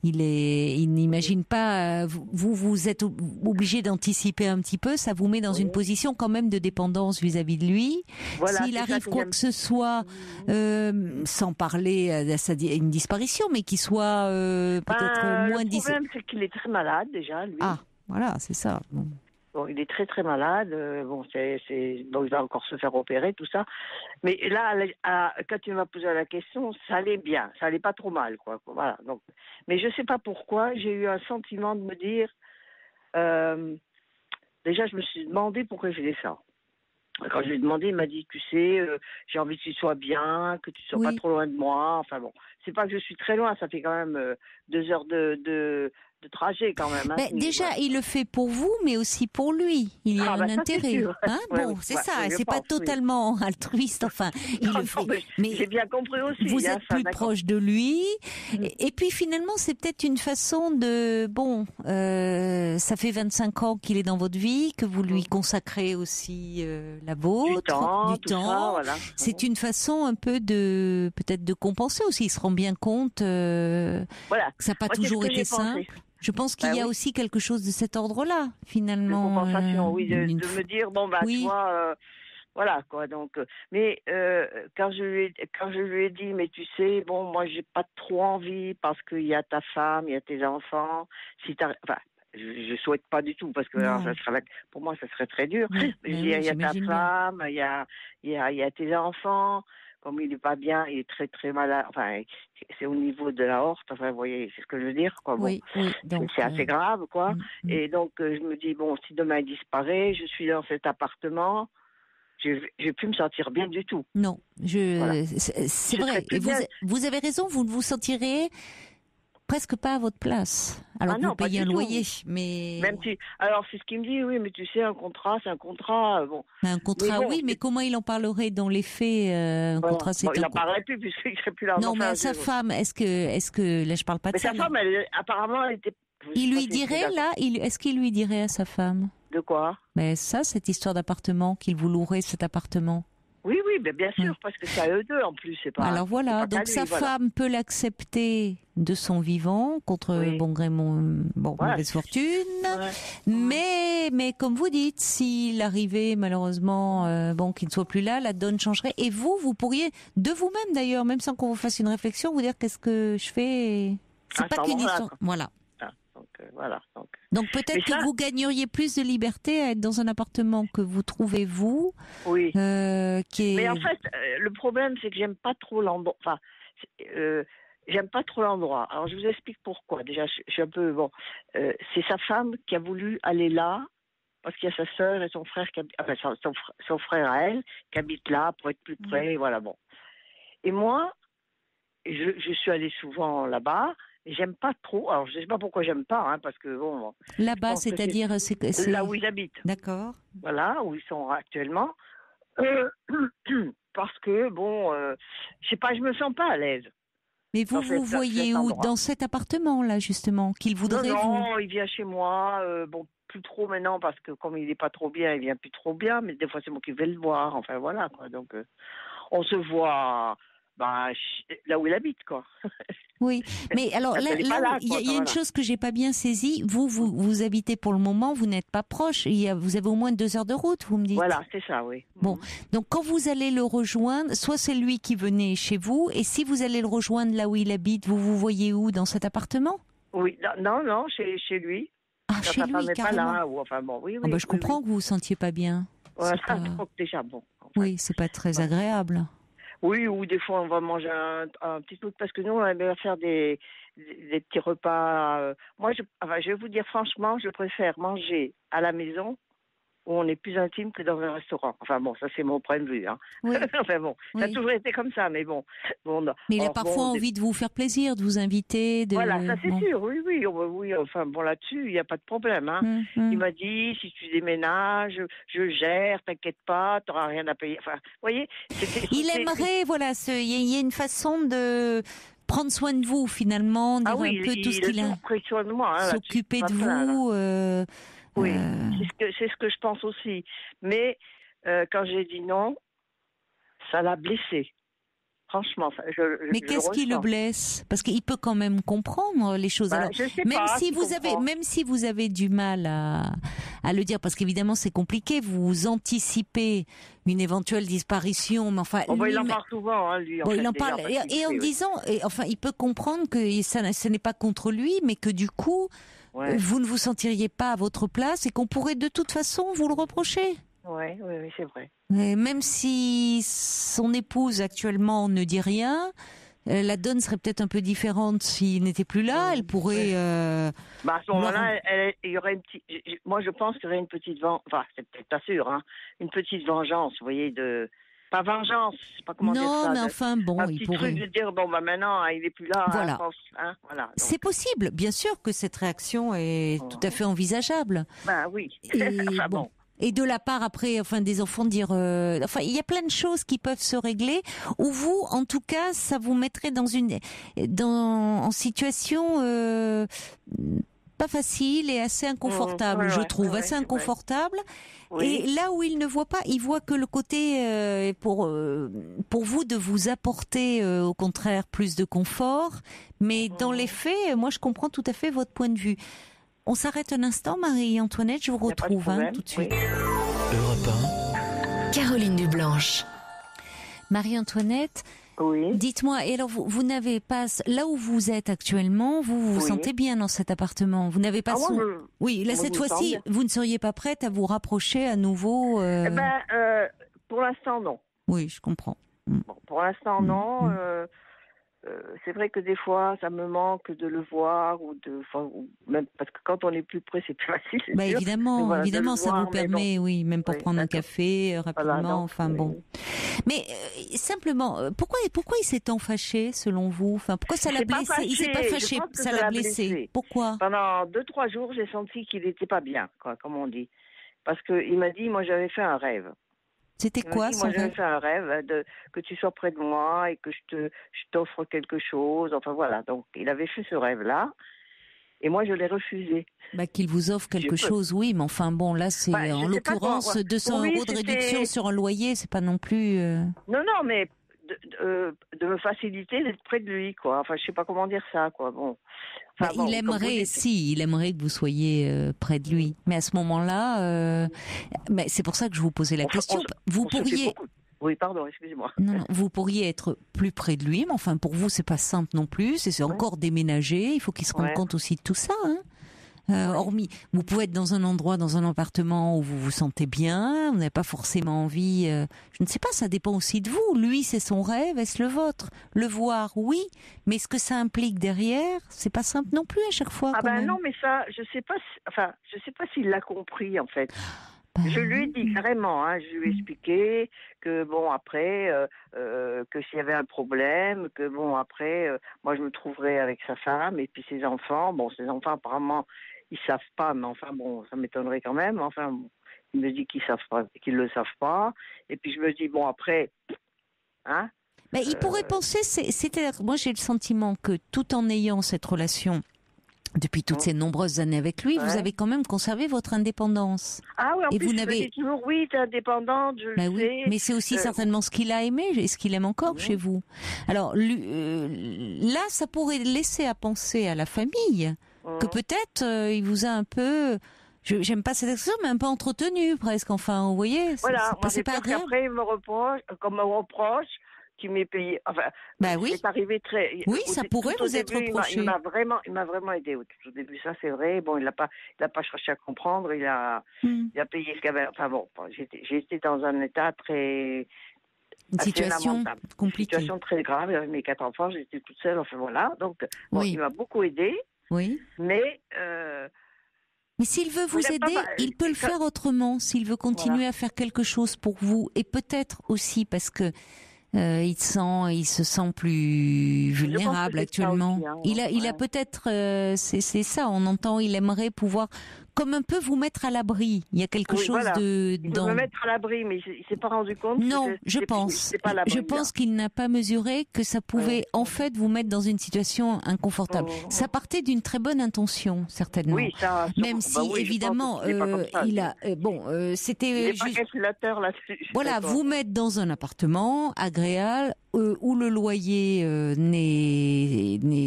n'imagine pas. Vous êtes obligé d'anticiper un petit peu, ça vous met dans une position quand même de dépendance vis-à-vis de lui. Voilà, s'il arrive quoi que ce soit, sans parler à une disparition, mais qu'il soit peut-être moins. Le problème, c'est qu'il est très malade déjà, lui. Ah, voilà, c'est ça. Bon, il est très très malade. Bon, il va encore se faire opérer, tout ça. Mais là, quand tu m'as posé la question, ça allait bien, ça allait pas trop mal, quoi. Voilà. Donc, mais je sais pas pourquoi, j'ai eu un sentiment de me dire. Déjà, je me suis demandé pourquoi je faisais ça. Quand je lui ai demandé, il m'a dit, tu sais, j'ai envie que tu sois bien, que tu sois pas trop loin de moi. Enfin bon, c'est pas que je suis très loin, ça fait quand même 2 heures de trajet quand même. Déjà, il le fait pour vous, mais aussi pour lui. Il y a un intérêt. C'est ça. C'est pas totalement altruiste. Enfin, il le fait. Mais j'ai bien compris aussi. Vous êtes plus proche de lui. Et puis finalement, c'est peut-être une façon de. Bon, ça fait 25 ans qu'il est dans votre vie, que vous lui consacrez aussi la vôtre, du temps. Voilà. C'est une façon un peu peut-être de compenser aussi. Il se rend bien compte que ça n'a pas toujours été simple. Je pense qu'il y a aussi quelque chose de cet ordre-là, finalement. De compensation, oui, de me dire, bon, bah, tu vois, voilà, quoi, donc. Mais quand je lui ai dit, mais tu sais, bon, moi, j'ai pas trop envie parce qu'il y a ta femme, il y a tes enfants, je souhaite pas du tout parce que alors, pour moi, ça serait très dur. Il y a ta femme, il y a tes enfants. Comme il n'est pas bien, il est très très malade. Enfin, c'est au niveau de la aorte. Enfin, vous voyez, c'est ce que je veux dire, quoi. Bon, donc, c'est assez grave, quoi. Et donc, je me dis, bon, si demain il disparaît, je suis dans cet appartement, je vais plus me sentir bien du tout. Non, c'est vrai. Et vous avez raison, vous ne vous sentirez presque pas à votre place. Alors que vous payez un loyer, mais... Même alors, c'est ce qu'il me dit, oui, mais tu sais, un contrat, c'est un contrat, bon... Un contrat, oui, mais comment il en parlerait dans les faits un contrat, c'est il n'en parlerait plus, puisqu'il ne serait plus là. Non, mais à sa femme, est-ce que... Là, je parle pas de ça. Mais sa femme, apparemment, elle était... Il lui dirait, là, est-ce qu'il lui dirait à sa femme ? De quoi ? Mais ça, cette histoire d'appartement, qu'il vous louerait cet appartement. Oui, bien sûr, parce que c'est à eux deux en plus, c'est pas. Alors voilà, donc sa femme peut l'accepter de son vivant contre bon gré, mauvaise fortune, mais comme vous dites, s'il arrivait malheureusement, qu'il ne soit plus là, la donne changerait. Et vous pourriez de vous-même d'ailleurs, même sans qu'on vous fasse une réflexion, vous dire qu'est-ce que je fais. C'est pas qu'une histoire. Voilà. Donc peut-être que vous gagneriez plus de liberté à être dans un appartement que vous trouvez vous. Oui. Mais en fait, le problème c'est que j'aime pas trop l'endroit. Enfin, j'aime pas trop l'endroit. Alors je vous explique pourquoi. Déjà, je suis un peu bon. C'est sa femme qui a voulu aller là parce qu'il y a sa sœur et son frère son frère à elle qui habite là pour être plus près. Voilà, bon. Et moi, je suis allée souvent là-bas. Et j'aime pas trop. Alors je sais pas pourquoi j'aime pas, hein, parce que bon. Là-bas, c'est-à-dire c'est là où ils habitent. D'accord. Voilà, où ils sont actuellement. Parce que bon, je sais pas, je me sens pas à l'aise. Mais vous voyez où dans cet appartement-là, justement, qu'il voudrait Non, il vient chez moi. Bon, plus trop maintenant parce que comme il est pas trop bien, il vient plus trop bien. Mais des fois, c'est moi qui vais le voir. Enfin voilà quoi. Donc, on se voit. Là où il habite, quoi. Oui, mais alors là, il y a une chose que j'ai pas bien saisie. Vous habitez pour le moment, vous n'êtes pas proche. Vous avez au moins 2 heures de route, vous me dites. Voilà, c'est ça, oui. Bon, donc quand vous allez le rejoindre, soit c'est lui qui venait chez vous, et si vous allez le rejoindre là où il habite, vous voyez où dans cet appartement? Oui, non, chez lui. Ah, chez lui, carrément. Pas là, enfin bon, oui. Je comprends que vous vous sentiez pas bien. Voilà, déjà bon. Enfin, oui, c'est pas très agréable. Oui, ou des fois on va manger un petit truc parce que nous on aime bien faire des petits repas. Moi, je vais vous dire franchement, je préfère manger à la maison où on est plus intime que dans un restaurant. Enfin bon, ça c'est mon point de vue. Hein. Oui. Enfin bon, ça a toujours été comme ça, mais bon. Mais il a parfois envie de vous faire plaisir, de vous inviter. Voilà, ça c'est sûr, oui. Enfin bon, là-dessus, il n'y a pas de problème. Hein. Il m'a dit, si tu déménages, je gère, t'inquiète pas, tu n'auras rien à payer. Enfin, vous voyez. Il aimerait, voilà, il y a une façon de prendre soin de vous finalement, dire un peu tout ce qu'il a. S'occuper de vous. Oui, c'est ce que je pense aussi. Mais quand j'ai dit non, ça l'a blessé. Franchement, mais qu'est-ce qui le blesse? Parce qu'il peut quand même comprendre les choses. Alors, même si vous avez du mal à le dire, parce qu'évidemment c'est compliqué, vous anticipez une éventuelle disparition, mais enfin. Il en parle souvent, hein, lui. Il en parle et en disant, enfin, il peut comprendre que ce n'est pas contre lui, mais que du coup. Ouais. Vous ne vous sentiriez pas à votre place et qu'on pourrait de toute façon vous le reprocher. Oui, c'est vrai. Et même si son épouse actuellement ne dit rien, la donne serait peut-être un peu différente s'il n'était plus là. Elle pourrait. À ce moment-là, il y aurait une petite. Moi, je pense qu'il y aurait une petite vengeance. Enfin, c'est peut-être pas sûr, hein. Une petite vengeance, vous voyez, pas vengeance, je sais pas comment dire ça. Non, mais enfin, bon, il pourrait. Truc de dire, maintenant, il est plus là. Voilà. Voilà. Donc. C'est possible, bien sûr que cette réaction est tout à fait envisageable. Oui. Et, bon. Et de la part après, des enfants dire, il y a plein de choses qui peuvent se régler. Ou vous, en tout cas, ça vous mettrait en situation pas facile et assez inconfortable, je trouve, assez inconfortable. Oui. Et là où il ne voit pas, il voit que le côté pour vous de vous apporter au contraire plus de confort. Mais dans les faits, moi je comprends tout à fait votre point de vue. On s'arrête un instant, Marie-Antoinette, je vous retrouve tout de suite. Europe 1. Caroline Dublanche. Marie-Antoinette, oui. Dites-moi, et alors vous n'avez pas, là où vous êtes actuellement, vous vous sentez bien dans cet appartement? Vous n'avez pas Oui, là cette fois-ci, vous ne seriez pas prête à vous rapprocher à nouveau pour l'instant, non. Oui, je comprends. Bon, pour l'instant, non. C'est vrai que des fois, ça me manque de le voir ou même parce que quand on est plus près, c'est plus facile. Évidemment, ça vous permet, même pour prendre un café rapidement. Mais simplement, pourquoi il s'est tant fâché selon vous? Enfin, pourquoi ça l'a blessé? Il s'est pas fâché, ça l'a blessé. Pourquoi? Pendant 2-3 jours, j'ai senti qu'il n'était pas bien, comme on dit, parce que il m'a dit, moi, j'avais fait un rêve. C'était quoi son rêve? Moi, j'avais fait un rêve que tu sois près de moi et que je t'offre quelque chose. Enfin, voilà. Donc, il avait fait ce rêve-là. Et moi, je l'ai refusé. Qu'il vous offre quelque chose, oui. Mais enfin, bon, là, c'est en l'occurrence 200 € de réduction sur un loyer. C'est pas non plus... Non, mais de me faciliter d'être près de lui, quoi. Enfin, je sais pas comment dire ça, quoi. Bon. Il aimerait, il aimerait que vous soyez près de lui. Mais à ce moment-là, c'est pour ça que je vous posais la question. Vous pourriez... Oui, pardon, excusez-moi. Non, vous pourriez être plus près de lui, mais enfin, pour vous, c'est pas simple non plus. C'est encore déménager. Il faut qu'il se rende compte aussi de tout ça, hein. Hormis, vous pouvez être dans un endroit, dans un appartement où vous vous sentez bien, vous n'avez pas forcément envie. Je ne sais pas, ça dépend aussi de vous. Lui, c'est son rêve, est-ce le vôtre? Le voir, oui, mais ce que ça implique derrière, c'est pas simple non plus à chaque fois. Ah ben non, mais ça, je sais pas. Je sais pas s'il l'a compris en fait. Je lui ai dit carrément, je lui ai expliqué que bon après, que s'il y avait un problème, que bon après, moi je me trouverais avec sa femme et puis ses enfants. Bon, ses enfants apparemment ils savent pas, mais enfin bon, ça m'étonnerait quand même. Enfin, bon, il me dit qu'ils savent pas, qu'ils le savent pas. Et puis je me dis bon après, Mais il pourrait penser, c'est-à-dire, moi j'ai le sentiment que tout en ayant cette relation depuis toutes ces nombreuses années avec lui, vous avez quand même conservé votre indépendance. Ah oui, en et plus, vous je me dis toujours, oui, t'es indépendante, je le sais. Mais c'est aussi certainement ce qu'il a aimé et ce qu'il aime encore chez vous. Alors, là, ça pourrait laisser à penser à la famille que peut-être il vous a un peu... J'aime pas cette expression, mais un peu entretenu presque, enfin, vous voyez. Voilà, c'est pas agréable. Après, il me reproche qui m'est payé. Enfin, oui. C'est arrivé très. Oui, ça pourrait vous être reproché. Il m'a vraiment aidé au tout début. Ça, c'est vrai. Bon, il n'a pas cherché à comprendre. Il a payé ce qu'il avait. Enfin bon, j'ai été dans un état très. Une situation compliquée. Une situation très grave. Avec mes 4 enfants, j'étais toute seule. Enfin voilà. Donc, il m'a beaucoup aidé. Oui. Mais. Mais s'il veut vous aider, il peut le faire autrement. S'il veut continuer à faire quelque chose pour vous, et peut-être aussi parce que. Il se sent plus vulnérable actuellement. Aussi, il a peut-être, c'est ça. On entend, il aimerait pouvoir, comme un peu vous mettre à l'abri. Il y a quelque chose de. Il veut me mettre à l'abri, mais il s'est pas rendu compte. Non, je pense qu'il n'a pas mesuré que ça pouvait en fait vous mettre dans une situation inconfortable. Ça partait d'une très bonne intention, certainement. Oui, ça. Même si évidemment, il a c'était. Il est pas calculateur là-dessus. Voilà, vous mettre dans un appartement agréable où le loyer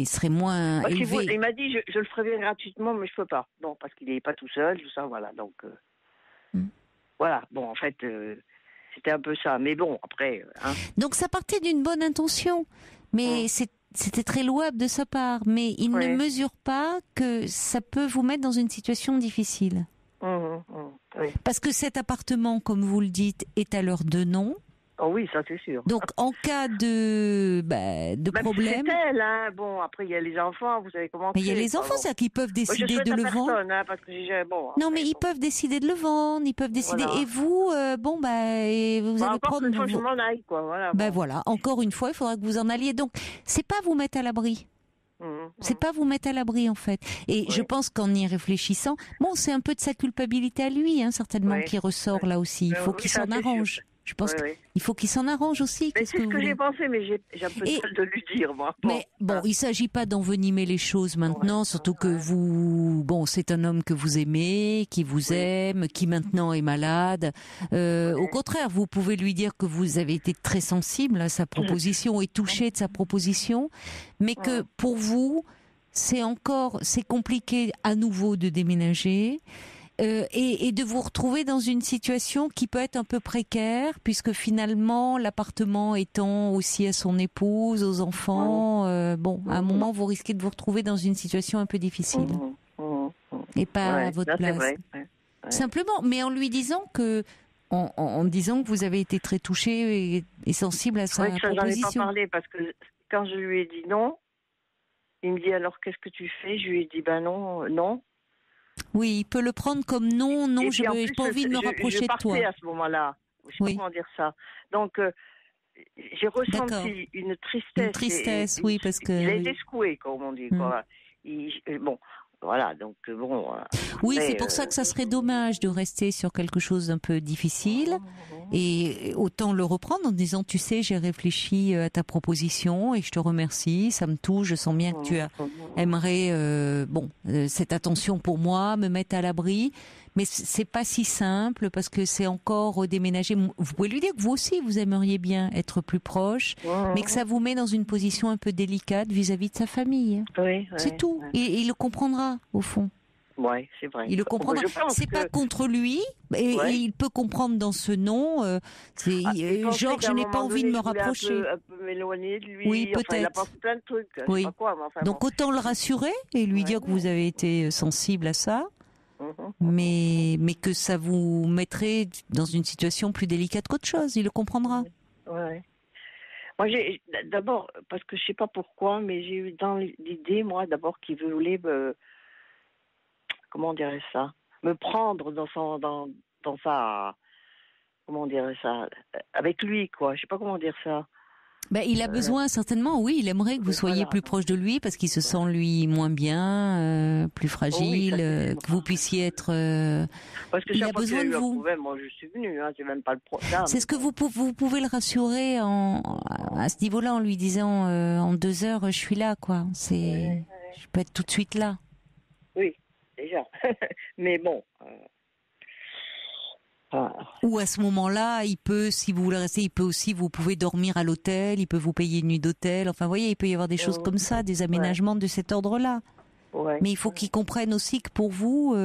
serait moins élevé. Il m'a dit je le ferais bien gratuitement, mais je peux pas. Non, parce qu'il n'est pas tout seul, tout ça, voilà. Donc voilà. Bon, en fait, c'était un peu ça. Mais bon, après. Donc ça partait d'une bonne intention, mais c'était très louable de sa part. Mais il ne mesure pas que ça peut vous mettre dans une situation difficile. Parce que cet appartement, comme vous le dites, est à l'heure de non. Oh oui, ça c'est sûr. Donc en cas de problème. C'est elle, Bon, après il y a les enfants, vous savez comment. Mais il y a les enfants, c'est-à-dire qu'ils peuvent décider de le vendre. Parce que non, mais ils peuvent décider de le vendre, ils peuvent décider. Voilà. Et vous, vous allez prendre. Une fois, je m'en aille, quoi. Voilà. Voilà, encore une fois, il faudra que vous en alliez. Donc, c'est pas vous mettre à l'abri. C'est pas vous mettre à l'abri en fait. Et je pense qu'en y réfléchissant, c'est un peu de sa culpabilité à lui, certainement, qui ressort là aussi. Il faut qu'il s'en arrange. Je pense qu'il faut qu'il s'en arrange aussi. C'est ce que j'ai pensé, mais j'ai un peu de mal de lui dire, moi. Mais il ne s'agit pas d'envenimer les choses maintenant, surtout que vous, c'est un homme que vous aimez, qui vous aime, qui maintenant est malade. Au contraire, vous pouvez lui dire que vous avez été très sensible à sa proposition et touché de sa proposition, mais que pour vous, c'est compliqué à nouveau de déménager. Et de vous retrouver dans une situation qui peut être un peu précaire, puisque finalement l'appartement étant aussi à son épouse, aux enfants, à un moment vous risquez de vous retrouver dans une situation un peu difficile et pas à votre place. Vrai. Simplement, mais en lui disant en disant que vous avez été très touché et sensible à sa proposition. J'en ai pas parlé parce que quand je lui ai dit non, il me dit alors qu'est-ce que tu fais? Je lui ai dit non. Oui, il peut le prendre comme non, je n'ai pas envie de me rapprocher de toi. Je partais à ce moment-là. Je ne sais pas comment dire ça. Donc, j'ai ressenti une tristesse. Une tristesse, oui, parce que... Il a été secoué, comme on dit. Quoi. Voilà, donc oui, c'est pour ça que ça serait dommage de rester sur quelque chose d'un peu difficile et autant le reprendre en disant, tu sais, j'ai réfléchi à ta proposition et je te remercie, ça me touche, je sens bien que tu aimerais cette attention pour moi, me mettre à l'abri, mais c'est pas si simple parce que c'est encore déménager. Vous pouvez lui dire que vous aussi vous aimeriez bien être plus proche, mais que ça vous met dans une position un peu délicate vis-à-vis de sa famille. Oui, c'est tout. Et il le comprendra au fond. Ouais, c'est vrai. Il le comprendra. C'est pas contre lui, et il peut comprendre dans ce non. Genre, je n'ai pas envie de me rapprocher. Un peu m'éloigner de lui. Oui, peut-être. Il a pensé plein de trucs. Oui. Je sais pas quoi, mais enfin, donc autant le rassurer et lui dire que vous avez été sensible à ça, mais que ça vous mettrait dans une situation plus délicate qu'autre chose. Il le comprendra. Ouais. Moi, d'abord, parce que je sais pas pourquoi, mais j'ai eu dans l'idée, moi, d'abord, qu'il voulait comment on dirait ça, me prendre dans sa, comment on dirait ça, avec lui, quoi. Je sais pas comment dire ça. Il a besoin, certainement, oui, il aimerait que vous soyez plus proche de lui parce qu'il se sent, lui, moins bien, plus fragile, que vous puissiez être... parce que il a besoin de vous. Problème, moi, je suis venue, c'est même pas le problème. C'est ce que vous pouvez le rassurer à ce niveau-là en lui disant en 2 heures, je suis là, quoi. Je peux être tout de suite là. Oui, déjà. Mais bon... Ou à ce moment-là, il peut, si vous voulez rester, vous pouvez dormir à l'hôtel, il peut vous payer une nuit d'hôtel. Enfin, vous voyez, il peut y avoir des choses comme ça, des aménagements de cet ordre-là. Ouais. Mais il faut qu'ils comprennent aussi que pour vous,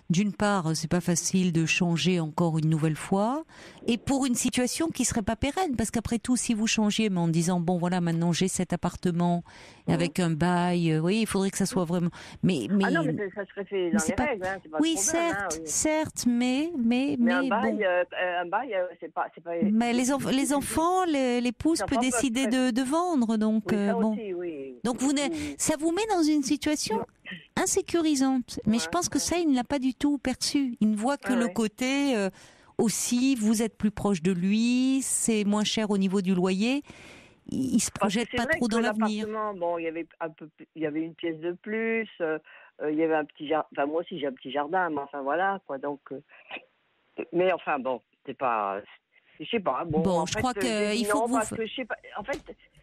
d'une part, c'est pas facile de changer encore une nouvelle fois, et pour une situation qui serait pas pérenne, parce qu'après tout, si vous changiez, mais en disant bon voilà, maintenant j'ai cet appartement avec un bail, vous voyez, il faudrait que ça soit vraiment. Mais ah non, mais ça serait fait dans les règles, c'est pas oui, le problème, certes, mais un bail, c'est pas. Mais les enfants, l'épouse peut décider de vendre, donc bon. Aussi, oui. Donc ça vous met dans une situation insécurisante. Mais je pense que ça, il ne l'a pas du tout perçu. Il ne voit que le côté aussi, vous êtes plus proche de lui, c'est moins cher au niveau du loyer. Il se projette pas trop dans l'avenir. Bon, il y avait une pièce de plus, il y avait un petit jardin. Enfin, moi aussi j'ai un petit jardin, mais enfin voilà quoi. Donc, mais enfin bon, c'est pas. Je sais pas. Bon, je crois qu'il faut que vous. Parce que je sais pas. En fait.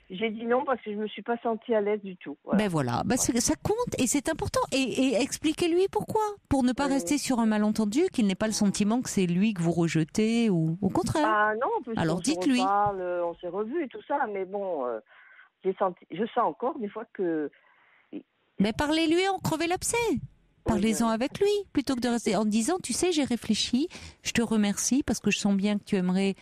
J'ai dit non parce que je me suis pas sentie à l'aise du tout. Voilà. Ça compte et c'est important. Et expliquez-lui pourquoi. Pour ne pas rester sur un malentendu, qu'il n'ait pas le sentiment que c'est lui que vous rejetez ou au contraire. Ah non, en plus, alors dites-lui. On s'est revus et tout ça, mais bon, je sens encore des fois que. Mais parlez-lui en crevez l'abcès. Parlez-en avec lui plutôt que de rester en disant, tu sais, j'ai réfléchi, je te remercie parce que je sens bien que tu aimerais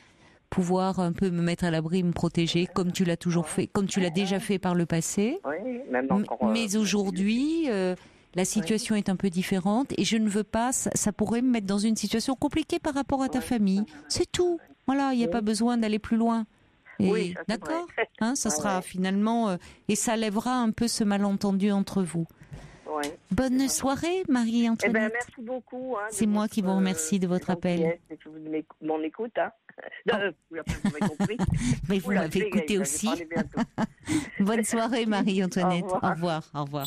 pouvoir un peu me mettre à l'abri, me protéger, comme tu l'as toujours fait, comme tu l'as déjà fait par le passé. Oui, même encore. Mais aujourd'hui, la situation est un peu différente et je ne veux pas, ça pourrait me mettre dans une situation compliquée par rapport à ta famille. C'est tout. Voilà, il n'y a pas besoin d'aller plus loin. Et, d'accord, ça sera finalement, et ça lèvera un peu ce malentendu entre vous. Bonne soirée, Marie-Antoinette. Merci beaucoup. C'est moi qui vous remercie de votre appel. Mon écoute. Vous m'avez compris. Mais vous m'avez écouté aussi. Bonne soirée, Marie-Antoinette. Au revoir. Au revoir.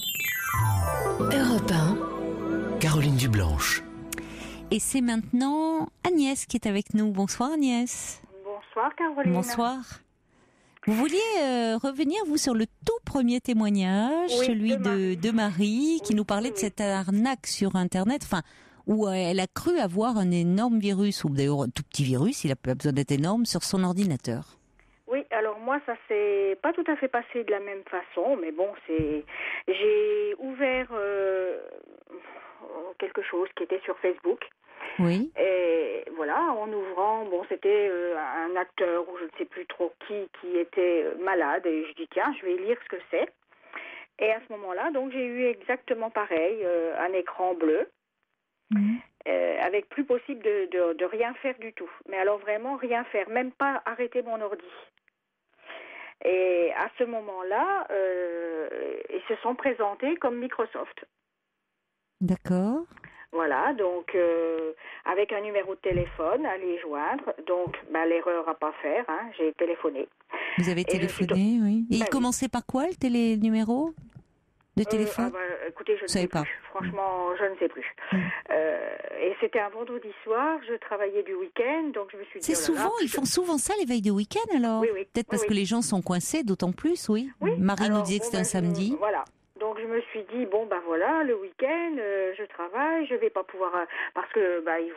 Europe 1. Caroline Dublanche. Et c'est maintenant Agnès qui est avec nous. Bonsoir, Agnès. Bonsoir, Caroline. Bonsoir. Vous vouliez revenir, vous, sur le tout premier témoignage, celui de Marie, qui nous parlait de cette arnaque sur Internet, où elle a cru avoir un énorme virus, ou d'ailleurs un tout petit virus, il n'a pas besoin d'être énorme, sur son ordinateur. Oui, alors moi, ça s'est pas tout à fait passé de la même façon, mais bon, j'ai ouvert quelque chose qui était sur Facebook. Oui. Et voilà, en ouvrant, c'était un acteur ou je ne sais plus trop qui était malade, et je dis tiens, je vais lire ce que c'est. Et à ce moment-là, donc j'ai eu exactement pareil, un écran bleu, avec plus possible de rien faire du tout. Mais alors vraiment rien faire, même pas arrêter mon ordi. Et à ce moment-là, ils se sont présentés comme Microsoft. D'accord. Voilà, donc avec un numéro de téléphone à les joindre, donc l'erreur à pas faire, j'ai téléphoné. Vous avez téléphoné, oui. Et il commençait par quoi le numéro de téléphone écoutez, je ne sais pas. Plus. Franchement, je ne sais plus. Et c'était un vendredi soir, je travaillais du week-end, donc je me suis dit... Ils font souvent ça les veilles de week-end alors. Oui. Peut-être parce que les gens sont coincés, d'autant plus, oui. Marie nous disait que c'était un samedi. Voilà. Donc je je me suis dit, bon, ben voilà, le week-end, je travaille, je vais pas pouvoir... parce que ils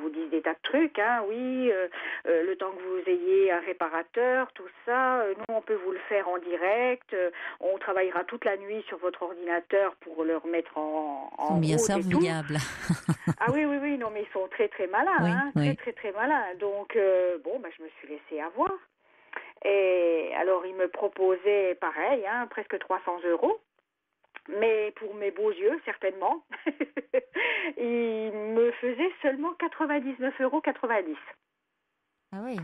vous disent des tas de trucs, hein, oui, le temps que vous ayez un réparateur, tout ça, nous, on peut vous le faire en direct, on travaillera toute la nuit sur votre ordinateur pour le remettre en Ils sont bien serviables. Ah oui, non, mais ils sont très, très malins, très malins. Donc, je me suis laissée avoir. Et alors, ils me proposaient, pareil, presque 300 €. Mais pour mes beaux yeux, certainement, ils me faisaient seulement 99,90 €. Ah oui.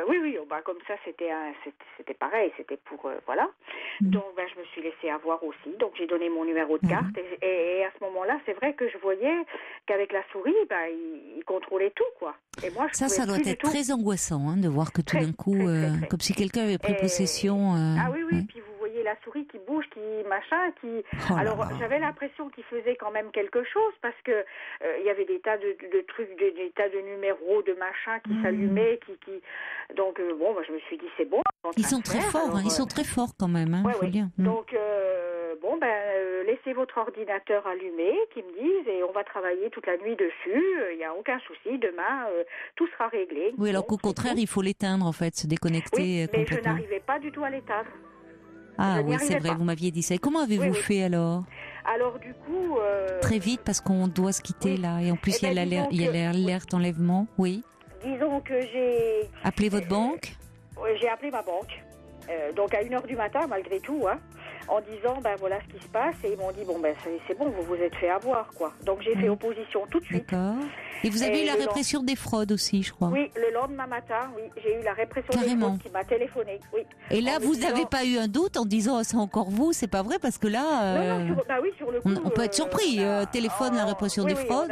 Oui, comme ça, c'était pareil, c'était pour, voilà. Donc, je me suis laissée avoir aussi. Donc, j'ai donné mon numéro de carte. Et à ce moment-là, c'est vrai que je voyais qu'avec la souris, il contrôlait tout, quoi. Et moi, ça doit être très angoissant, de voir que tout d'un coup, comme si quelqu'un avait pris possession. Ah oui, puis vous voyez la souris qui bouge, Alors, j'avais l'impression qu'il faisait quand même quelque chose, parce que il y avait des tas de trucs, des tas de numéros, de machins qui s'allumaient, Donc, je me suis dit, c'est bon. Ils sont très forts, ils sont très forts quand même, faut dire. Donc, laissez votre ordinateur allumé, qu'ils me disent, et on va travailler toute la nuit dessus, il n'y a aucun souci, demain, tout sera réglé. Oui, alors qu'au contraire, il faut l'éteindre, en fait, se déconnecter complètement. Mais je n'arrivais pas du tout à l'éteindre. Ah oui, c'est vrai, vous m'aviez dit ça. Et comment avez-vous fait alors ? Alors du coup... Très vite, parce qu'on doit se quitter là, et en plus il y a l'alerte enlèvement, oui. Disons que j'ai... Appelé votre banque ? J'ai appelé ma banque, donc à 1h du matin malgré tout, en disant, voilà ce qui se passe, et ils m'ont dit, c'est bon, vous vous êtes fait avoir, quoi. Donc j'ai fait opposition tout de suite. D'accord. Et vous avez eu la répression des fraudes aussi, je crois. Oui, le lendemain matin, j'ai eu la répression des fraudes qui m'a téléphoné, oui. Et là, vous n'avez pas eu un doute en disant, c'est encore vous, c'est pas vrai, parce que là... Non, sur le coup... On peut être surpris, téléphone, la répression des fraudes.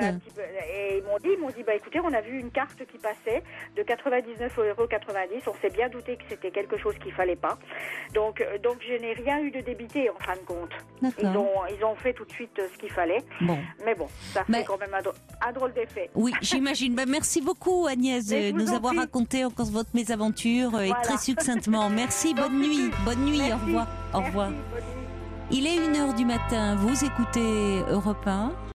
Et ils m'ont dit, écoutez, on a vu une carte qui passait de 99,90 €, on s'est bien douté que c'était quelque chose qu'il fallait pas. Donc je n'ai rien eu de débité, en fin de compte. Ils ont fait tout de suite ce qu'il fallait. Bon. Mais bon, ça fait quand même un drôle d'effet. Oui, j'imagine. Merci beaucoup, Agnès, de nous avoir raconté encore votre mésaventure et très succinctement. Merci, bonne nuit. Bonne nuit, au revoir. Au revoir. Il est 1h du matin, vous écoutez Europe 1.